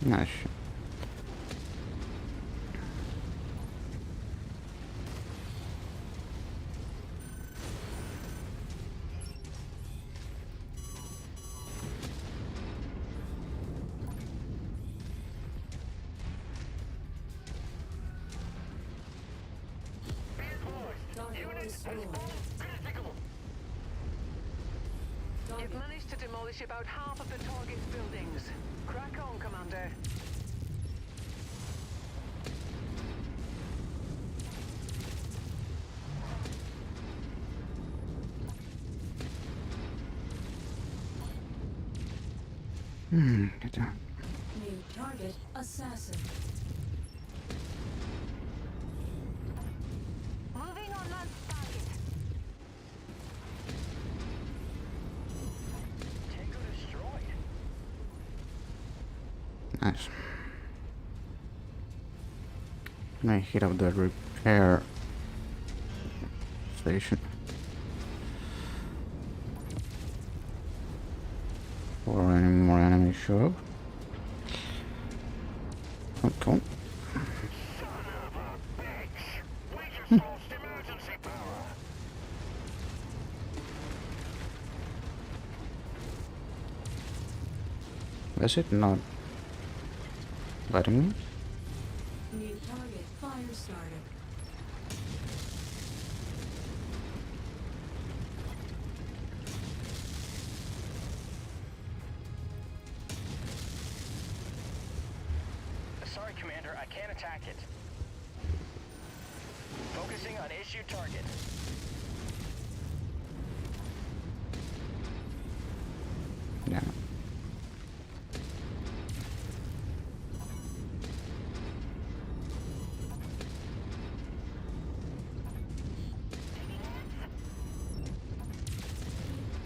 Nice. Target destroyed. You've managed to demolish about half of the target's buildings. Crack on, Commander. Get down. New target assassin. Moving on that target. Tango destroyed. Nice. Can I hit up the repair station? Or any more enemies show up? Oh, cool. Son of a bitch! We just lost emergency power. Is it not letting me? New target fire starter. Sorry, Commander, I can't attack it. Focusing on issued target. Yeah.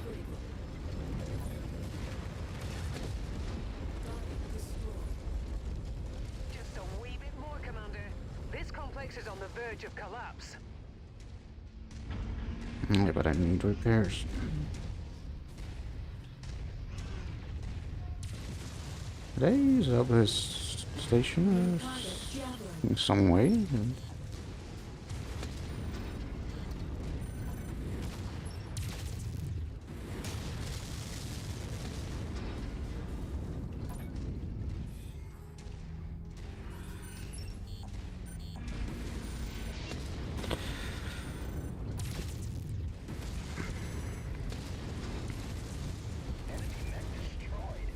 Critical. Target destroyed. Just a wee bit more, Commander. This complex is on the verge of collapse. Yeah, but I need repairs. Did I use up his station Target javelin. in some way? Enemy mech destroyed.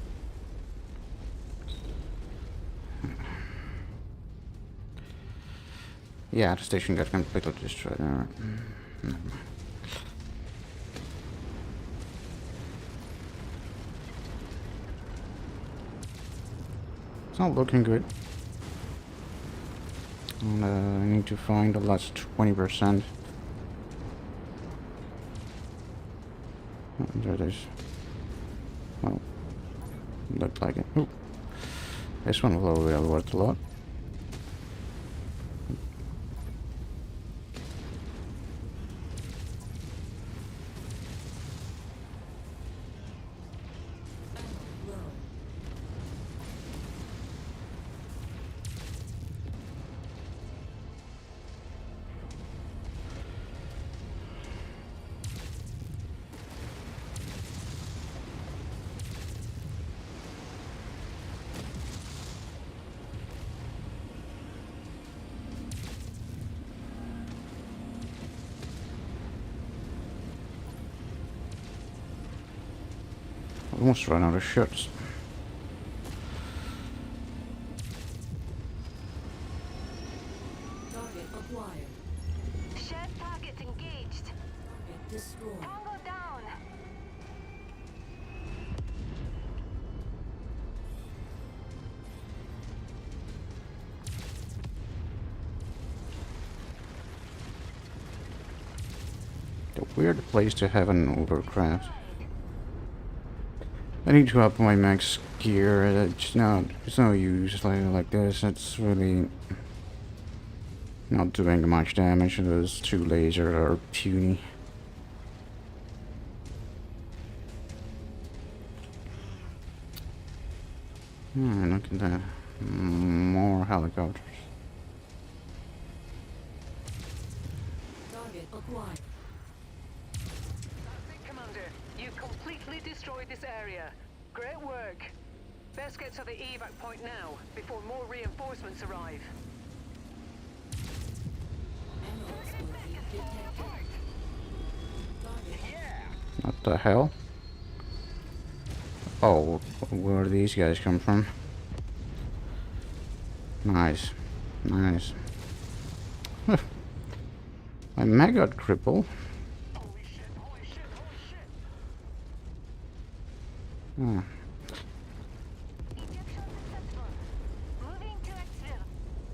Yeah, the station got completely destroyed. Alright. Never mind. It's not looking good. And, I need to find the last 20%. Oh, there it is. Oh, looked like it. Ooh. This one will be worth a lot. Low. Almost run out of shots. Target acquired. Shared targets engaged. Target destroyed. Tango down. A weird place to have an overcraft. I need to up my max gear. It's no use like this. It's really not doing much damage. Those two lasers are puny. Look at that. More helicopters. Target acquired. That's it, Commander. You completely destroyed this area. Great work. Best get to the evac point now, before more reinforcements arrive. Explosive detected. Target What the hell? Oh, where do these guys come from? Nice. Nice. My mega cripple. Holy shit, holy shit, holy shit! Ah. Ejection successful. Moving to exfil.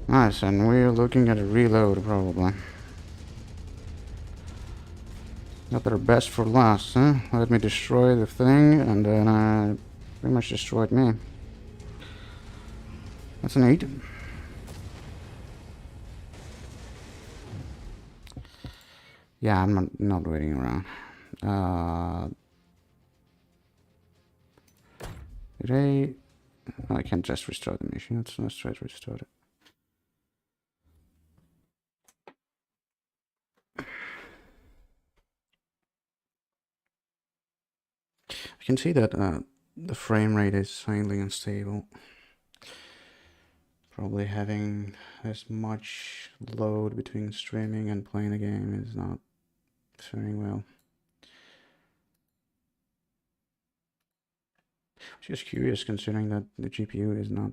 Nice, and we're looking at a reload probably. Got their best for last, huh? Let me destroy the thing, and then pretty much destroyed me. That's an 8. Yeah, I'm not waiting around. Did I can't just restart the mission. Let's try to restart it. I can see that the frame rate is highly unstable. Probably having this much load between streaming and playing a game is not faring well. Just curious, considering that the GPU is not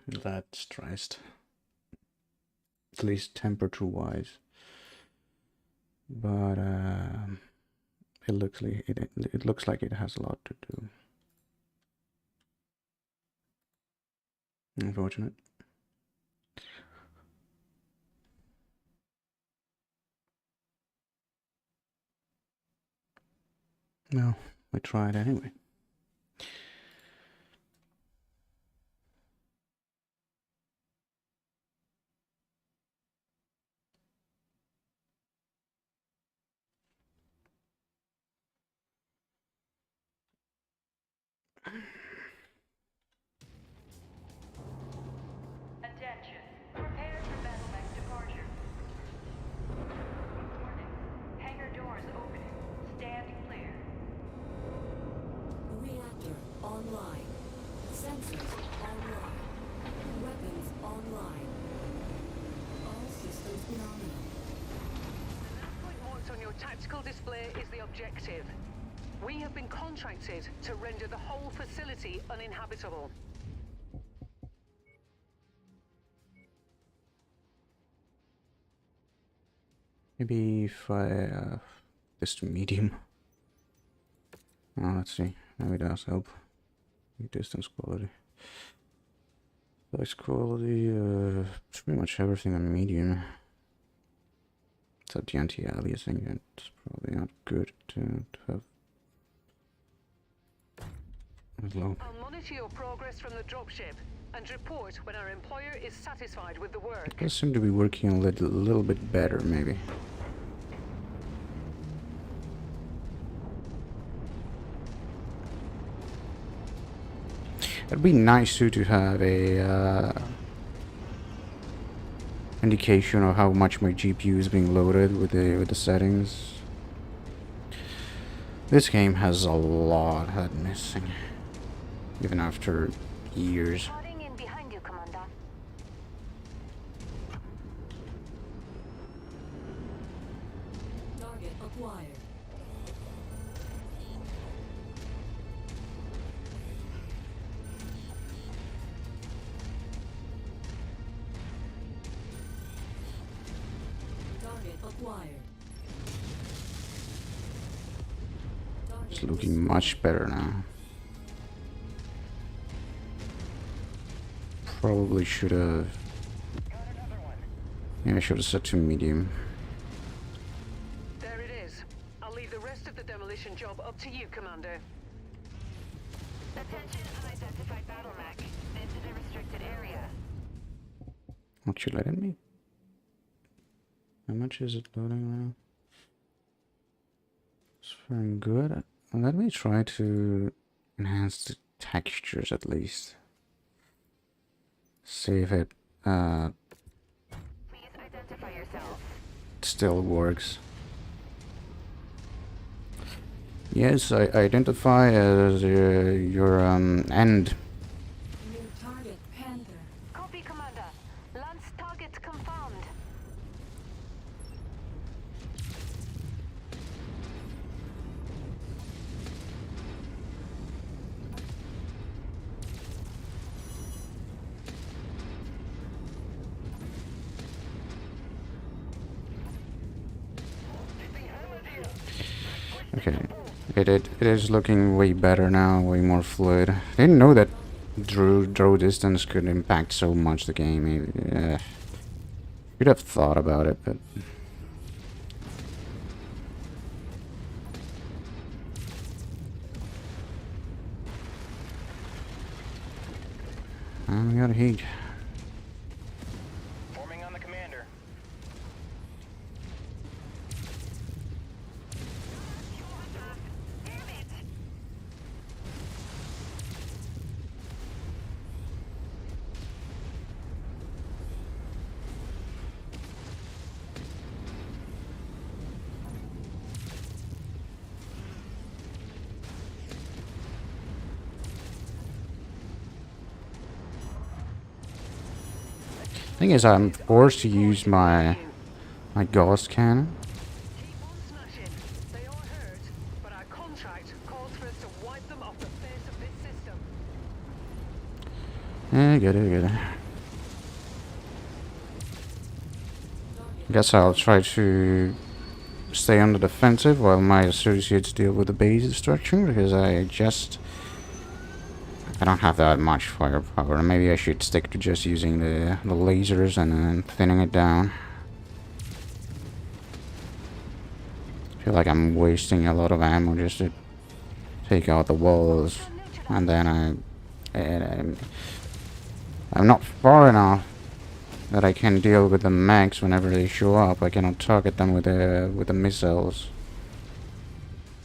that stressed, at least temperature-wise. But it looks like it has a lot to do. Unfortunate. No, I tried anyway. Attention. Prepare for battle mech departure. Warning. Hangar doors opening. Stand clear. reactor online. Sensors online. Weapons online. All systems nominal. The nav point marked on your tactical display is the objective. We have been contracted to render the whole facility uninhabitable. Maybe if I this to medium. Oh, let's see. Maybe it does help. Distance quality. Voice quality, it's pretty much everything on medium. Except the anti-aliasing, it's probably not good to have as low. I'll monitor your progress from the dropship and report when our employer is satisfied with the work. It does seem to be working a little bit better, maybe. It'd be nice to have a indication of how much my GPU is being loaded with the settings. This game has a lot of missing, even after years. Shouting in behind you, Commander. Target acquired. acquired. It's looking much better now. Probably should have. Yeah, I should have set to medium. There it is. I'll leave the rest of the demolition job up to you, Commander. Attention unidentified battle mech. This is a restricted area. What you letting me? How much is it loading now? It's very good. Let me try to enhance the textures at least. See if it Please identify yourself. still works. Yes, I identify as your end. New target Panther. Copy, Commander. Lance target confirmed. Okay, it is looking way better now, way more fluid. I didn't know that draw distance could impact so much the game. You'd have thought about it, but we got heat. Forming on the commander. Thing is, I'm forced to use my ghost cannon. Keep on smashing. They are hurt, but our contract calls for us to wipe them off the face of this system. Get it. Guess I'll try to stay on the defensive while my associates deal with the base destruction, because I don't have that much firepower. Maybe I should stick to just using the lasers and then thinning it down. I feel like I'm wasting a lot of ammo just to take out the walls, and then I'm not far enough that I can deal with the mechs whenever they show up. I cannot target them with the missiles.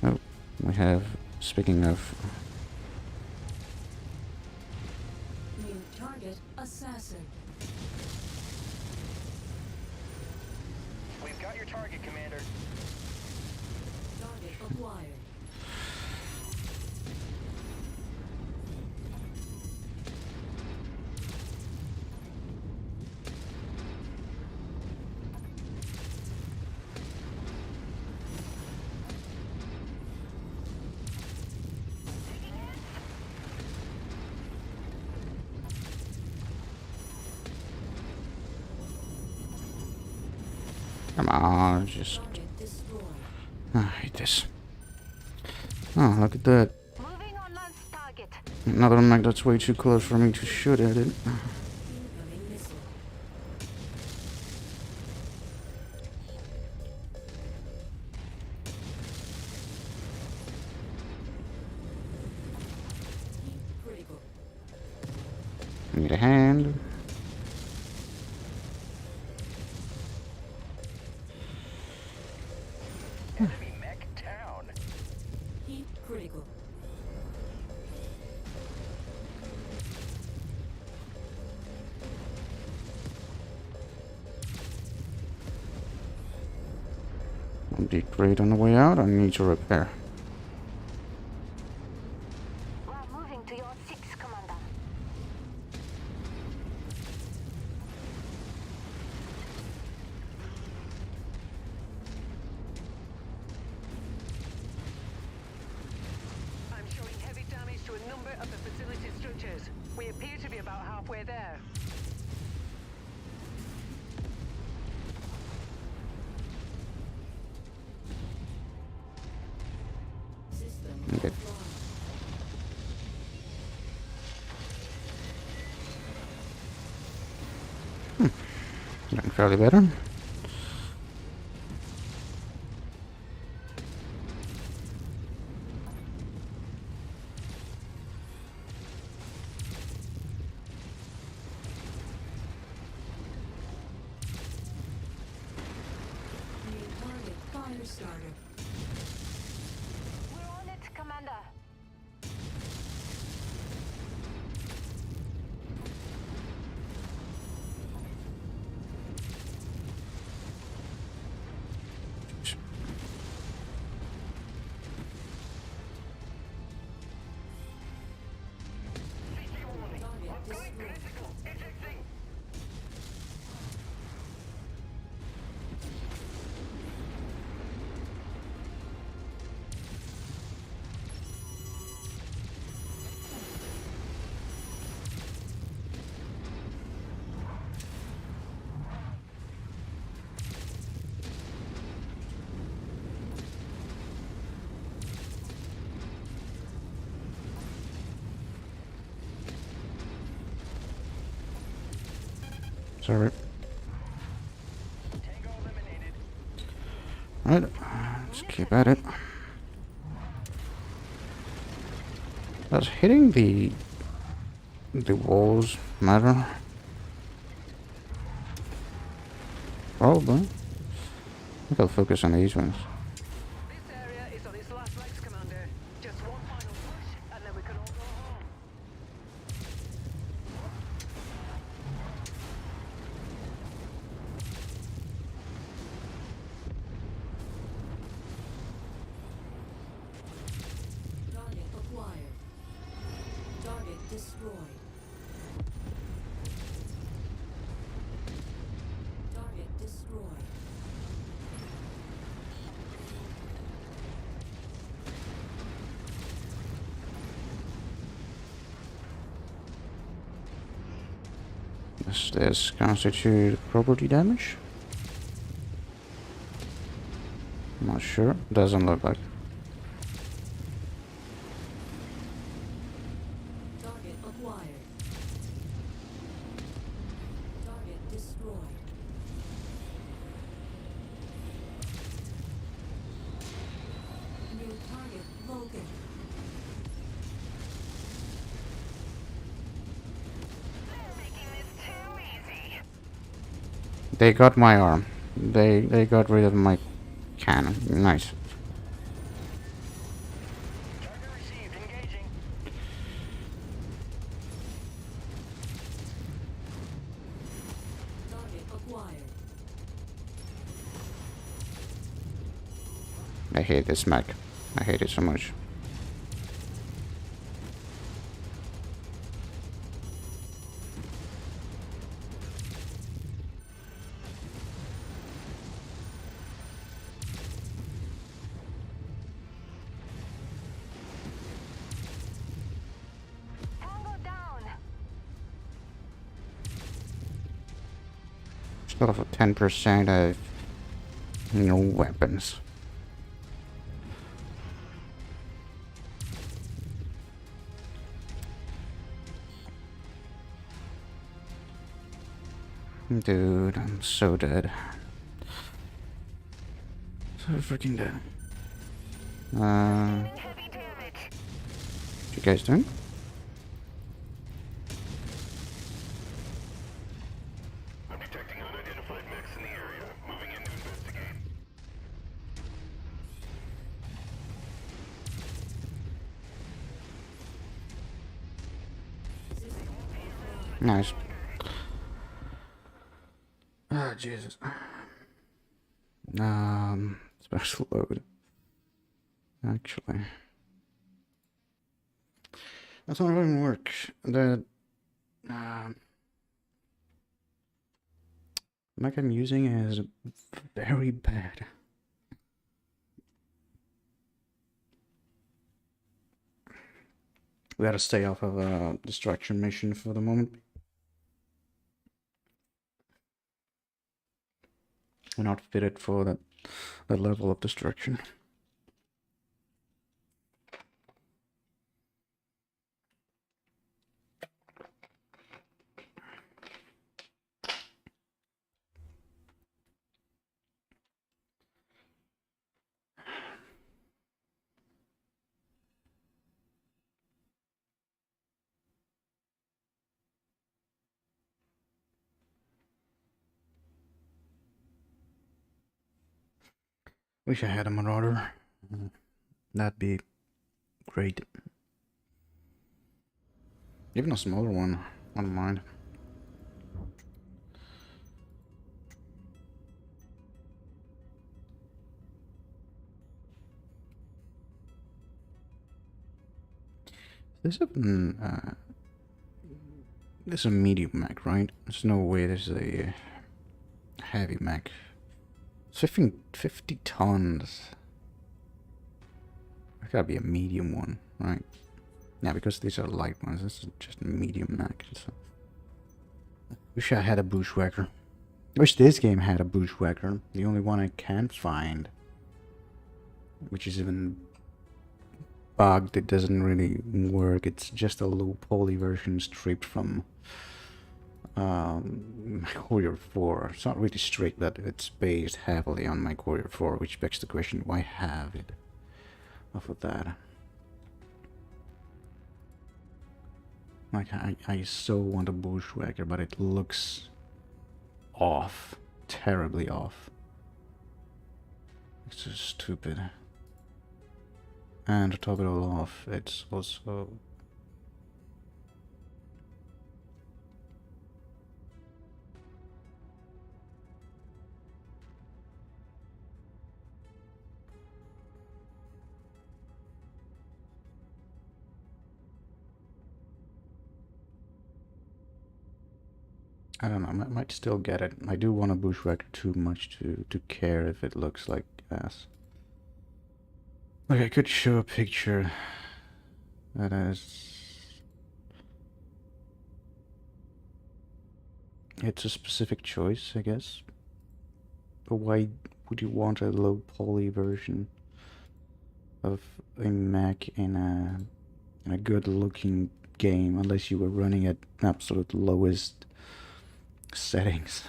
Oh, we have. Speaking of. New target assassin. We've got your target, Commander. Target acquired. Come on, just. Target destroyed. I hate this. Oh, look at that. Moving on Lance target. Another mech that's way too close for me to shoot at it. Incoming missile. Critical. Need a hand. Enemy mech down. Heat critical. Degrade on the way out. I need to repair. We're moving to your 6, Commander. I'm showing heavy damage to a number of the facility structures. We appear to be about halfway there. Doing fairly better. New target fire starter. We're on it, Commander. Target destroyed. Sorry. Alright, let's keep at it. Does hitting the walls matter? Probably. I think I'll focus on these ones. This area is on its last legs, Commander. Just one final push, and then we can all go home. Target acquired. Target destroyed. Target destroyed. Does this constitute property damage? I'm not sure. Doesn't look like. Target acquired. Target destroyed. New target Vulcan. They're making this too easy. They got my arm. They got rid of my cannon. Nice. Target received. Engaging. Target acquired. I hate this mech. I hate it so much. Tango down. Still have a 10% of no weapons. Dude, I'm so dead. So freaking dead. What Heavy damage. you guys doing? I'm detecting unidentified mechs in the area. Moving in to investigate. Nice. Ah, Jesus. Special load. Actually, that's not going to work. The mech I'm using is very bad. We gotta stay off of a distraction mission for the moment. We're not fitted for that level of destruction. Wish I had a Marauder. That'd be great. Even a smaller one, I don't mind. This is a medium mech, right? There's no way this is a heavy mech. It's 50 tons. It gotta be a medium one, right? Yeah, because these are light ones. This is just a medium mech. So. Wish I had a bushwhacker. Wish this game had a bushwhacker. The only one I can't find, which is even bugged. It doesn't really work. It's just a low poly version stripped from Mechwarrior 4. It's not really strict, but it's based heavily on Mechwarrior 4, which begs the question, why have it off of that? Like, I so want a bushwhacker, but it looks off. Terribly off. It's just stupid. And to top it all off, it's also... I don't know, I might still get it. I do want a bushwhacker too much to care if it looks like ass. Like, I could show a picture that is... It's a specific choice, I guess. But why would you want a low poly version of a mech in a good looking game unless you were running at absolute lowest settings?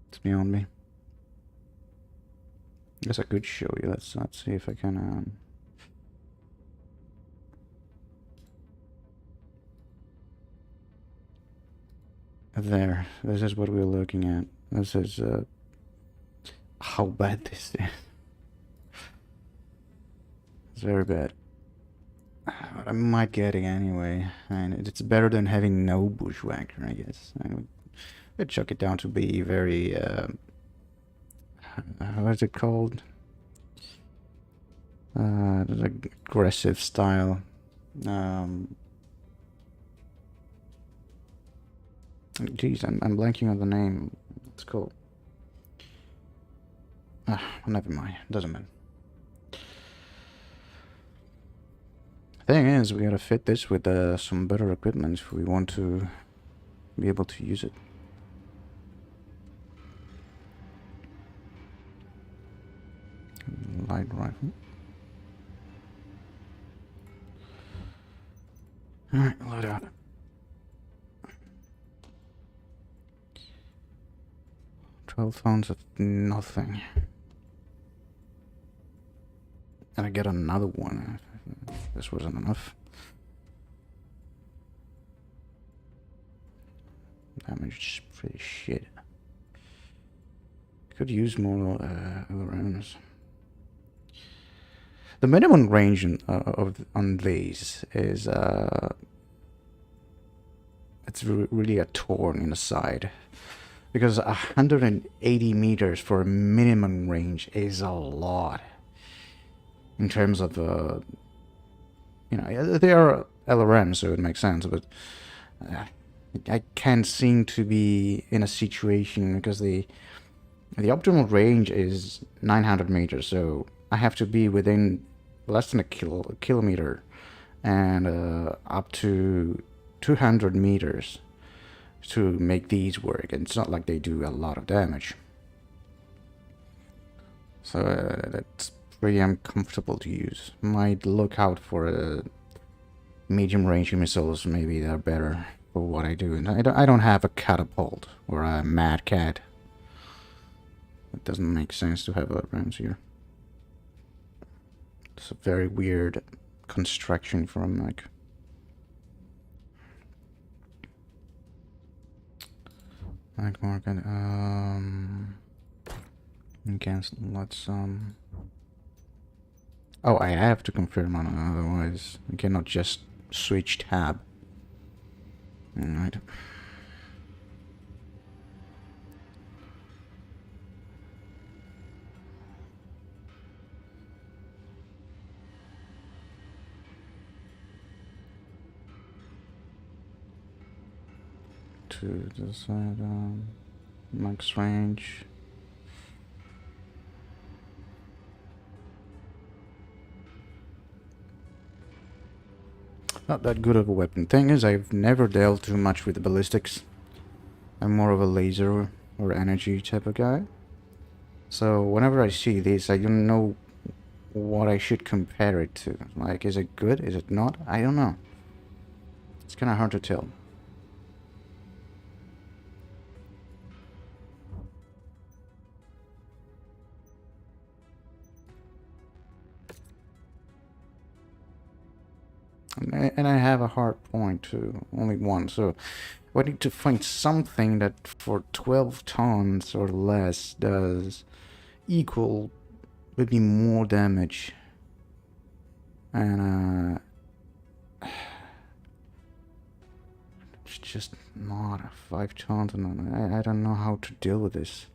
It's beyond me. I guess I could show you. Let's see if I can. There. This is what we're looking at. This is how bad this is. It's very bad. I might get it anyway, and it's better than having no bushwhacker, I guess. I would chuck it down to be very what is it called? Aggressive style. Geez, I'm blanking on the name. It's called. Never mind. Doesn't matter. Thing is, we gotta fit this with some better equipment if we want to be able to use it. Light rifle. Alright, load out. £12 of nothing. And I get another one. This wasn't enough. Damage is pretty shit. Could use more LRMs. The minimum range on these is it's really a thorn in the side, because 180 meters for a minimum range is a lot. In terms of you know, they are LRMs, so it makes sense, but I can't seem to be in a situation because the optimal range is 900 meters, so I have to be within less than a kilometer and up to 200 meters to make these work, and it's not like they do a lot of damage. So that's pretty uncomfortable to use. Might look out for medium range missiles, maybe they're better for what I do. And I don't have a catapult or a mad cat. It doesn't make sense to have rounds here. It's a very weird construction from like market. Against let's Oh, I have to confirm on it, otherwise I cannot just switch tab. Alright. To the side, max range. Not that good of a weapon. Thing is, I've never dealt too much with the ballistics. I'm more of a laser or energy type of guy. So whenever I see this, I don't know what I should compare it to. Like, is it good? Is it not? I don't know. It's kind of hard to tell. And I have a hard point too, only one, so I need to find something that for 12 tons or less does equal maybe more damage. And it's just not 5 tons, and I don't know how to deal with this.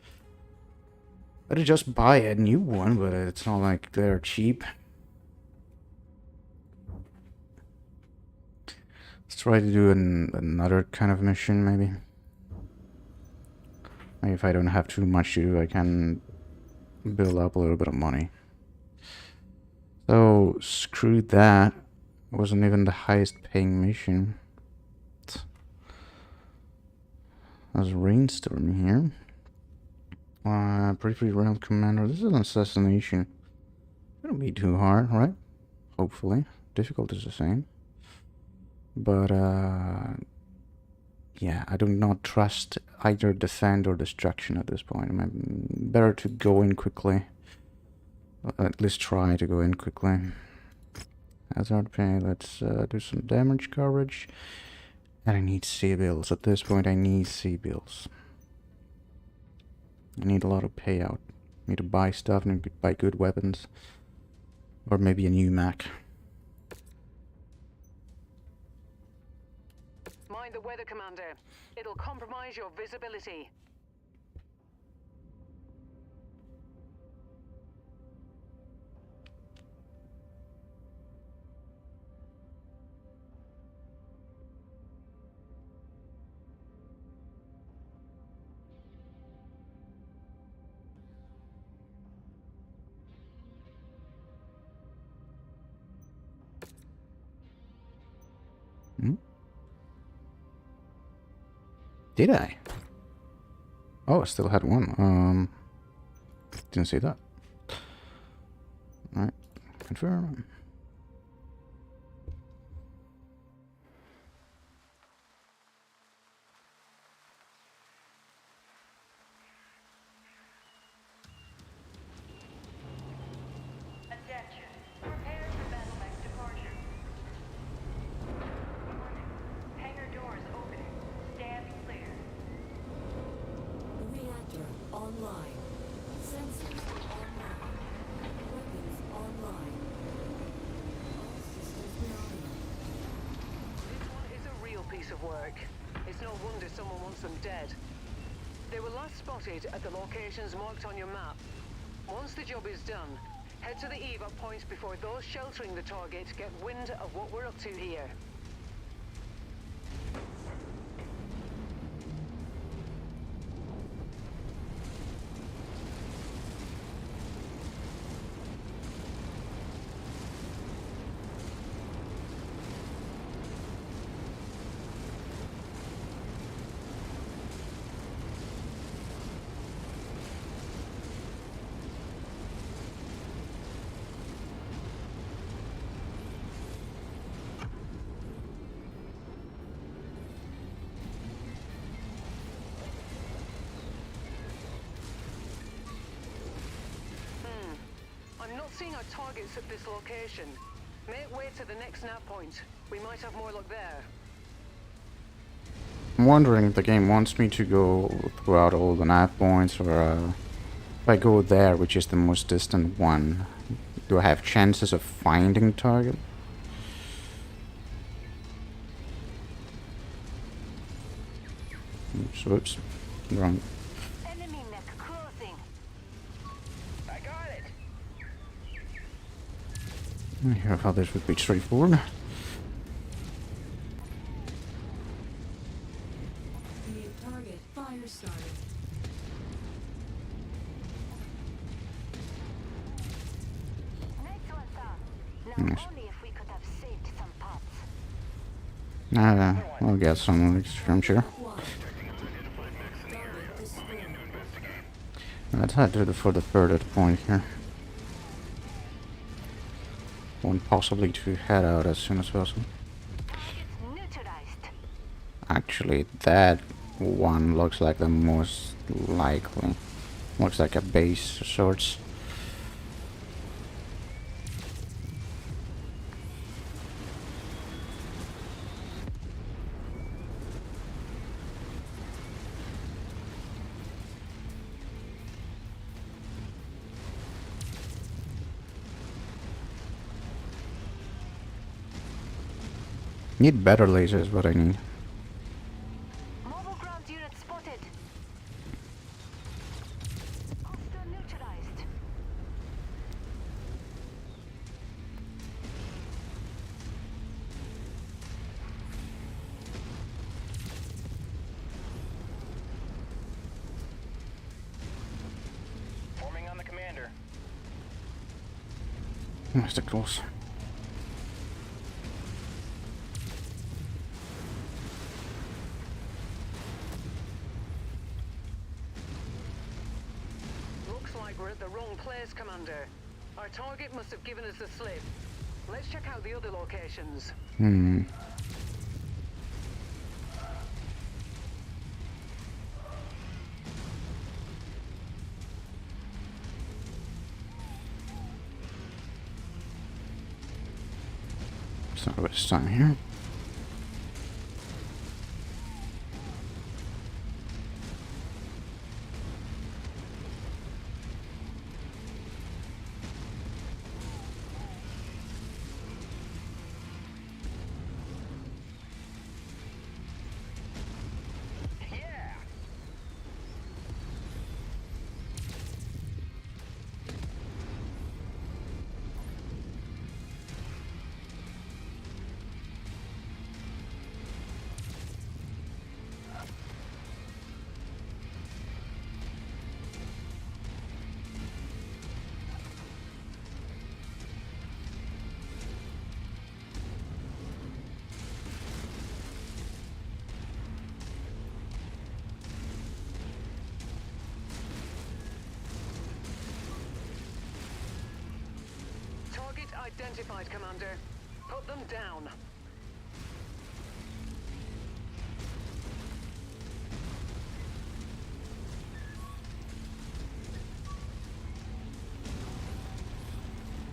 I could just buy a new one, but it's not like they're cheap. Let's try to do another kind of mission, maybe. Maybe if I don't have too much to do, I can build up a little bit of money. So, screw that. It wasn't even the highest paying mission. There's a rainstorm here. Pretty realm commander. This is an assassination. It'll be too hard, right? Hopefully. Difficult is the same. But, yeah, I do not trust either defend or destruction at this point. I mean, better to go in quickly. At least try to go in quickly. Hazard pay, let's do some damage coverage. And I need C-bills. At this point, I need C-bills. I need a lot of payout. I need to buy stuff, I need to buy good weapons. Or maybe a new Mac. Mind the weather, Commander. It'll compromise your visibility. Hmm? Did I? Oh, I still had one. Didn't see that. Alright, confirm. Attention. Prepare for battle mech departure. Hangar doors opening. Stand clear. Reactor online. Sensors online. Weapons online. All systems nominal. This one is a real piece of work. It's no wonder someone wants them dead. They were last spotted at the locations marked on your map. Once the job is done, head to the evac point before those sheltering the target get wind of what we're up to here. I'm not seeing our targets at this location. Make way to the next nav point. We might have more luck there. I'm wondering if the game wants me to go throughout all the nav points, or if I go there, which is the most distant one, Do I have chances of finding target? Oops, whoops. Wrong. Enemy mech closing. I got it. I thought this would be straightforward. New target fire started. Nice one, sir. Now Nice. only if we could have saved some parts. We'll get some I'm sure. Acquired. Target destroyed. Let's head to for the third point here. Want possibly to head out as soon as possible. Targets neutralized. Actually, that one looks like the most likely. Looks like a base of sorts. Need better lasers, what I need. Mobile ground unit spotted. Hostile neutralized. Forming on the commander. That's the close. Looks like we're at the wrong place, Commander. Our target must have given us the slip. Let's check out the other locations. It's not waste time here. Yeah. Target identified, Commander. Put them down.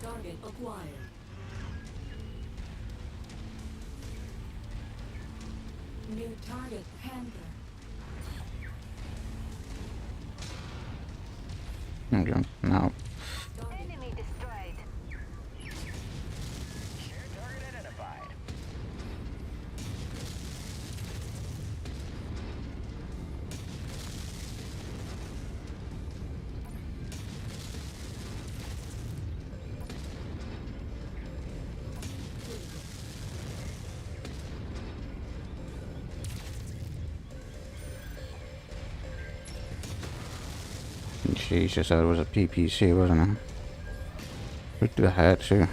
Target acquired. New target Panther. Okay, now. Enemy destroyed. Shared target identified. Jesus, that was a PPC, wasn't it? What the heck, too?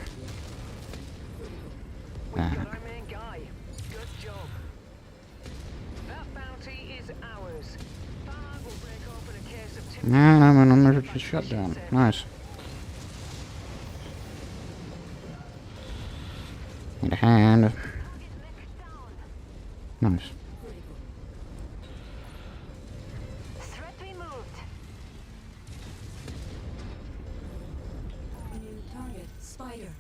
We've got our main guy. Good job. That bounty is ours. Farag will break open a case of timber. Man, I'm an emergency shutdown. Nice. Need a hand. Target mech down. Nice. Threat removed. New target Spider.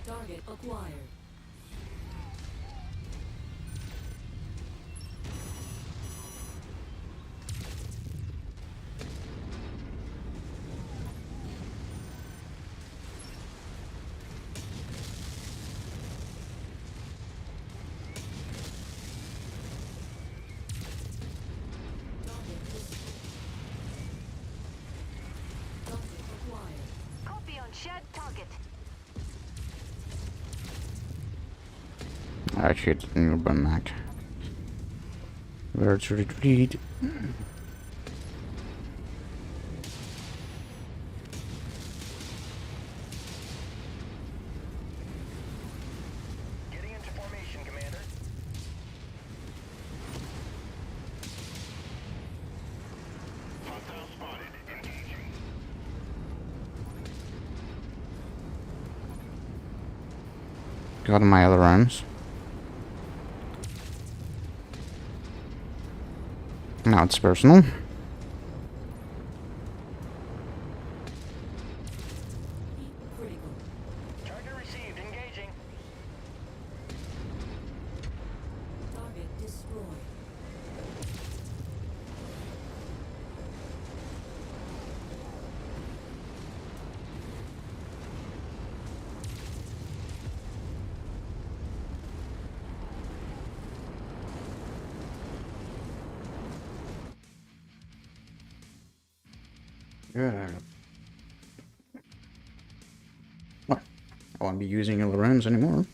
Target acquired. I hit nearby Mac. Where to retreat? Getting into formation, Commander. Hostile spotted. Engaging. Got my alarms. Now it's personal. Critical. Target received. Engaging. Target destroyed. Yeah. Well, I won't be using alarms anymore.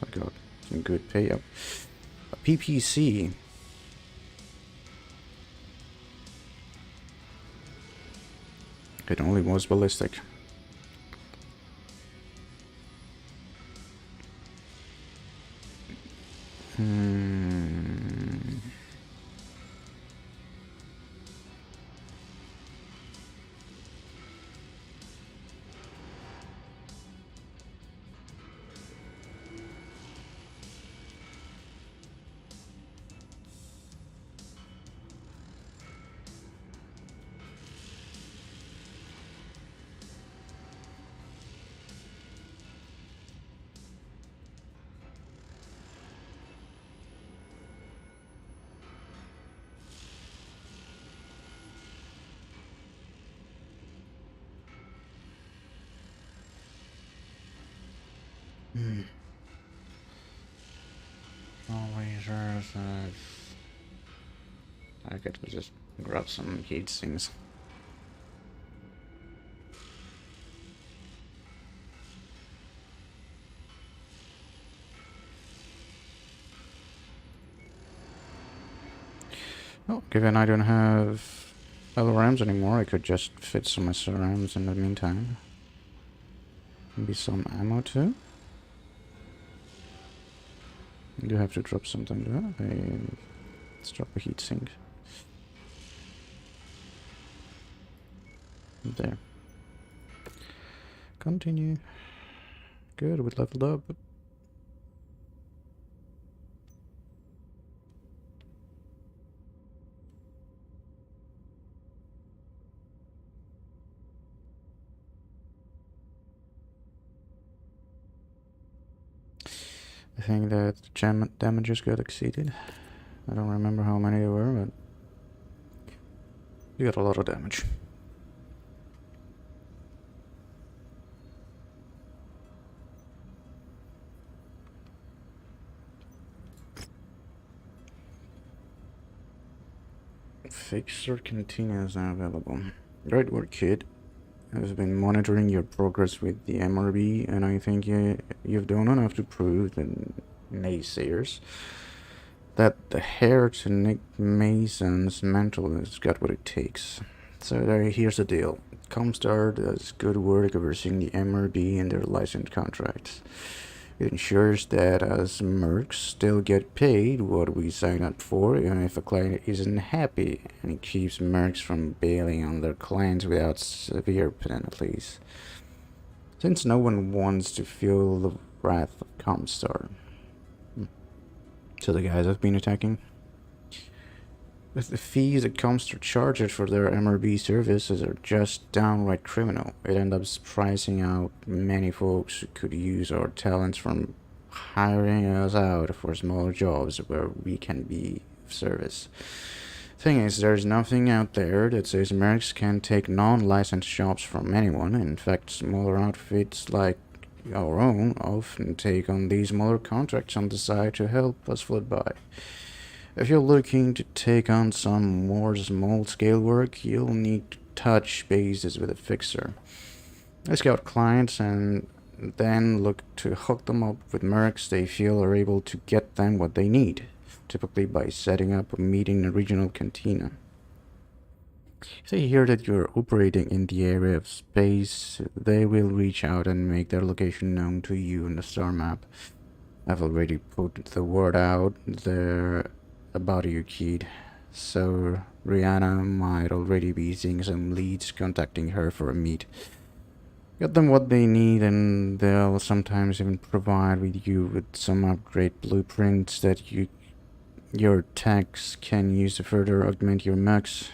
I got some good pay up. A PPC. It only was ballistic. I could just grab some heat sinks. Oh, given I don't have LRMs anymore, I could just fit some SRMs in the meantime. Maybe some ammo too. I do have to drop something there. Let's drop a heat sink. There. Continue. Good, we leveled up. I think that gem damages got exceeded. I don't remember how many there were, but you got a lot of damage. Fixer Cantina is now available. Great work, kid. I've been monitoring your progress with the MRB, and I think you've done enough to prove the naysayers that the heir to Nick Mason's mental has got what it takes. So here's the deal. Comstar does good work overseeing the MRB and their license contracts. It ensures that us mercs still get paid what we sign up for, even if a client isn't happy, and it keeps mercs from bailing on their clients without severe penalties. Since no one wants to feel the wrath of Comstar. So the guys have been attacking. But the fees that Comstar charges for their MRB services are just downright criminal. It ends up pricing out many folks who could use our talents from hiring us out for smaller jobs where we can be of service. Thing is, there's nothing out there that says mercs can take non-licensed jobs from anyone. In fact, smaller outfits like our own often take on these smaller contracts on the side to help us float by. If you're looking to take on some more small-scale work, you'll need to touch bases with a fixer. I scout clients and then look to hook them up with mercs they feel are able to get them what they need, typically by setting up a meeting in a regional cantina. If they hear that you're operating in the area of space, they will reach out and make their location known to you in the star map. I've already put the word out there about you, kid, so Rihanna might already be seeing some leads contacting her for a meet. Get them what they need, and they'll sometimes even provide with you with some upgrade blueprints that your techs can use to further augment your mechs.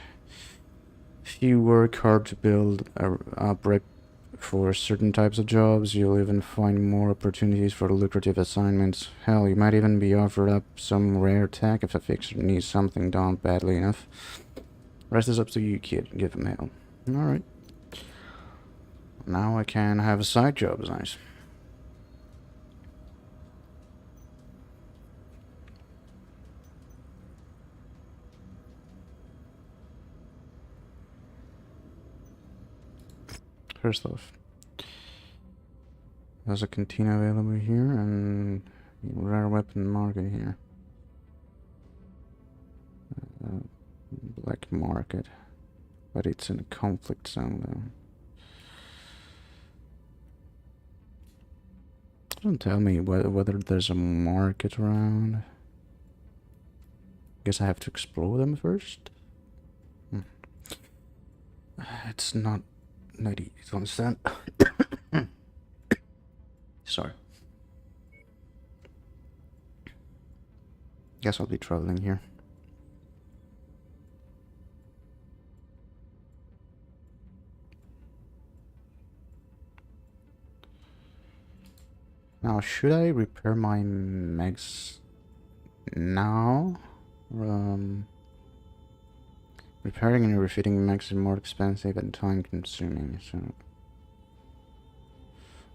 If you work hard to build up rep for certain types of jobs, you'll even find more opportunities for lucrative assignments. Hell, you might even be offered up some rare tech if a fixer needs something done badly enough. Rest is up to you, kid. Give him hell. Alright. Now I can have a side job, is nice. First off, there's a cantina available here and a rare weapon market here. Black market, but it's in a conflict zone though. Don't tell me whether there's a market around. Guess I have to explore them first. It's not easy to understand. Sorry. Guess I'll be traveling here. Now, should I repair my mechs now? Repairing and refitting mechs is more expensive and time consuming, so...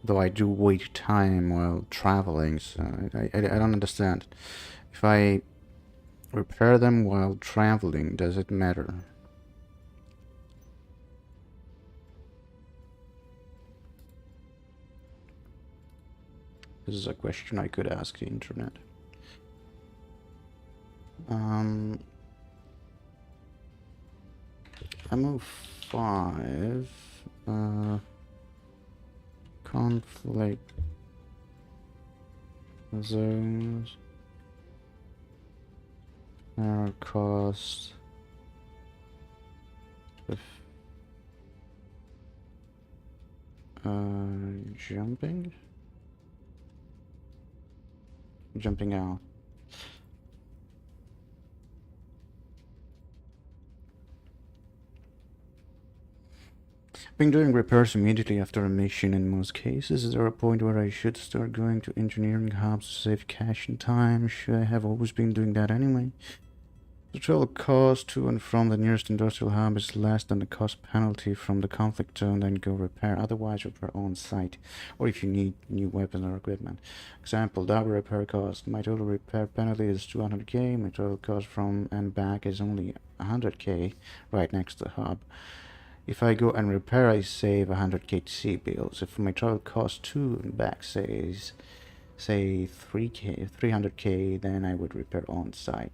Though I do wait time while traveling, so I don't understand. If I repair them while traveling, does it matter? This is a question I could ask the internet. I move 5. Conflict zones. Error cost. Jumping out. Been doing repairs immediately after a mission in most cases. Is there a point where I should start going to engineering hubs to save cash and time? Should I have always been doing that anyway? The travel cost to and from the nearest industrial hub is less than the cost penalty from the conflict zone, then go repair. Otherwise, repair on site, or if you need new weapons or equipment. Example, double repair cost. My total repair penalty is 200k. My total cost from and back is only 100k right next to the hub. If I go and repair, I save 100k C bills. If my travel cost to and back say 300k, then I would repair on site.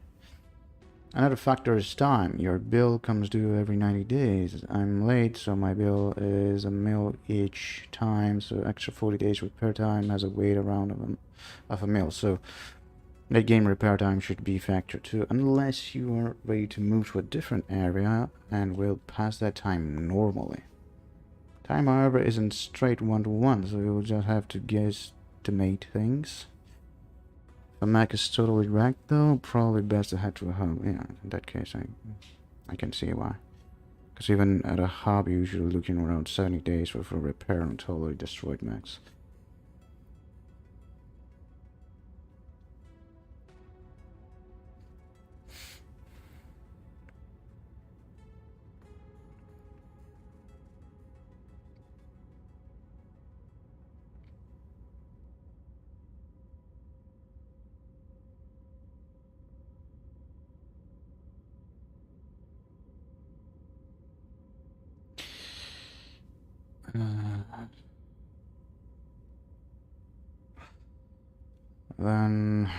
Another factor is time. Your bill comes due every 90 days. I'm late, so my bill is $1 mil each time, so extra 40 days repair time has a weight around of $1 mil. So that game repair time should be factored too, unless you are ready to move to a different area and will pass that time normally. Time, however, isn't straight 1-to-1, so you'll just have to guesstimate things. If a mech is totally wrecked though, probably best to head to a hub. Yeah, in that case I can see why. Because even at a hub you're usually looking around 70 days for repair on totally destroyed mechs. Then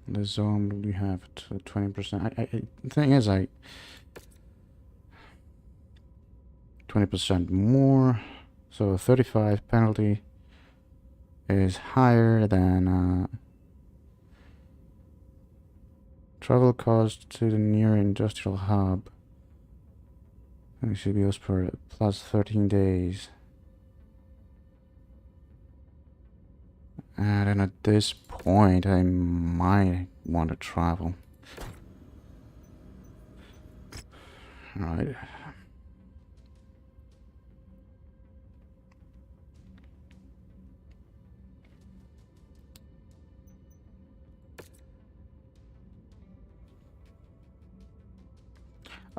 the zone we have to 20%. The thing is, 20% more, so 35 penalty is higher than travel cost to the near industrial hub. And CBOs per plus 13 days. And then at this point, I might want to travel. Alright.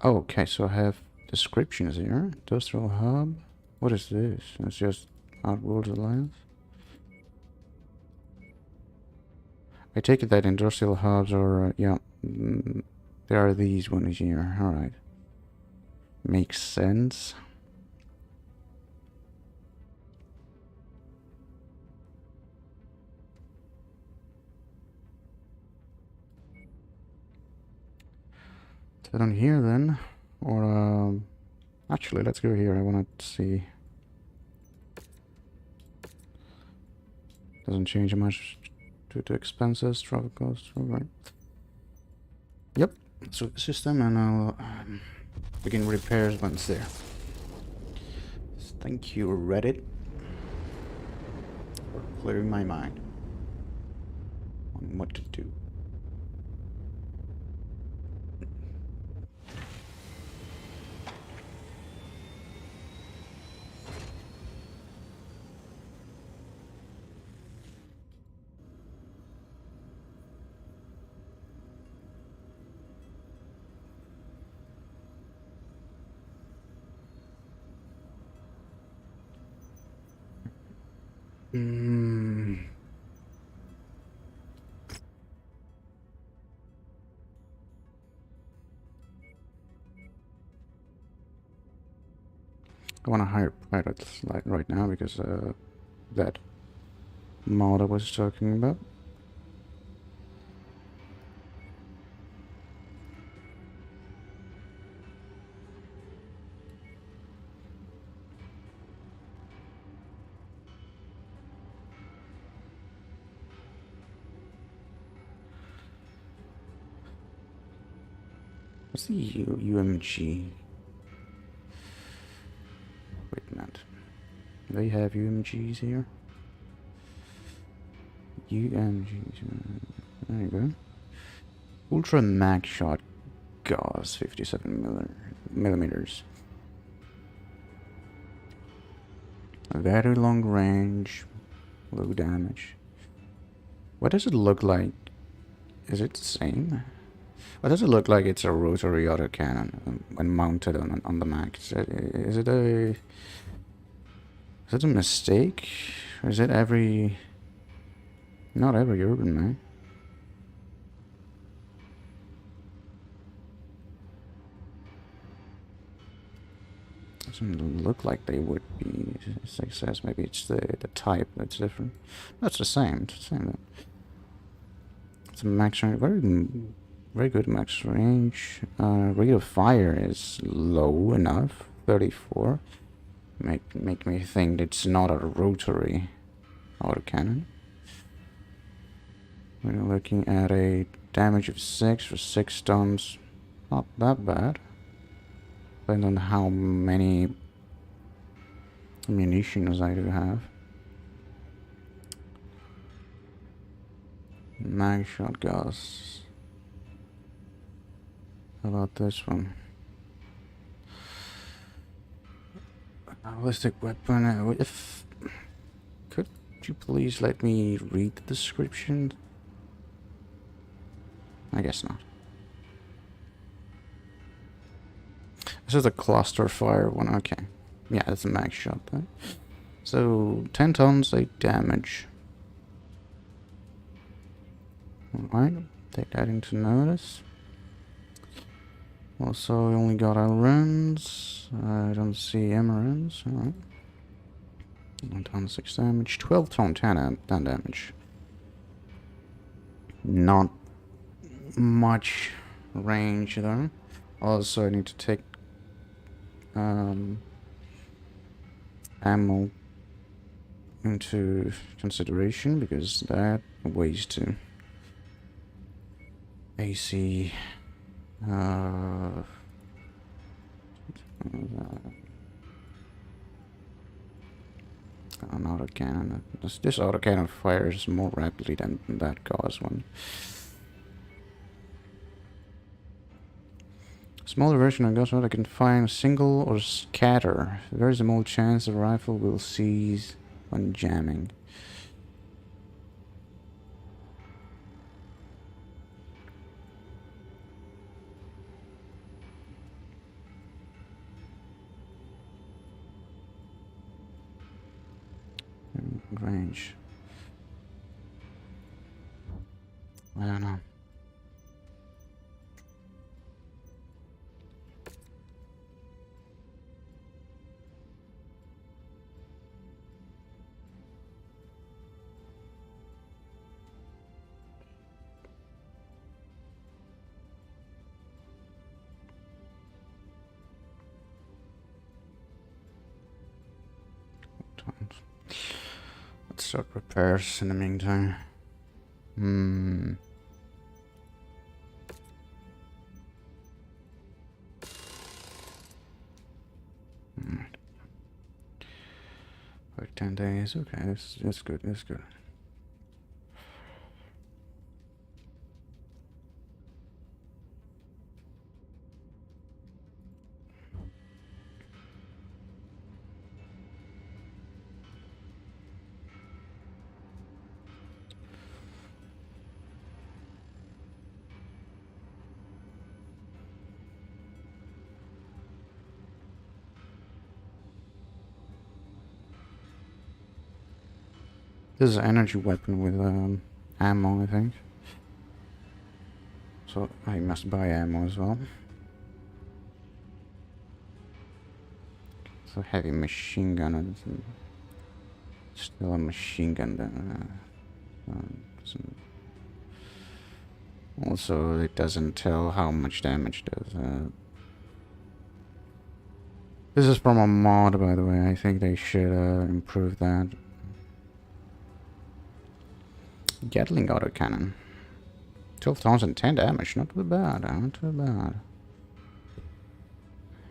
Okay, so I have descriptions here. Industrial hub. What is this? It's just Outworld Alliance. I take it that industrial hubs are, yeah, there are these ones here. Alright. Makes sense. Is that on here then? Or, actually, let's go here. I want to see. Doesn't change much due to expenses, travel costs, right? Yep, so the system, and I'll begin repairs when it's there. Thank you, Reddit, for clearing my mind on what to do. I want to hire pilots like right now because that mod I was talking about. What's the UMG? Wait a minute. They have UMGs here. UMGs. There you go. Ultra Mag Shot Gauss 57 millimeters. A very long range, low damage. What does it look like? Is it the same? What does it look like? It's a rotary autocannon when mounted on the mag. Is it a mistake? Or is it every... Not every urban mag. Doesn't look like they would be success. Maybe it's the type that's different. That's the same. It's the same. It's a max range. Very good max range. Rate of fire is low enough. 34. Make me think it's not a rotary autocannon. We're looking at a damage of 6 for 6 tons. Not that bad. Depends on how many munitions I do have. Mag shot gas. How about this one? Ballistic weapon. If could you please let me read the description? I guess not. This is a cluster fire one. Okay, yeah, that's a mag shot. Right? So 10 tons, 8 damage. All right, take that into notice. Also, we only got our runes. I don't see emeralds. Alright. 1 ton 6 damage. 12 ton 10 damage. Not much range though. Also, I need to take ammo into consideration because that weighs too. AC. An autocannon. This autocannon fires more rapidly than that Gauss one. Smaller version of Gauss one, I can find single or scatter. Very small chance the rifle will seize when jamming. Range. I don't know. Let's start repairs in the meantime. Like 10 days. Okay, that's good. That's good. This is an energy weapon with ammo, I think. So I must buy ammo as well. So heavy machine gun. Still a machine gun. Also, it doesn't tell how much damage it does. This is from a mod, by the way. I think they should improve that. Gatling autocannon. 12,010 damage. Not too bad. Not too bad.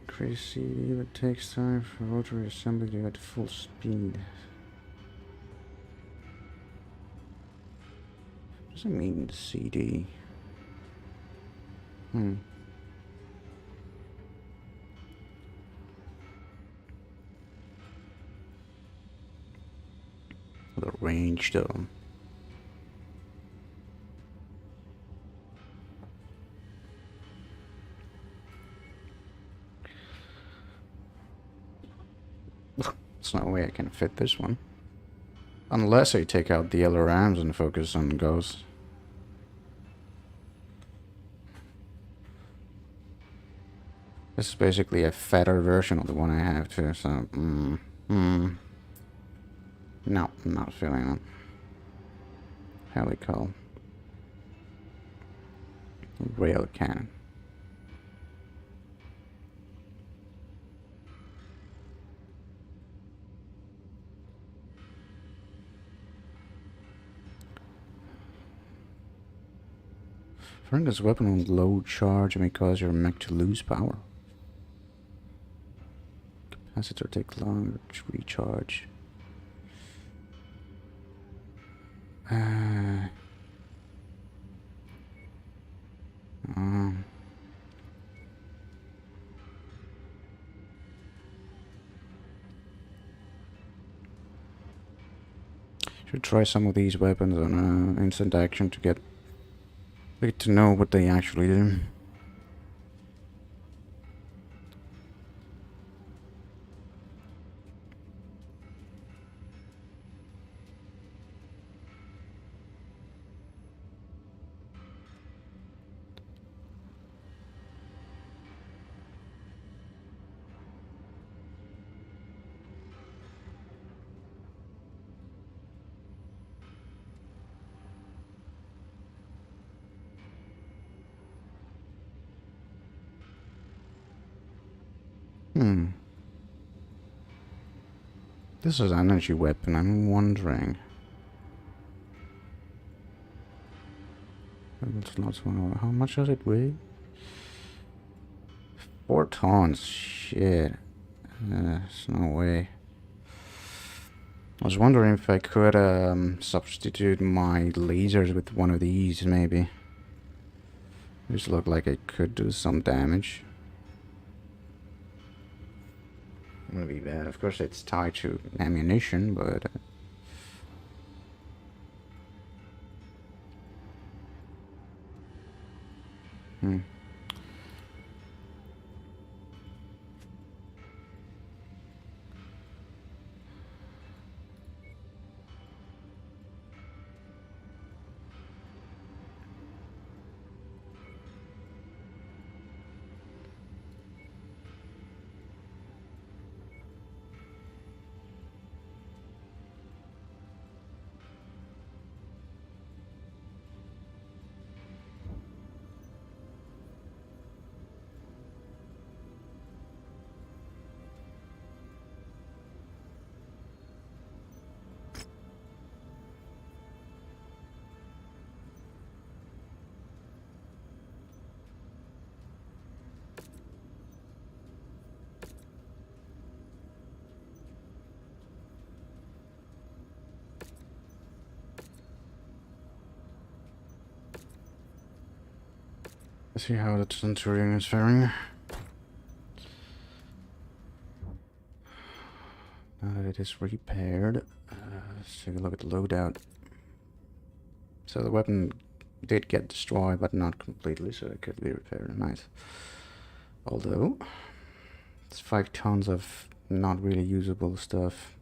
Crazy. It takes time for rotary assembly to get full speed. What does it mean, CD? The range, though. There's no way I can fit this one. Unless I take out the other arms and focus on ghosts. This is basically a fatter version of the one I have too, so... No, I'm not feeling it. Helical. Rail cannon. Firing this weapon with low charge may cause your mech to lose power. Capacitor take longer to recharge. Should try some of these weapons on instant action to get to know what they actually do. This is an energy weapon, I'm wondering. It's not so. How much does it weigh? 4 tons. Shit. There's no way. I was wondering if I could substitute my lasers with one of these, maybe. These look like it could do some damage. Wouldn't be bad. Of course, it's tied to ammunition, but. Let's see how the Centurion is faring. Now that it is repaired, let's take a look at the loadout. So the weapon did get destroyed, but not completely, so it could be repaired. Nice. Although, it's 5 tons of not really usable stuff,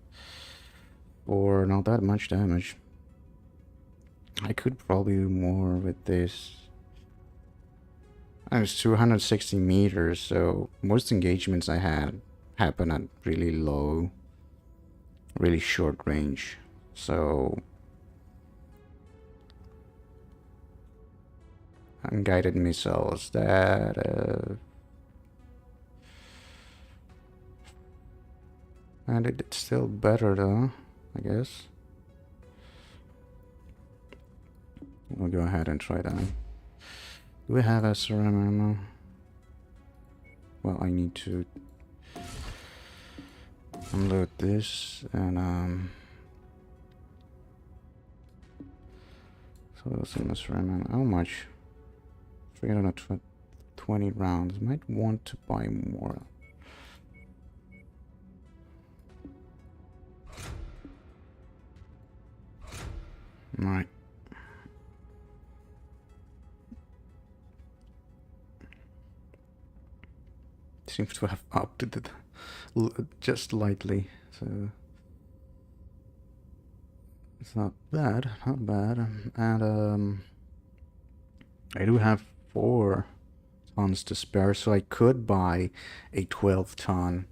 or not that much damage. I could probably do more with this. And it's 260 meters, so most engagements I had happen at really low, really short range. So unguided missiles that and it's still better though, I guess. We'll go ahead and try that. Do we have SRM ammo? Well, I need to unload this and so some SRM ammo. How much? 320 rounds. Might want to buy more. Right. Seems to have upped it just lightly, so it's not bad, not bad. And I do have 4 tons to spare, so I could buy a 12-ton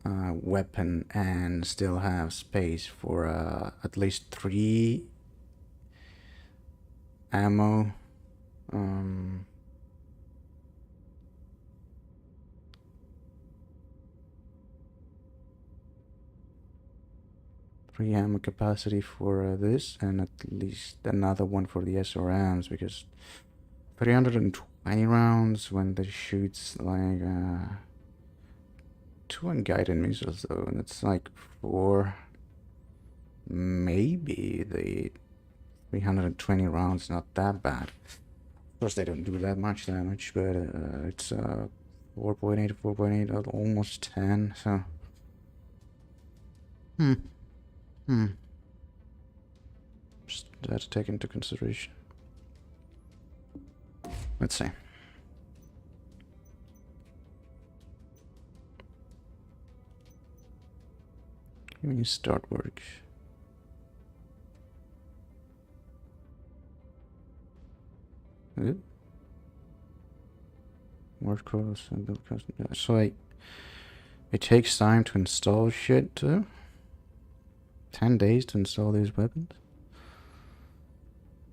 weapon and still have space for at least 3 ammo. 3 ammo capacity for this, and at least another one for the SRMs, because 320 rounds when they shoots like 2 unguided missiles though, and it's like 4. Maybe the 320 rounds not that bad. Of course they don't do that much damage, but it's 4.8, almost 10, so just that to take into consideration. Let's see. When you start work. Work course and build custom. So it takes time to install shit too. 10 days to install these weapons.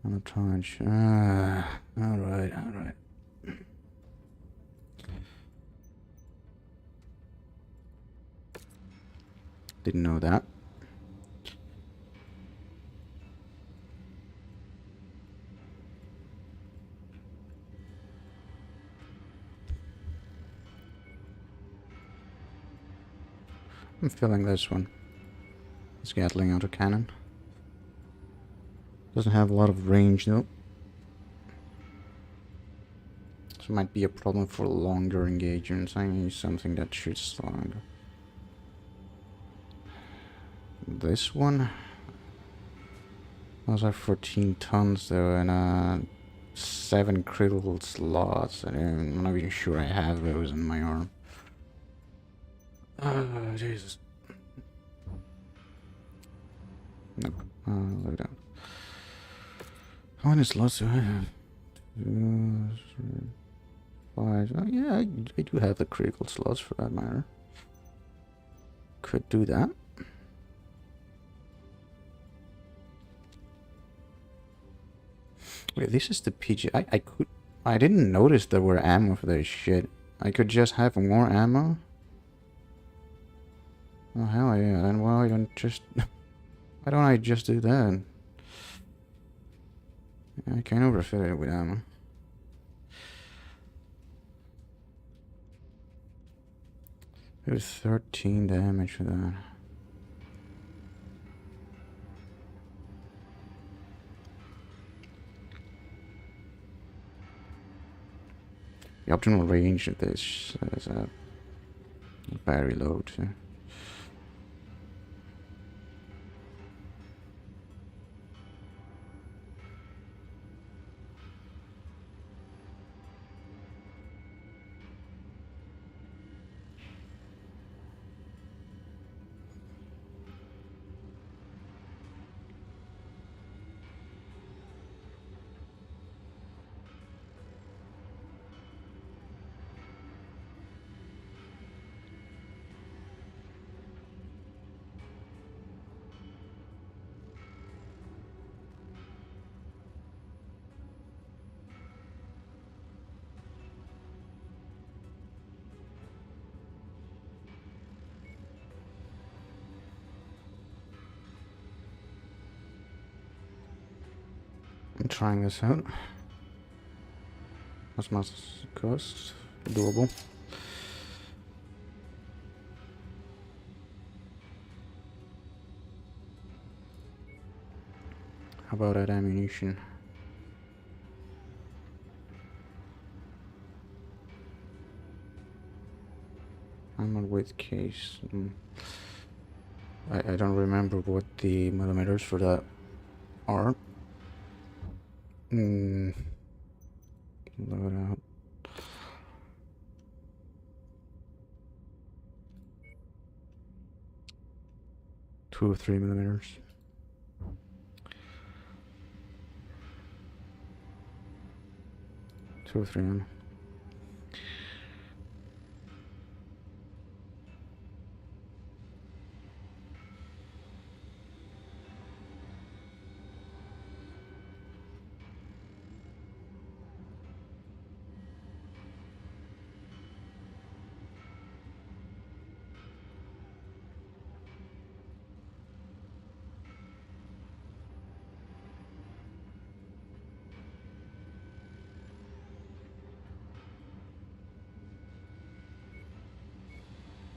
On a tranche. Alright. Didn't know that. I'm feeling this one. This Gatling autocannon. Doesn't have a lot of range though. So might be a problem for longer engagements. I need something that shoots longer. This one. Those are 14 tons though, and 7 critical slots. I'm not even sure I have those in my arm. Oh, Jesus. Nope. Look down. How many slots do I have? 2, 3, 5. Oh, yeah, I do have the critical slots for that matter. Could do that. Wait, this is the PG. I didn't notice there were ammo for this shit. I could just have more ammo. Oh hell yeah! Then why don't just why don't I just do that? I can overfill it with ammo. There's 13 damage for that. The optimal range of this is very low too. I'm trying this out. What's my cost? Doable. How about that ammunition? Ammo with case. I don't remember what the millimeters for that are. Load out. Two or 3 millimeters. Two or 3 ammo.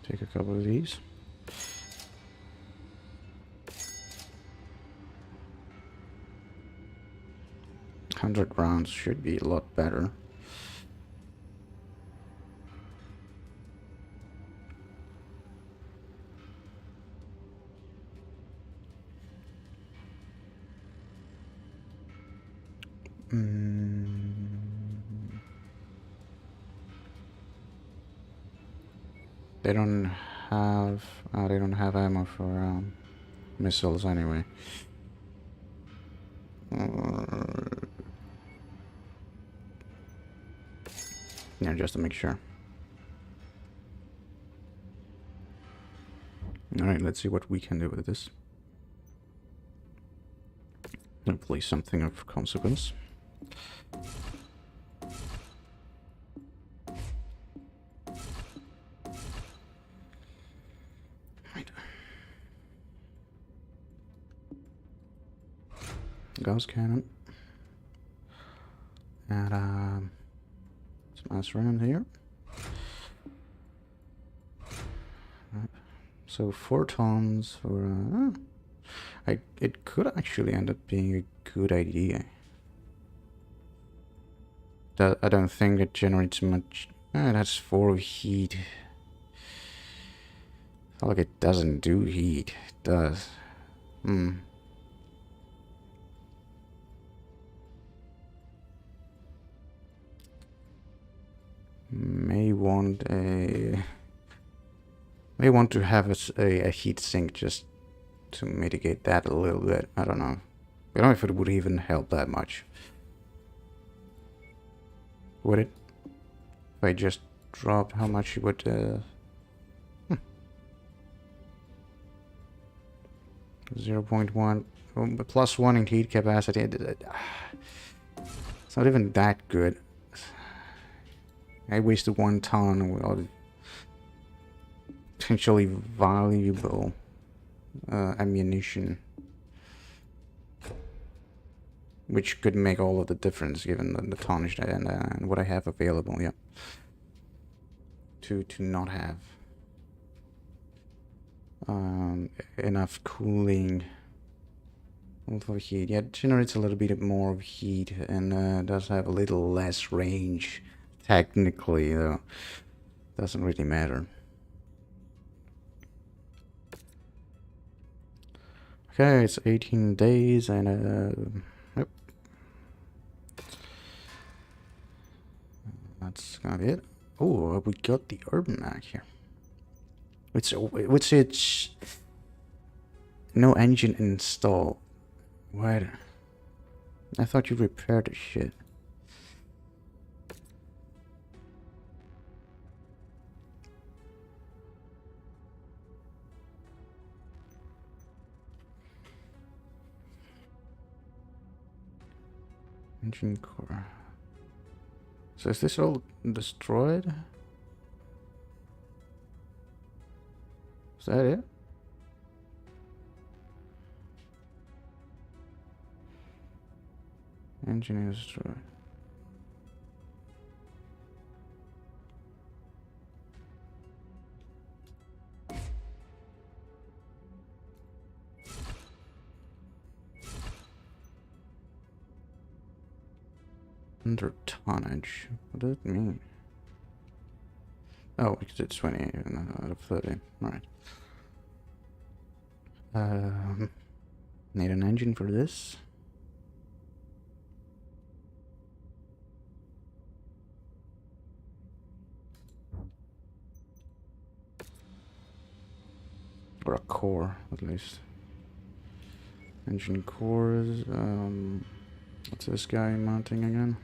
Take a couple of these. $100 should be a lot better. They don't have ammo for missiles anyway. Yeah, just to make sure. Alright, let's see what we can do with this. Hopefully something of consequence. Right. Gauss cannon. And some Asran here. Right. So 4 tons for it could actually end up being a good idea. I don't think it generates much. That's 4 heat. I feel like it doesn't do heat. It does. May want to have a heat sink just to mitigate that a little bit. I don't know. I don't know if it would even help that much. Would it? If I just dropped how much it would... 0.1 plus 1 in heat capacity. It's not even that good. I wasted 1 ton of potentially valuable ammunition, which could make all of the difference given the tonnage and what I have available. Yeah, to not have enough cooling for heat. Yeah, it generates a little bit more of heat and does have a little less range. Technically, though, doesn't really matter. Okay, it's 18 days and yep. That's gonna be it. Oh, we got the urban mag here. It's no engine installed. What? I thought you repaired the shit. Engine core. So is this all destroyed? Is that it? Engine is destroyed. Under tonnage. What does it mean? Oh, because it's 20 out of 30. Alright. Need an engine for this. Or a core, at least. Engine cores. What's this guy mounting again?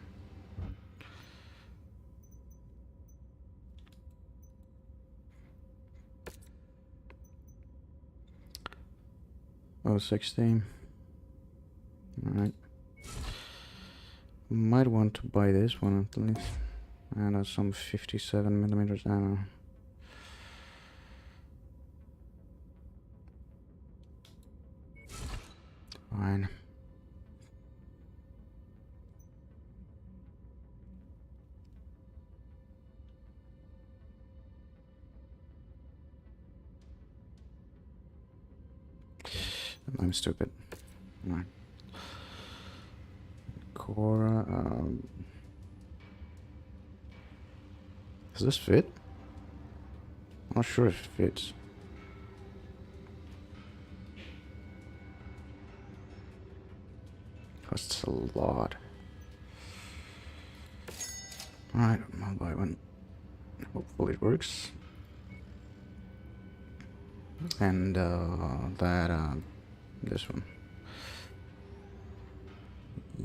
Oh, 16. Alright. Might want to buy this one at least. And some 57mm ammo. Fine. I'm stupid. Alright. Cora, does this fit? I'm not sure if it fits. Costs a lot. Alright, I'll buy one. Hopefully it works. And this one.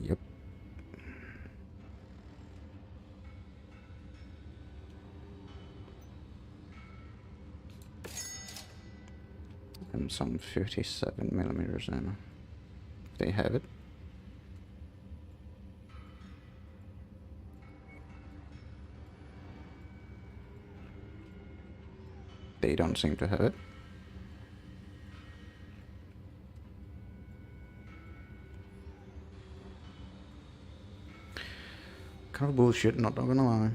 Yep. And some 57mm ammo. They have it. They don't seem to have it. Kind of bullshit, not gonna lie.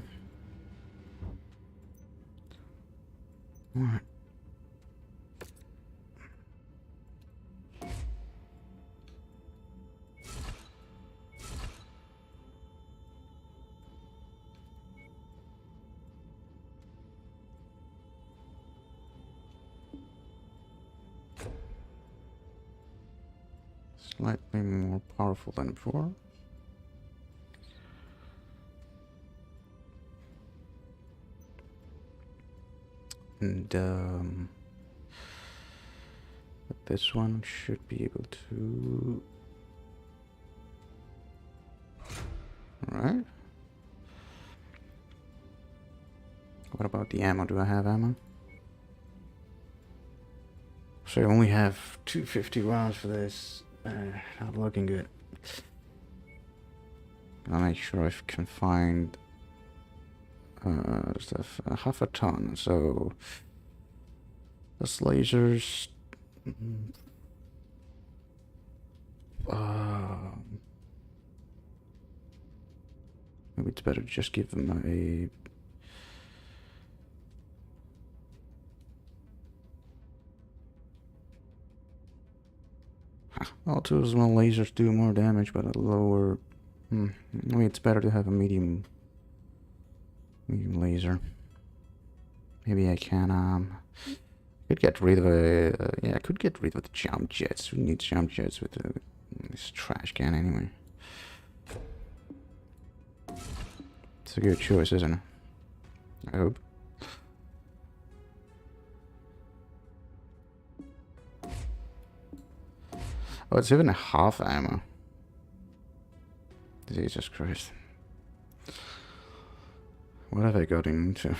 Alright. Slightly more powerful than before. And but this one should be able to. Alright. What about the ammo? Do I have ammo? So I only have 250 rounds for this. Not looking good. I'll make sure I can find stuff, half a ton. So this lasers. Maybe it's better to just give them a. All two small lasers do more damage, but at lower. Maybe it's better to have a medium laser. Maybe I can could get rid of a yeah, I could get rid of the jump jets. Who needs jump jets with this trash can anyway? It's a good choice, isn't it? I hope. Oh, it's even a half ammo. Jesus Christ. What have I gotten into?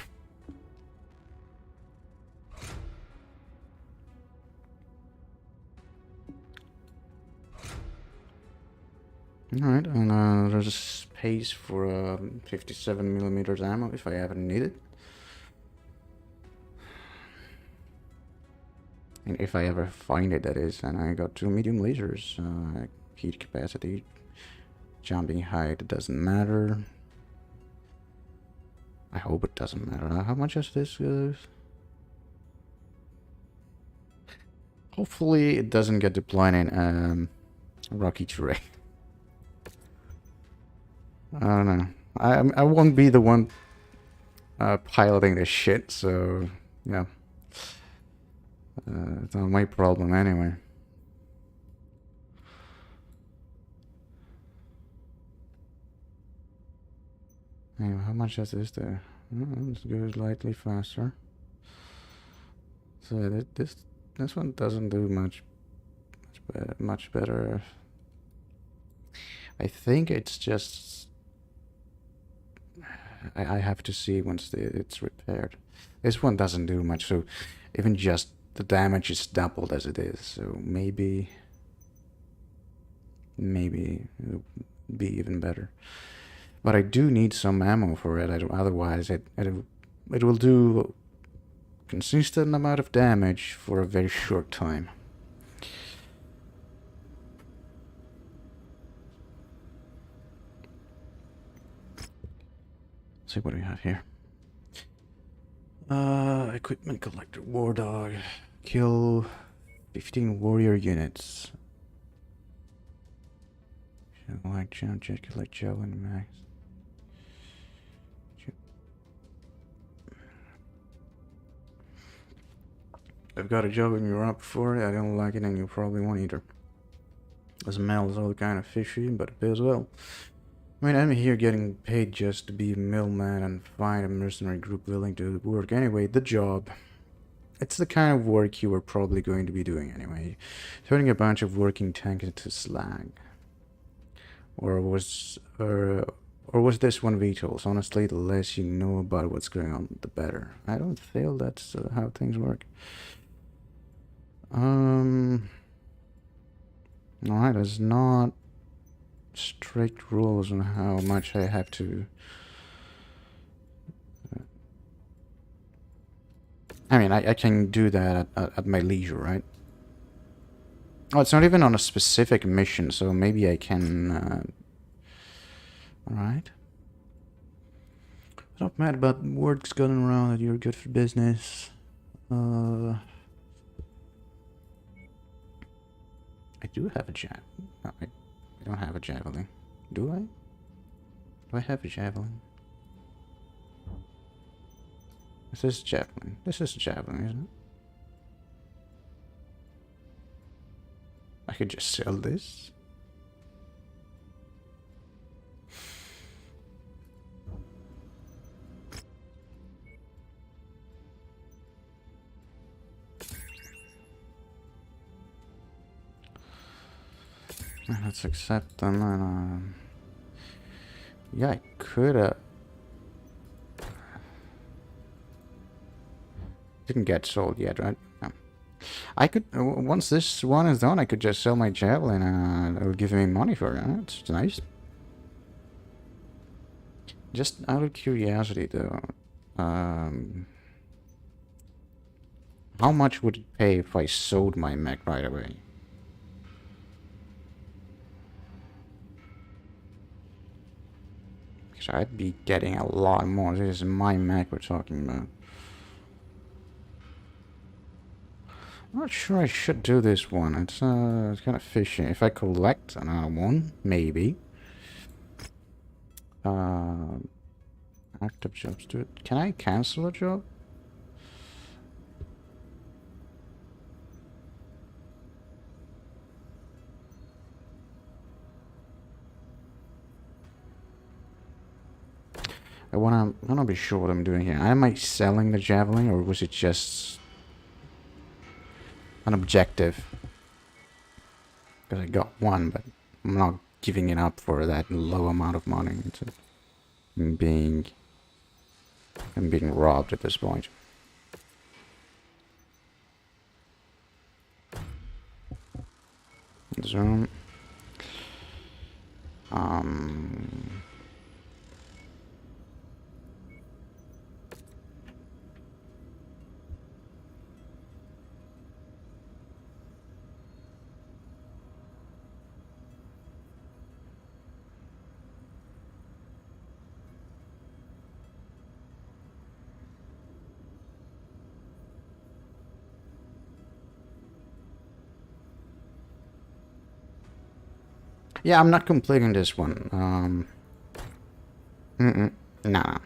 Alright, and there's a space for 57mm ammo if I ever need it. And if I ever find it, that is. And I got 2 medium lasers. Heat capacity, jumping height, it doesn't matter. I hope it doesn't matter. How much is this? Hopefully it doesn't get deployed in rocky terrain. I don't know. I won't be the one piloting this shit, so yeah. It's not my problem anyway. Anyway, how much is this there? Let's go slightly faster. So this one doesn't do much better. I think it's just I have to see once it's repaired. This one doesn't do much, so even just the damage is doubled as it is. So maybe it'll be even better. But I do need some ammo for it. Otherwise, it will do a consistent amount of damage for a very short time. Let's see what we have here. Equipment collector, war dog, kill 15 warrior units. Like jump jet, collect gel and max. I've got a job in Europe before. I don't like it, and you probably won't either. The smell is all kind of fishy, but it pays well. I mean, I'm here getting paid just to be a middleman and find a mercenary group willing to work. Anyway, the job. It's the kind of work you were probably going to be doing anyway. Turning a bunch of working tanks into slag. Or was this one VTOLs? Honestly, the less you know about what's going on, the better. I don't feel that's how things work. Alright, there's not strict rules on how much I have to. I mean, I can do that at my leisure, right? Oh, it's not even on a specific mission, so maybe I can. Alright. Not mad about words going around that you're good for business. I do have a javelin. No, I don't have a javelin. Do I? Do I have a javelin? This is a javelin. This is a javelin, isn't it? I could just sell this. Let's accept them and yeah, I could didn't get sold yet, right? No. I could once this one is done, I could just sell my javelin and it'll give me money for it. It's nice. Just out of curiosity though, how much would it pay if I sold my mech right away? Because I'd be getting a lot more. This is my mech we're talking about. I'm not sure I should do this one. It's kind of fishy. If I collect another one, maybe. Active jobs. Do it. Can I cancel a job? I wanna be sure what I'm doing here. Am I selling the javelin, or was it just an objective? Because I got one, but I'm not giving it up for that low amount of money. I'm being robbed at this point. Zoom. Yeah, I'm not completing this one. Nah.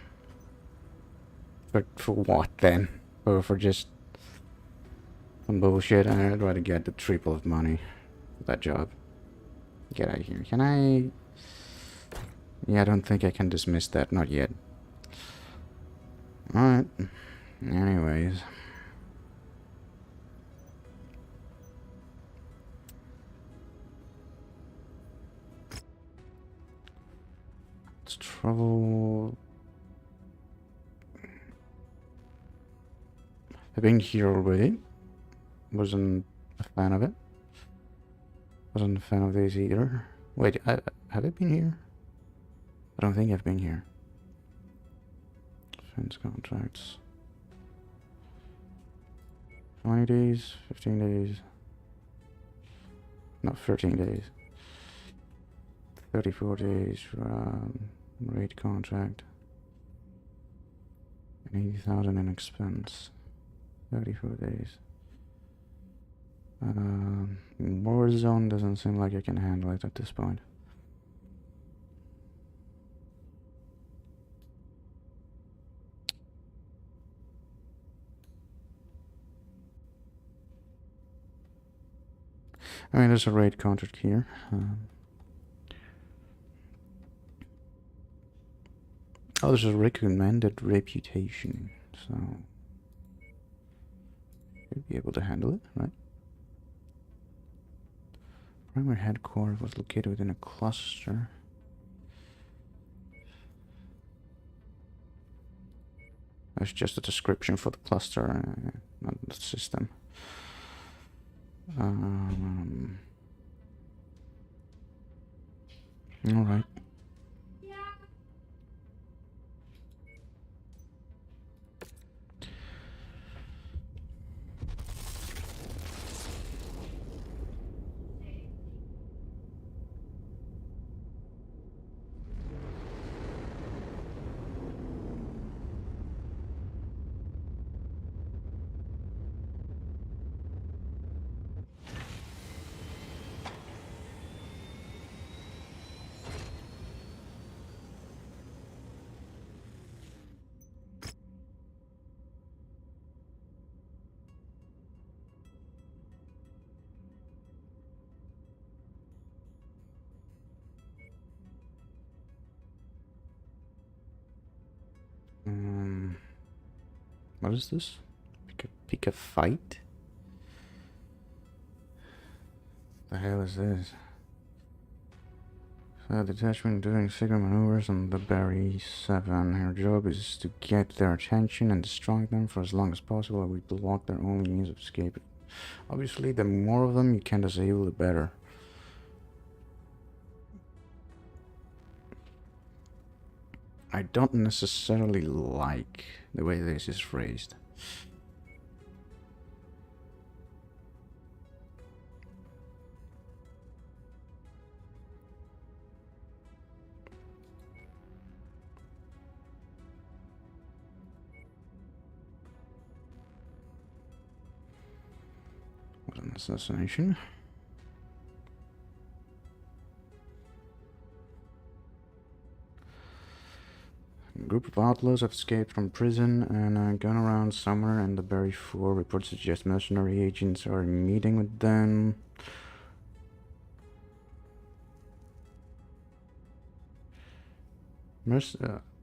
But for what then? Or for just some bullshit? I'd rather get the triple of money for that job. Get out of here. Can I? Yeah, I don't think I can dismiss that. Not yet. Alright. Anyways. Let's travel. I've been here already. Wasn't a fan of it. Wasn't a fan of this either. Wait, have I been here? I don't think I've been here. Defense contracts. 20 days, 15 days. No, 13 days. 34 days rate contract. 80,000 in expense. 34 days. Warzone doesn't seem like I can handle it at this point. I mean, there's a raid contract here. Oh, there's a recommended reputation, so you'll be able to handle it, right? Primary headquarters was located within a cluster. That's just a description for the cluster, not the system. All right. What is this? Pick a fight? The hell is this? So detachment doing secret maneuvers on the Barry 7. Her job is to get their attention and destroy them for as long as possible. We block their only means of escape. Obviously, the more of them you can disable, the better. I don't necessarily like the way this is phrased. What an assassination. A group of outlaws have escaped from prison and gone around somewhere in the Barry 4. Reports suggest mercenary agents are meeting with them.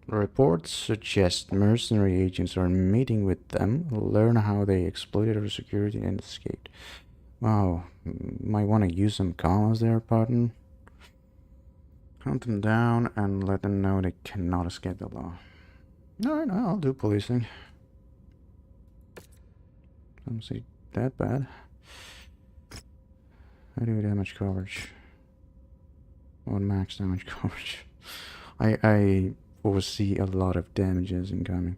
Reports suggest mercenary agents are meeting with them, learn how they exploited our security and escaped. Wow, might want to use some commas there, pardon. Hunt them down and let them know they cannot escape the law. Alright, I'll do policing. Don't see that bad. I do damage coverage. Or max damage coverage. I foresee a lot of damages incoming.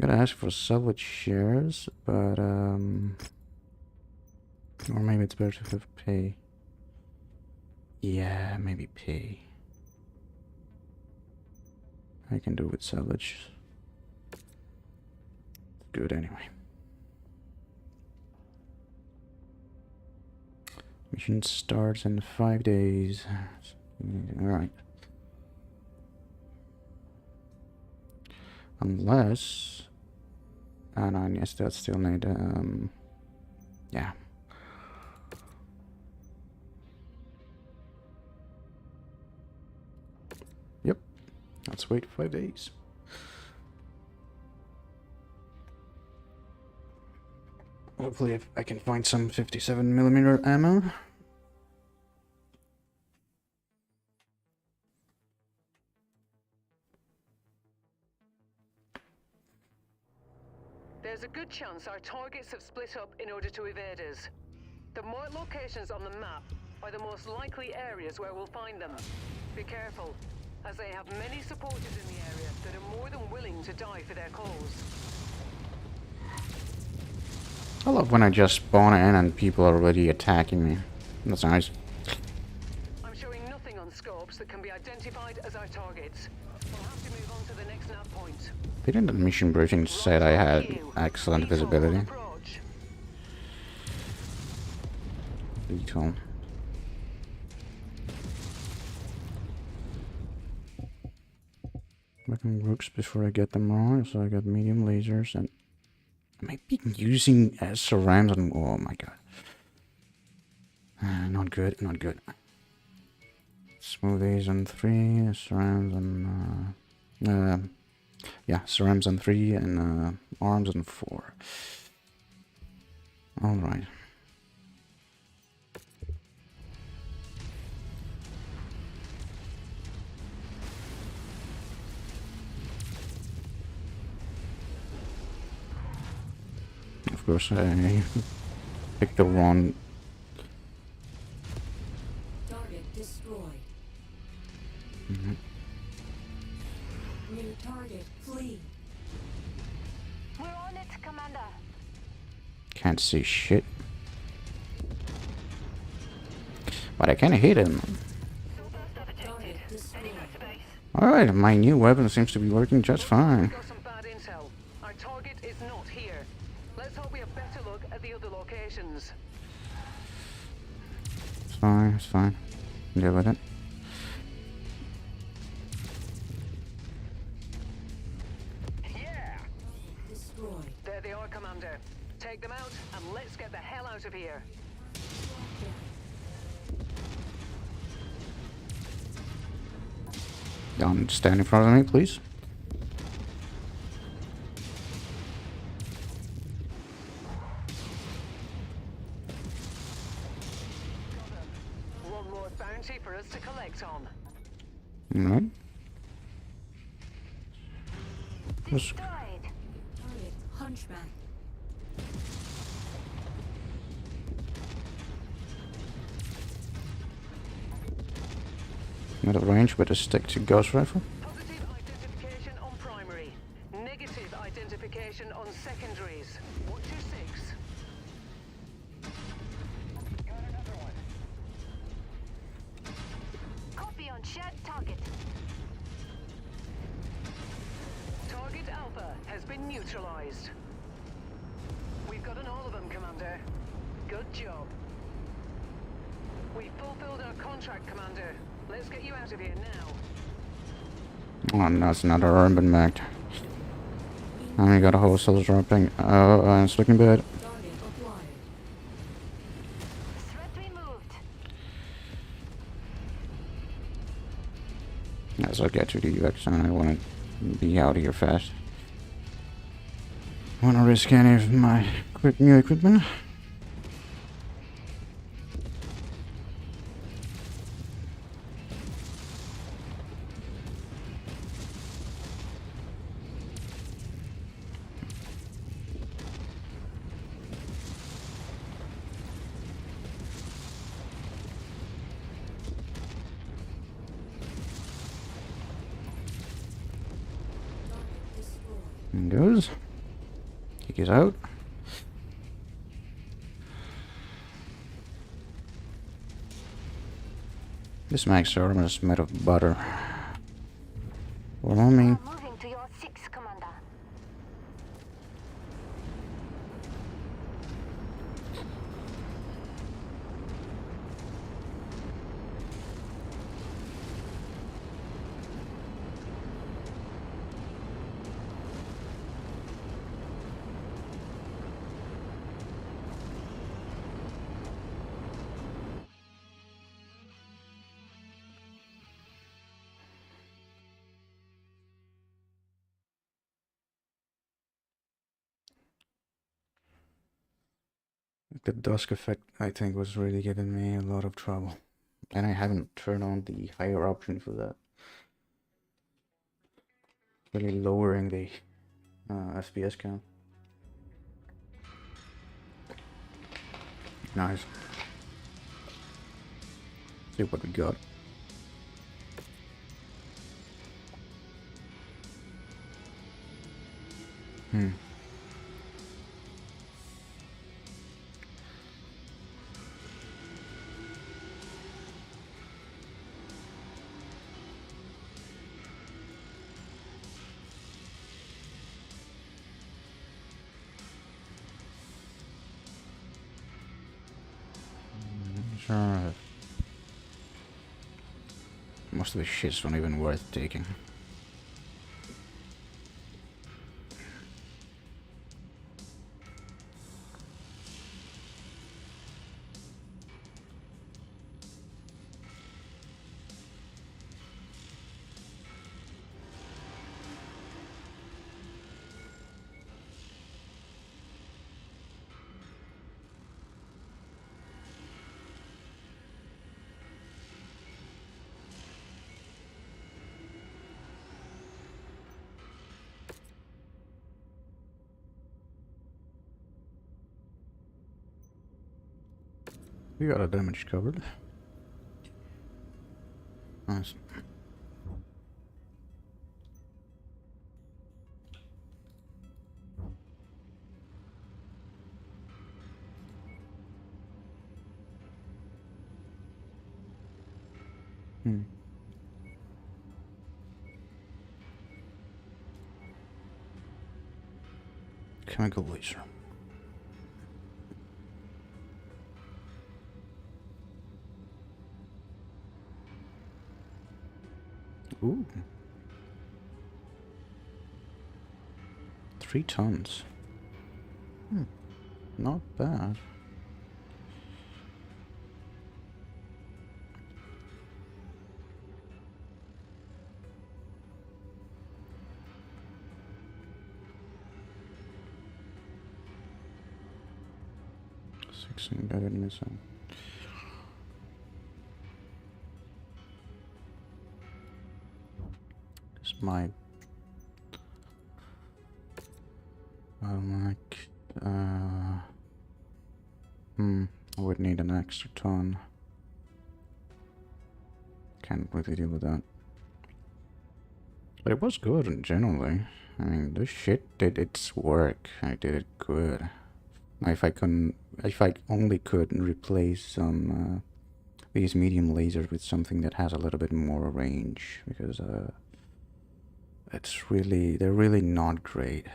Gotta ask for salvage shares, but or maybe it's better to have pay. Yeah, maybe pay. I can do it with salvage. Good anyway. Mission starts in 5 days. Alright. Unless... Oh no, yes, that still need... yeah. Yep. Let's wait 5 days. Hopefully if I can find some 57mm ammo. There's a good chance our targets have split up in order to evade us. The marked locations on the map are the most likely areas where we'll find them. Be careful, as they have many supporters in the area that are more than willing to die for their cause. I love when I just spawn in and people are already attacking me. That's nice. I'm showing nothing on scopes that can be identified as our targets. We'll have to move on to the next nav point. Didn't the mission briefing said I had excellent visibility? Lethal. Looking rooks before I get them wrong, so I got medium lasers and I might be using SRAMs on... Oh my god. Not good, not good. Smoothies on 3, SRAMs on... yeah, SRAMs on 3 and arms on 4. Alright. Of course, I picked the wrong... Target destroyed. Mm-hmm. New target, flee. We're on it, Commander. Can't see shit. But I can hit him. Target destroyed. Alright, my new weapon seems to be working just fine. Got some bad intel. Our target is not here. Let's hope we have better look at the other locations. It's fine, it's fine. Deal with it. Destroyed. There they are, Commander. Take them out and let's get the hell out of here. Stand in front of me, please. more bounty for us to collect on. Alright. Target Hunchback. Out of range, but just stick to Ghost Rifle. Positive identification on primary. Negative identification on secondaries. Watch your six. Got another one. Copy on shared target. Target Alpha has been neutralized. We've gotten all of them, Commander. Good job. We fulfilled our contract, Commander. Let's get you out of here now. Oh no, it's another urban mech. And we got a hostiles dropping. Oh, it's looking bad. Target acquired. Threat removed. As I get to the UX, and I want to be out of here fast. Want to risk any of my new equipment? And goes. Kick it out. This makes armor is made of butter. Follow me. Moving to your 6, Commander. The dusk effect, I think, was really giving me a lot of trouble. And I haven't turned on the higher option for that. Really lowering the FPS count. Nice. See what we got. Sure. Most of the shit's not even worth taking. We got our damage covered. Nice. Chemical laser. Ooh. 3 tons. Not bad. Six embedded missile. my like I would need an extra ton. Can't really deal with that. But it was good generally. I mean, this shit did its work. I did it good. Now, if I only could replace some these medium lasers with something that has a little bit more range, because they're really not great.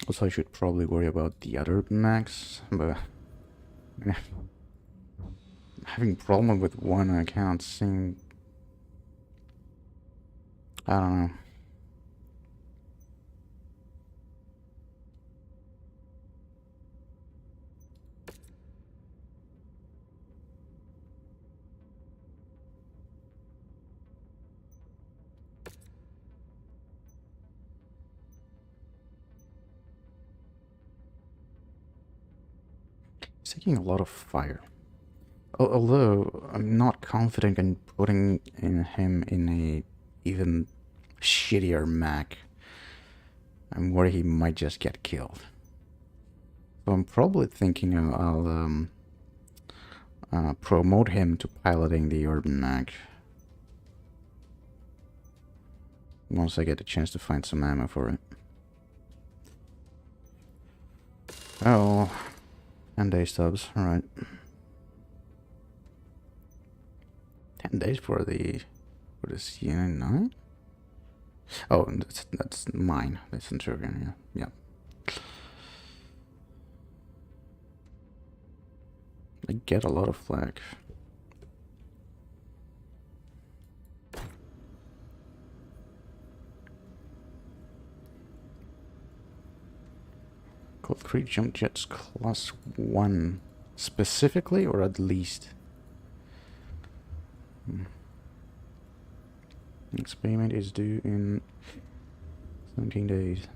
Also, I should probably worry about the other max, but having problem with one account seem, I don't know. It's taking a lot of fire. Although I'm not confident in putting him in a even shittier mech. I'm worried he might just get killed. So I'm probably thinking I'll promote him to piloting the urban mech once I get a chance to find some ammo for it. Oh, 10 day stubs, alright. 10 days for the CN9? Oh, that's mine. That's in Turkey, yeah. I get a lot of flag. Concrete jump jets class 1 specifically, or at least? Next payment is due in 17 days.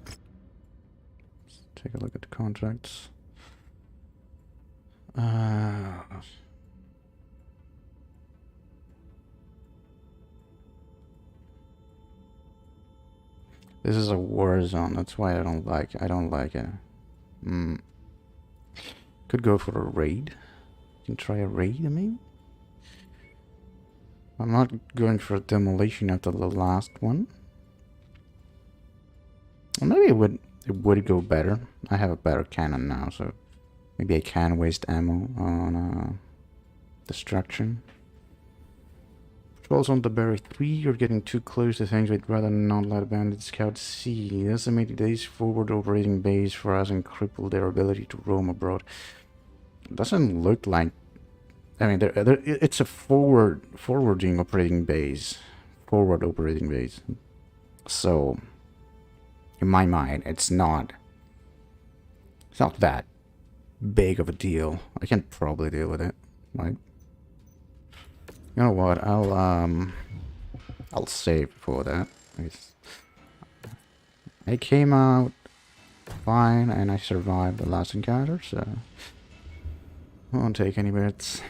Let's take a look at the contracts. This is a war zone. That's why I don't like it. Could go for a raid. You can try a raid, I mean. I'm not going for a demolition after the last one. Well, maybe it would go better. I have a better cannon now, so maybe I can waste ammo on destruction. Patrols on the Berry 3, you're getting too close to things. We'd rather not let bandit scouts see. Estimated days forward operating base for us and cripple their ability to roam abroad. Doesn't look like. I mean, it's a forwarding operating base, forward operating base. So, in my mind, it's not that big of a deal. I can probably deal with it, right? You know what? I'll save for that. I came out fine, and I survived the last encounter, so I won't take any bets.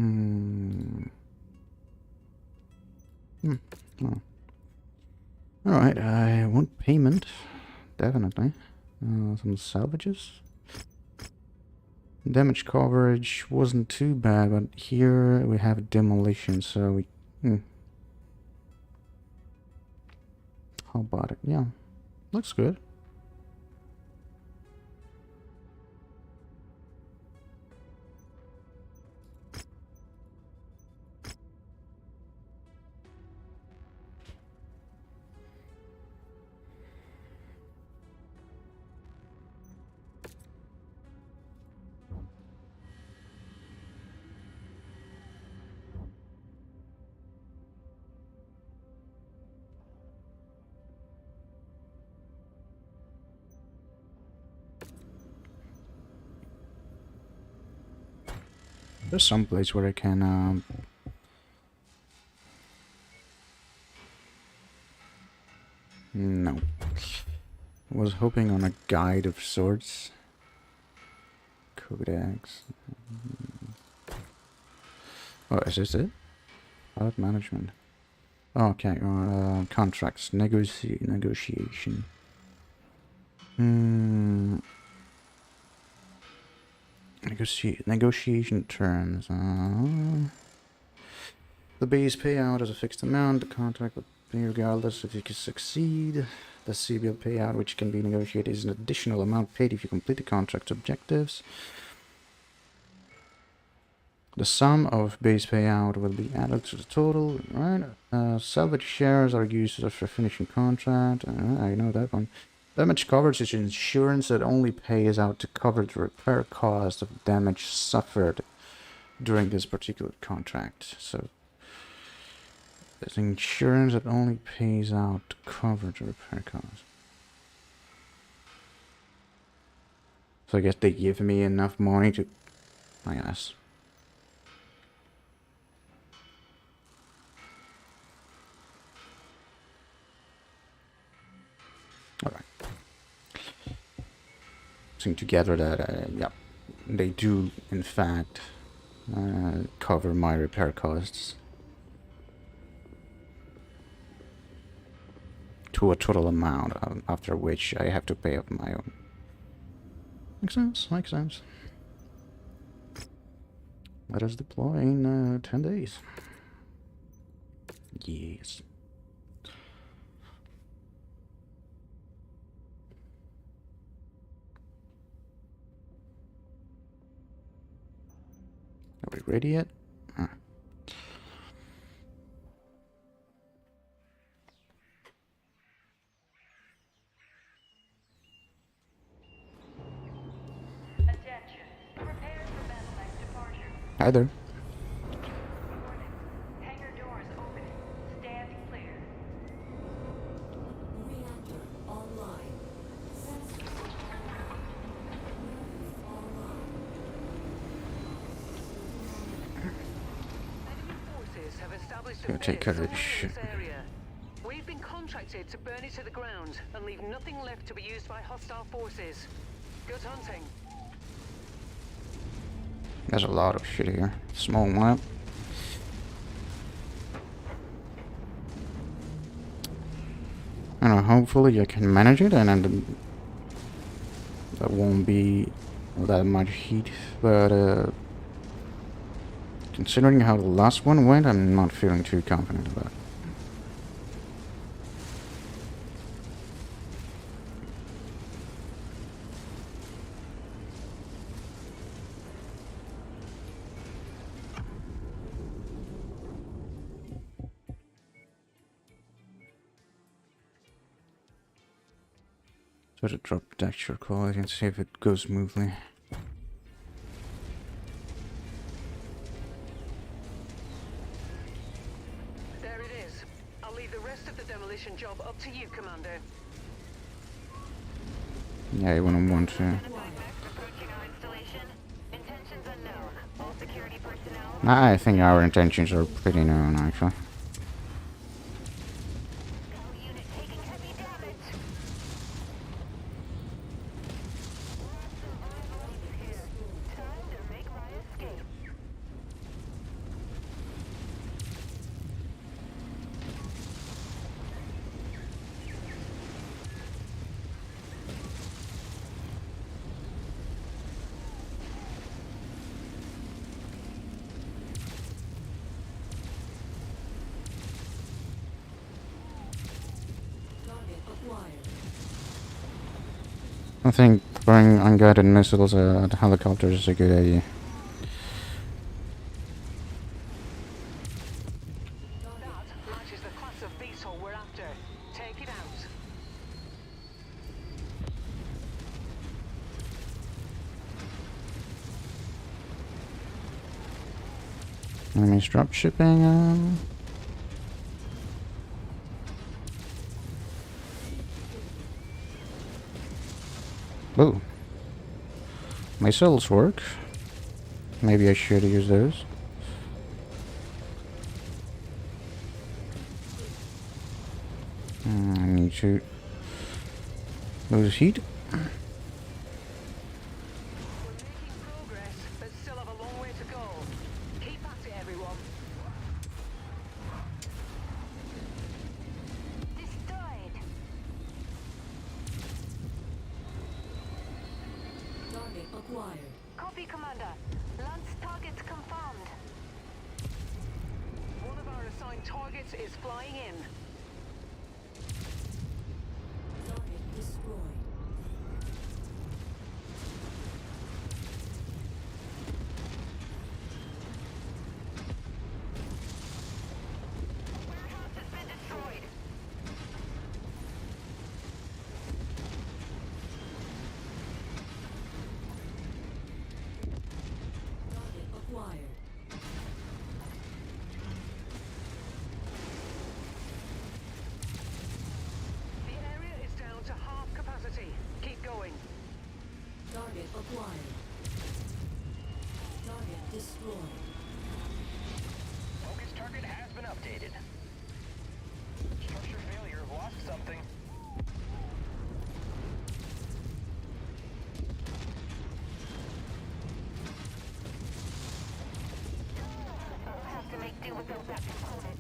Oh. Alright, I want payment. Definitely. Some salvages. Damage coverage wasn't too bad, but here we have demolition, so we... How about it? Yeah, looks good. There's some place where I can no. I was hoping on a guide of sorts. Codex. Oh, is this it? Pilot management. Okay, contracts. Negotiation. Negotiation terms. The base payout is a fixed amount. The contract will pay regardless if you can succeed. The CBL payout, which can be negotiated, is an additional amount paid if you complete the contract's objectives. The sum of base payout will be added to the total, right? Salvage shares are used for finishing contract. I know that one. Damage coverage is insurance that only pays out to cover the repair cost of damage suffered during this particular contract. So, there's insurance that only pays out to cover the repair cost. So I guess they give me enough money to... I guess. Alright. Putting together that, yeah, they do, in fact, cover my repair costs. To a total amount, after which I have to pay off my own. Makes sense, makes sense. Let us deploy in 10 days. Yes. Are we ready yet? Hi there. Hangar doors opening. Stand clear. Reactor online. Sensors online. Enemy forces have established a Gonna take base care of somewhere this in shit. this area. We've been contracted to burn it to the ground and leave nothing left to be used by hostile forces. Good hunting. There's a lot of shit here. Small map. I don't know, hopefully I can manage it and then that won't be that much heat, but considering how the last one went, I'm not feeling too confident about it. So to drop texture quality and see if it goes smoothly. There it is. I'll leave the rest of the demolition job up to you, Commander. Yeah, you wouldn't want to. Approaching our installation. Intentions unknown. All security personnel. I think our intentions are pretty known, actually. Unit taking heavy damage. Time to make my escape. Target acquired. I think throwing unguided missiles at helicopters is a good idea. That matches the class of beetle we're after. Take it out. Enemies drop shipping. Oh. Missiles work. Maybe I should use those. I need to lose heat. We're making acquired. Copy, Commander. Lance targets confirmed. One of our assigned targets is flying in. Target destroyed. Warehouse has been destroyed. Target acquired. The area is down to half capacity. Keep going. Target acquired. Target destroyed. Focus target has been updated. Structure failure. Lost something. We'll have to make do without that component.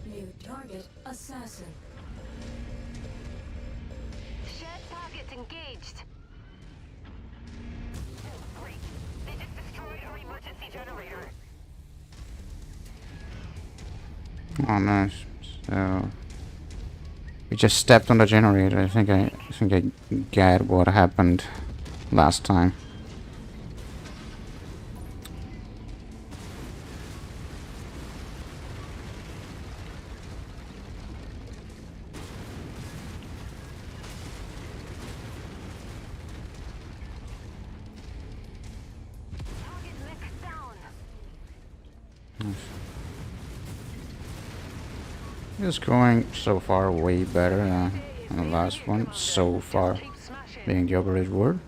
New target assassin. Shared targets engaged. Great. They just destroyed our emergency generator. Oh, nice. So we just stepped on the generator. I think I get what happened last time. Target mech down. It's going so far way better than the last one. So far, Keep smashing. being the operative word.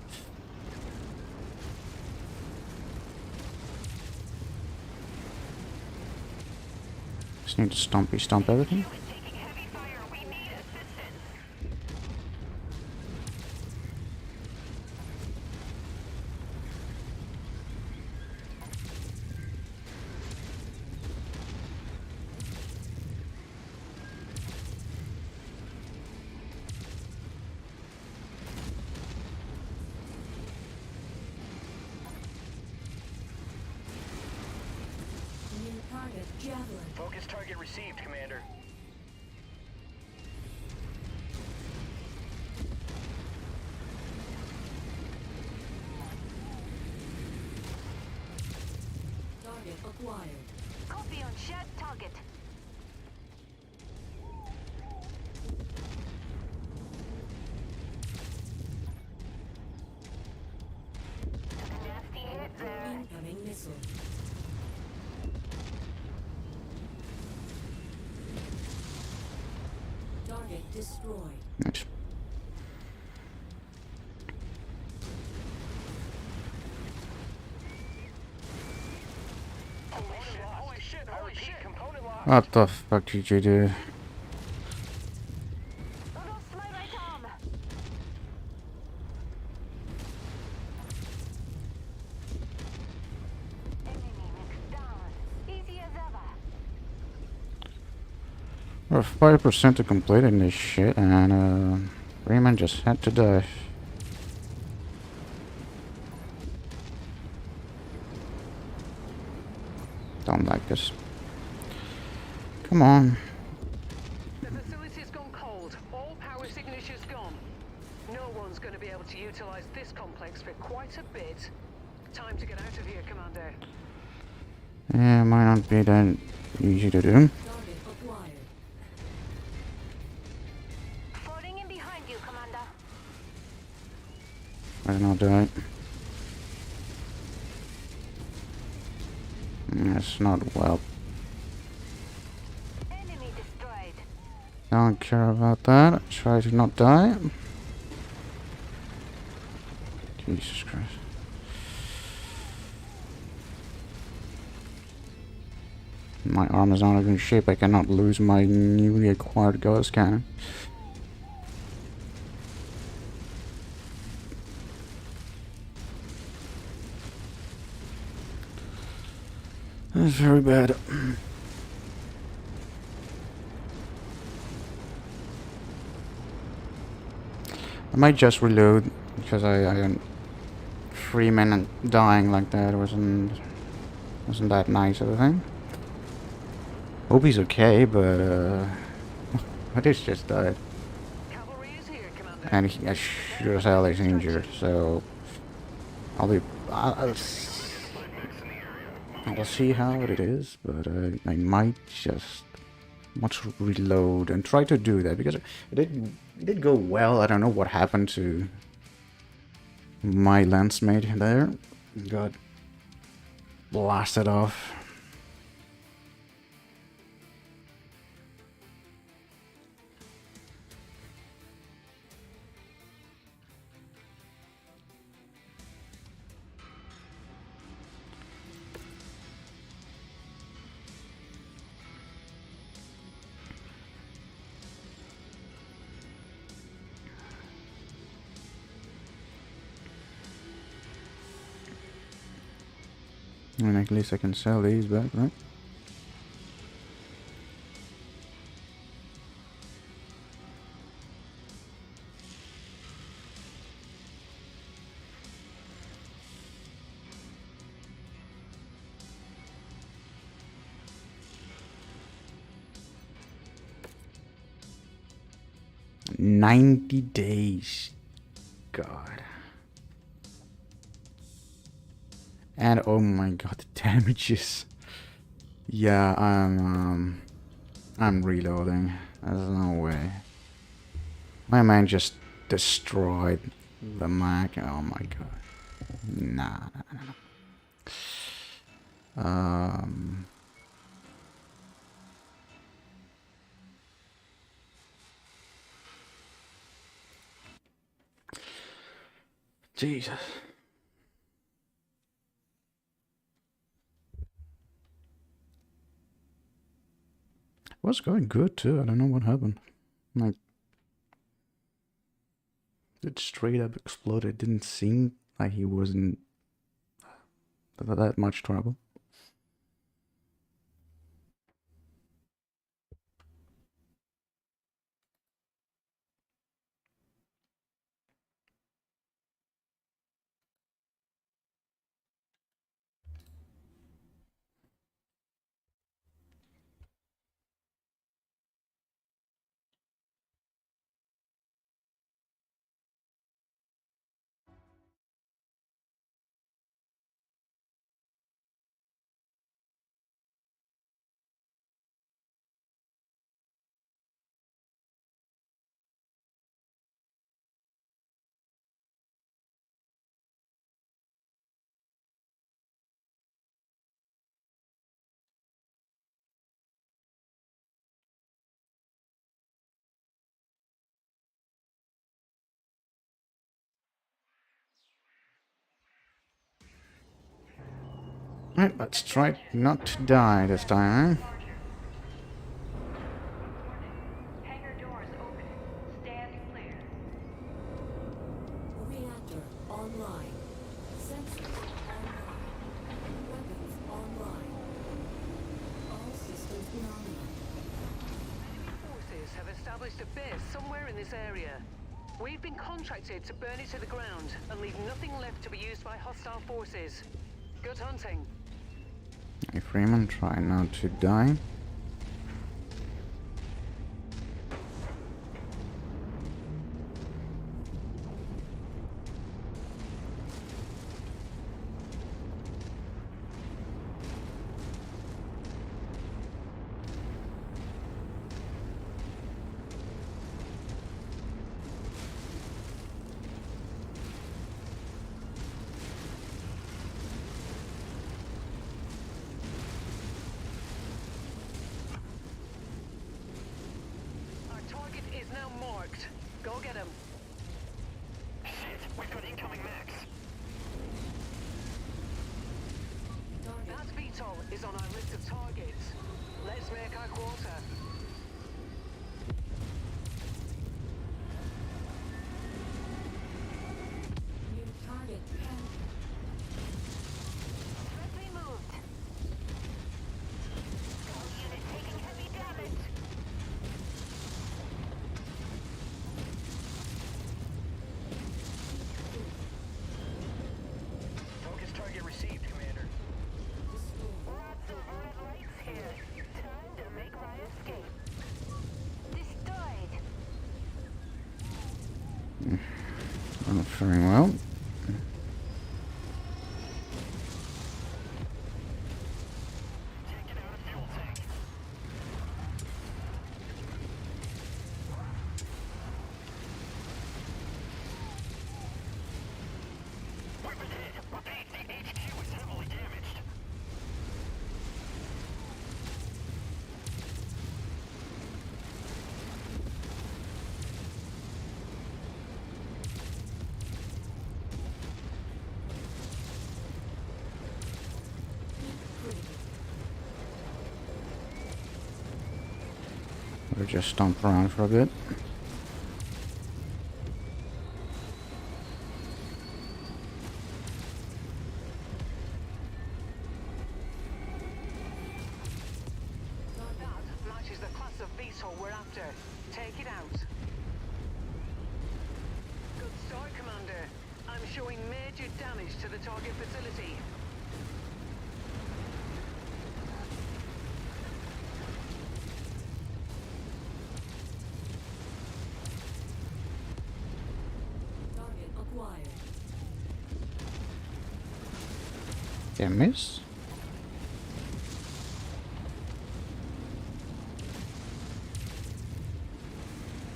Just need to stomp everything. Taking heavy fire. We need assistance. New target javelin. Focus target received, Commander. Target acquired. Copy on shared target. Nasty hit there. Incoming missile. Target destroyed. Nice. Holy shit! Holy shit! Component lost. What the fuck did you do? Lost my right arm. Enemy mech down. Easy as ever. We're 5% to completing this shit, and Raymond just had to die. Don't like this. Come on. The facility's gone cold. All power signatures gone. No one's going to be able to utilize this complex for quite a bit. Time to get out of here, Commander. Yeah, might not be that easy to do. Target acquired. Falling in behind you, Commander. I don't know, die. That's not well. Enemy destroyed. Don't care about that. Try to not die. Jesus Christ. My arm is not in shape. I cannot lose my newly acquired ghost cannon. That's very bad. I might just reload because I 3 men dying like that wasn't that nice of a thing. Hope he's okay, but I just died. Cavalry is here, Commander. And he sure as hell is injured, so I'll see how it is, but I might just want to reload and try to do that because it did go well. I don't know what happened to my landsmate there. Got blasted off. And at least I can sell these back, right? $90 days. God. And oh my god, the damages. Yeah, I'm reloading. There's no way. My man just destroyed the Mac. Oh my god. Nah. Jesus. It was going good too. I don't know what happened. Like, it straight up exploded. It didn't seem like he was in that much trouble. Right, let's try not to die this time, eh? Hangar doors open. Stand clear. Reactor online. Sensors online. Weapons online. All systems nominal. Enemy forces have established a base somewhere in this area. We've been contracted to burn it to the ground and leave nothing left to be used by hostile forces. Good hunting. Hey Freeman, try not to die. Go get him. Shit, we've got incoming Max. That VTOL is on our list of targets. Let's make our quota. New target. Correctly moved. Very well. We'll just stomp around for a bit. That matches the class of beasthole we're after. Take it out. Good start, Commander. I'm showing major damage to the target facility. Target acquired. Did I miss?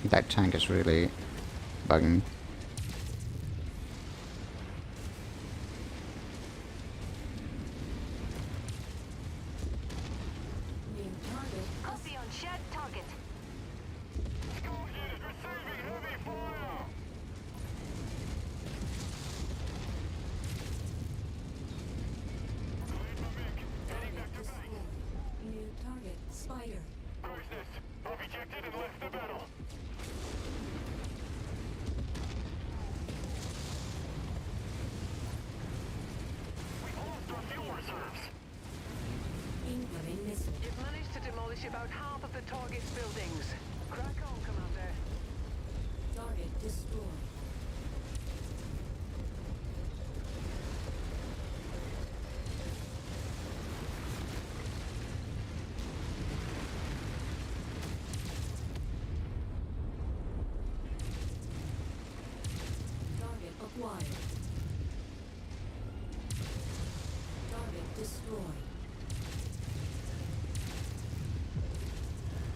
That tank is really bugging me. New target. Copy on shared target. Target destroyed. New target. Spider. Objected and left the battle. We lost our fuel reserves. Incoming missile. You've managed to demolish about half of the target's buildings. Crack on, Commander. Target destroyed. Target acquired. Target destroyed.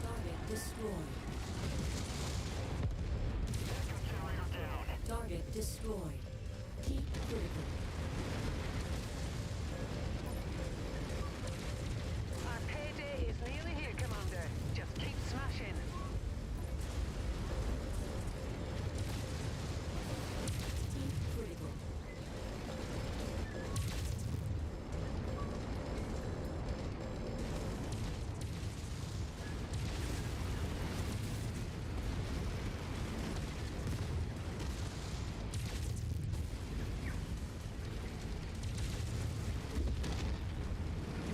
Target destroyed. Target destroyed. Keep critical. Our payday is nearly here, Commander. Just keep smashing. Keep critical.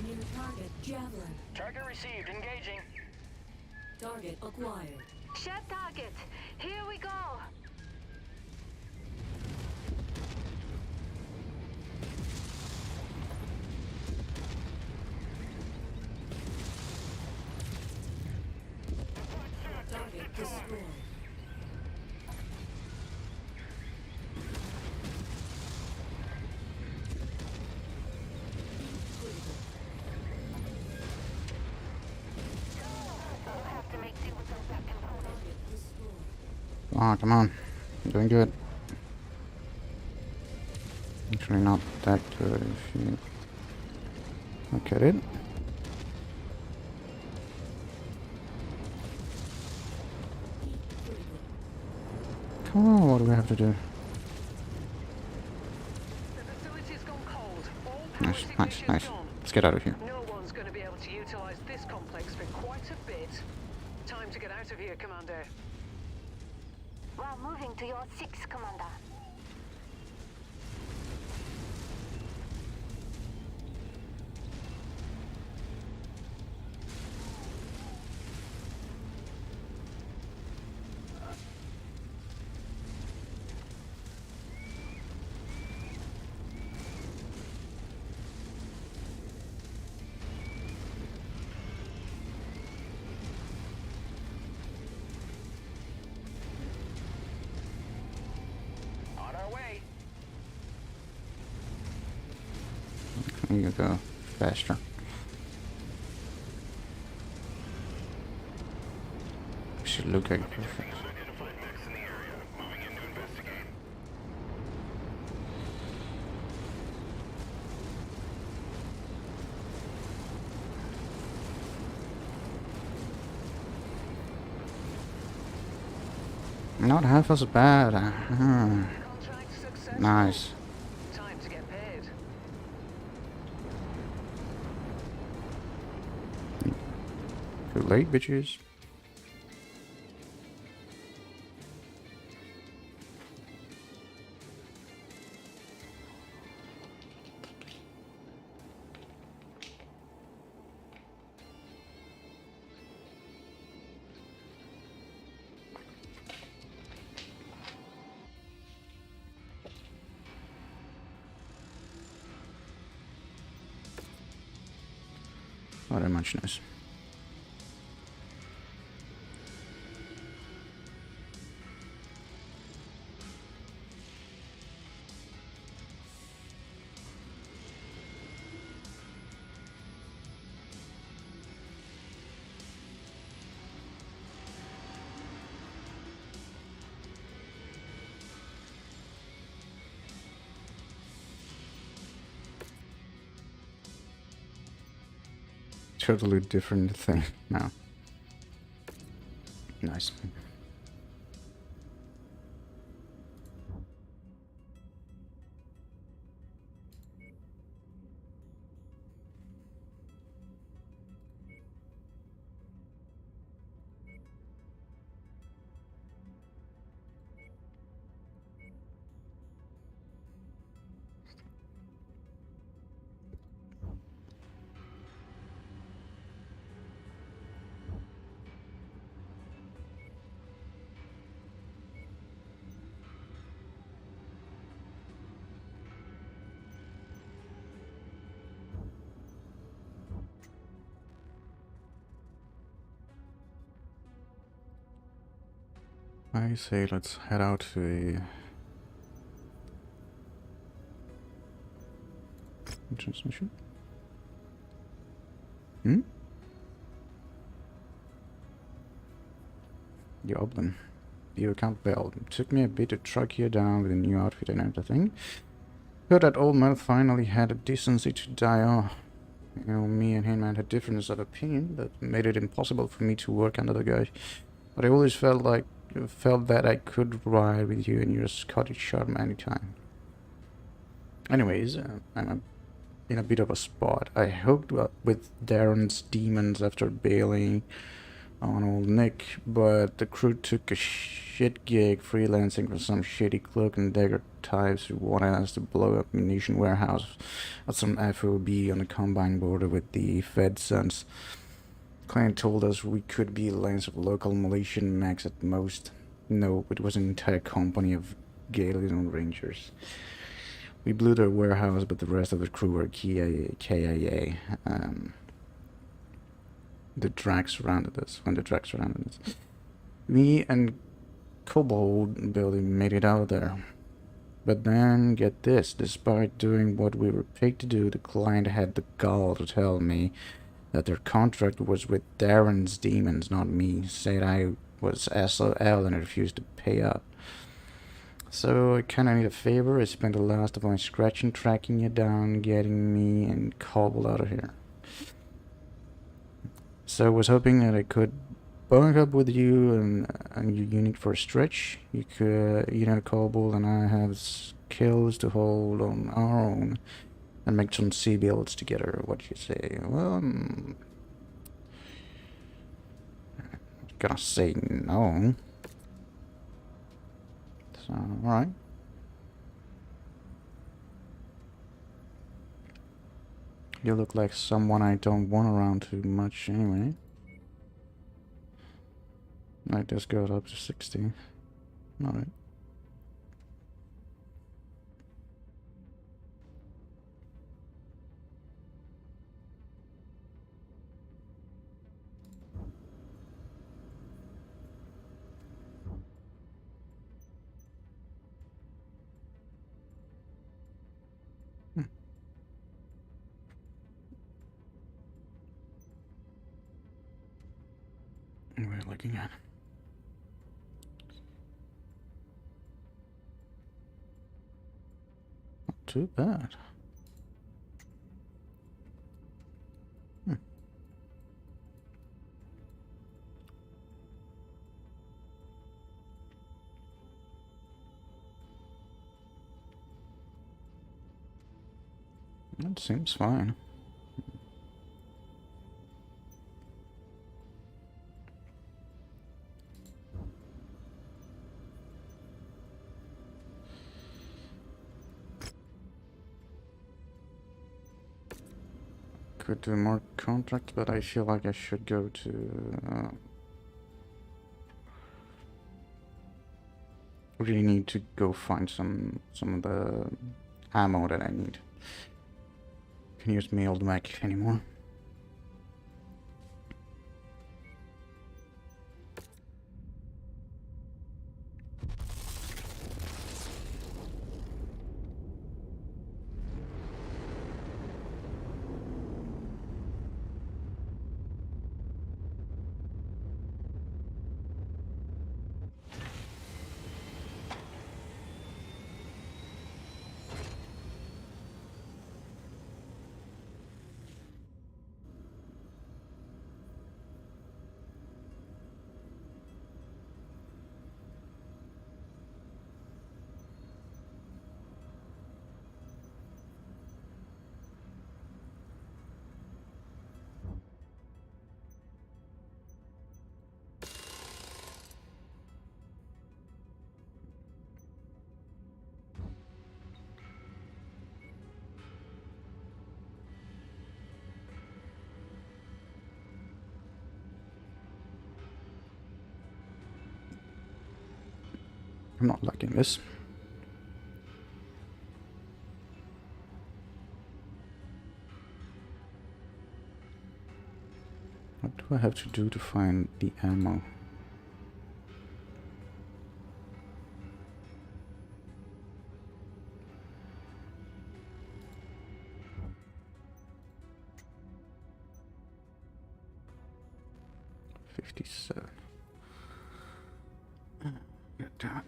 New target. Javelin. Target received. Engaging. Target acquired. Shared target. Here we go. Target destroyed. Target destroyed. Ah, come on. I'm doing good. Actually not that good if you look at it. Come on, what do we have to do? The facility's gone cold. All power Nice, nice, ignition nice. done. Let's get out of here. No one's going to be able to utilize this complex for quite a bit. Time to get out of here, Commander. We're moving to your 6, Commander. go faster. Should look like perfect. Not half as bad. Nice. Time to get paid. Too late, bitches. Very much nice. Totally different thing now. Nice. I say let's head out to a transmission. Joblin. View account bell. It took me a bit to track you down with a new outfit and everything. Heard that old man finally had the decency to die off. You know, me and him had a difference of opinion that made it impossible for me to work under the guy. But I always felt that I could ride with you and your Scottish charm anytime. Anyways, I'm in a bit of a spot. I hooked up with Darren's demons after bailing on old Nick, but the crew took a shit gig freelancing for some shitty cloak and dagger types who wanted us to blow up munition warehouse at some FOB on the Combine border with the Fed Sons. Client told us we could be lanes of local Malaysian max at most. No, it was an entire company of Galilean Rangers. We blew their warehouse, but the rest of the crew were KIA. The Drax surrounded us. When the Drax surrounded us, me and Kobold barely made it out there. But then, get this, despite doing what we were paid to do, the client had the gall to tell me that their contract was with Darren's demons, not me. Said I was SOL and refused to pay up. So I kinda need a favor. I spent the last of my scratching tracking you down, getting me and Kobold out of here. So I was hoping that I could bunk up with you and your unit for a stretch. You could, Kobold and I have skills to hold on our own and make some sea builds together. What do you say? Well, I'm gonna say no. So, alright. You look like someone I don't want around too much anyway. I just got up to 60. Alright. we're looking at. Not too bad. That seems fine. Could do more contracts, but I feel like I should go to... really need to go find some of the ammo that I need. Can't use my old mech anymore. I'm not liking this. What do I have to do to find the ammo? $57. Get that.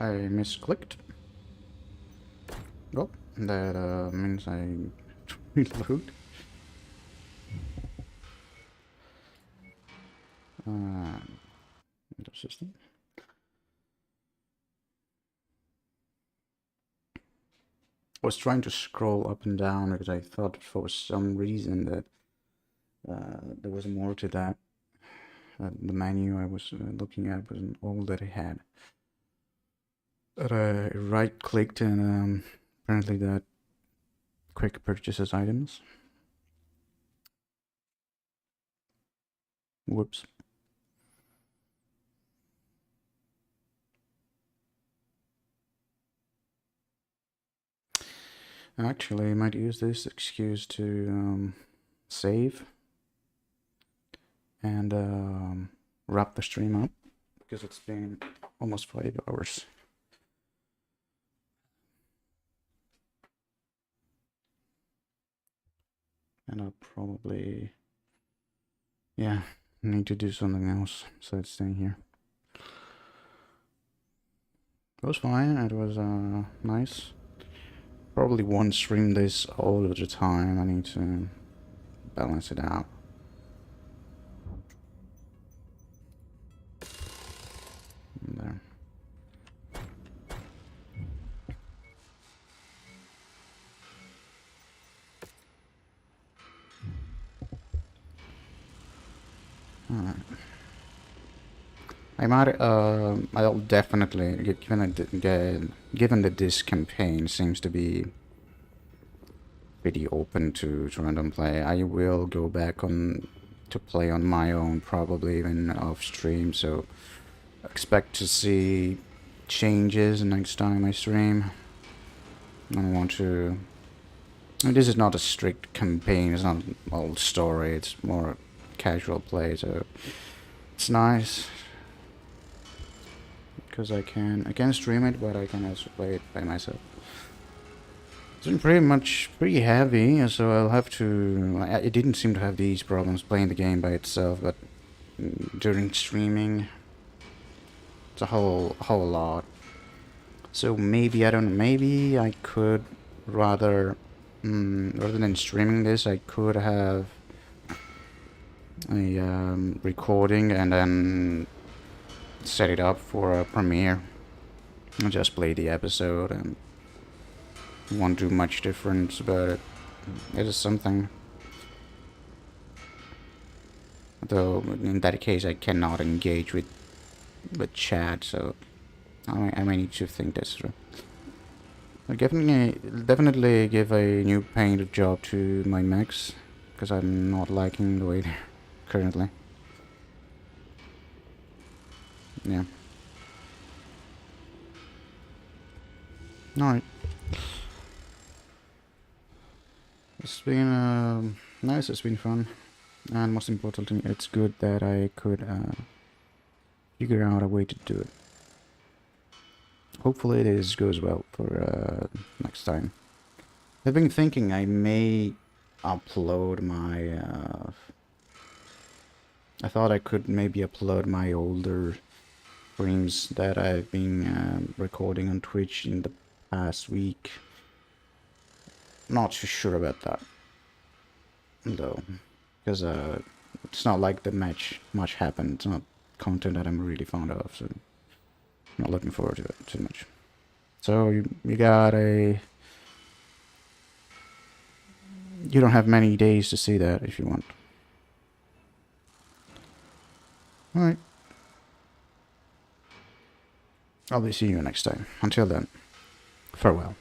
I misclicked. Oh, that means I reload. Windows system. I was trying to scroll up and down because I thought for some reason that there was more to that. The menu I was looking at wasn't all that it had. But I right-clicked and apparently that quick purchases items. Whoops. Actually, I might use this excuse to save and wrap the stream up because it's been almost 5 hours. And I'll probably, yeah, need to do something else besides staying here. It was fine, it was nice. Probably won't stream this all of the time, I need to balance it out. There. Alright. I'll definitely, given that this campaign seems to be pretty open to random play, I will go back on to play on my own, probably even off stream, so expect to see changes next time I stream. I don't want to And this is not a strict campaign, it's not an old story, it's more casual play, so it's nice. Because I can stream it, but I can also play it by myself. It's been pretty heavy, so I'll have to... It didn't seem to have these problems playing the game by itself, but during streaming, it's a whole lot. So maybe, I don't know, maybe I could rather than streaming this, I could have a recording and then set it up for a premiere and just play the episode, and won't do much difference about it. It is something. Though in that case I cannot engage with chat, so I may need to think this through. I'll definitely give a new painted job to my mechs, because I'm not liking the way they're currently. Yeah. Alright. It's been nice, it's been fun. And most importantly, it's good that I could figure out a way to do it. Hopefully this goes well for next time. I've been thinking I may upload my... I thought I could maybe upload my older streams that I've been recording on Twitch in the past week. Not too sure about that, though, because it's not like the much happened. It's not content that I'm really fond of, so I'm not looking forward to it too much. So you got a... You don't have many days to see that if you want. Alright. I'll be seeing you next time. Until then, farewell.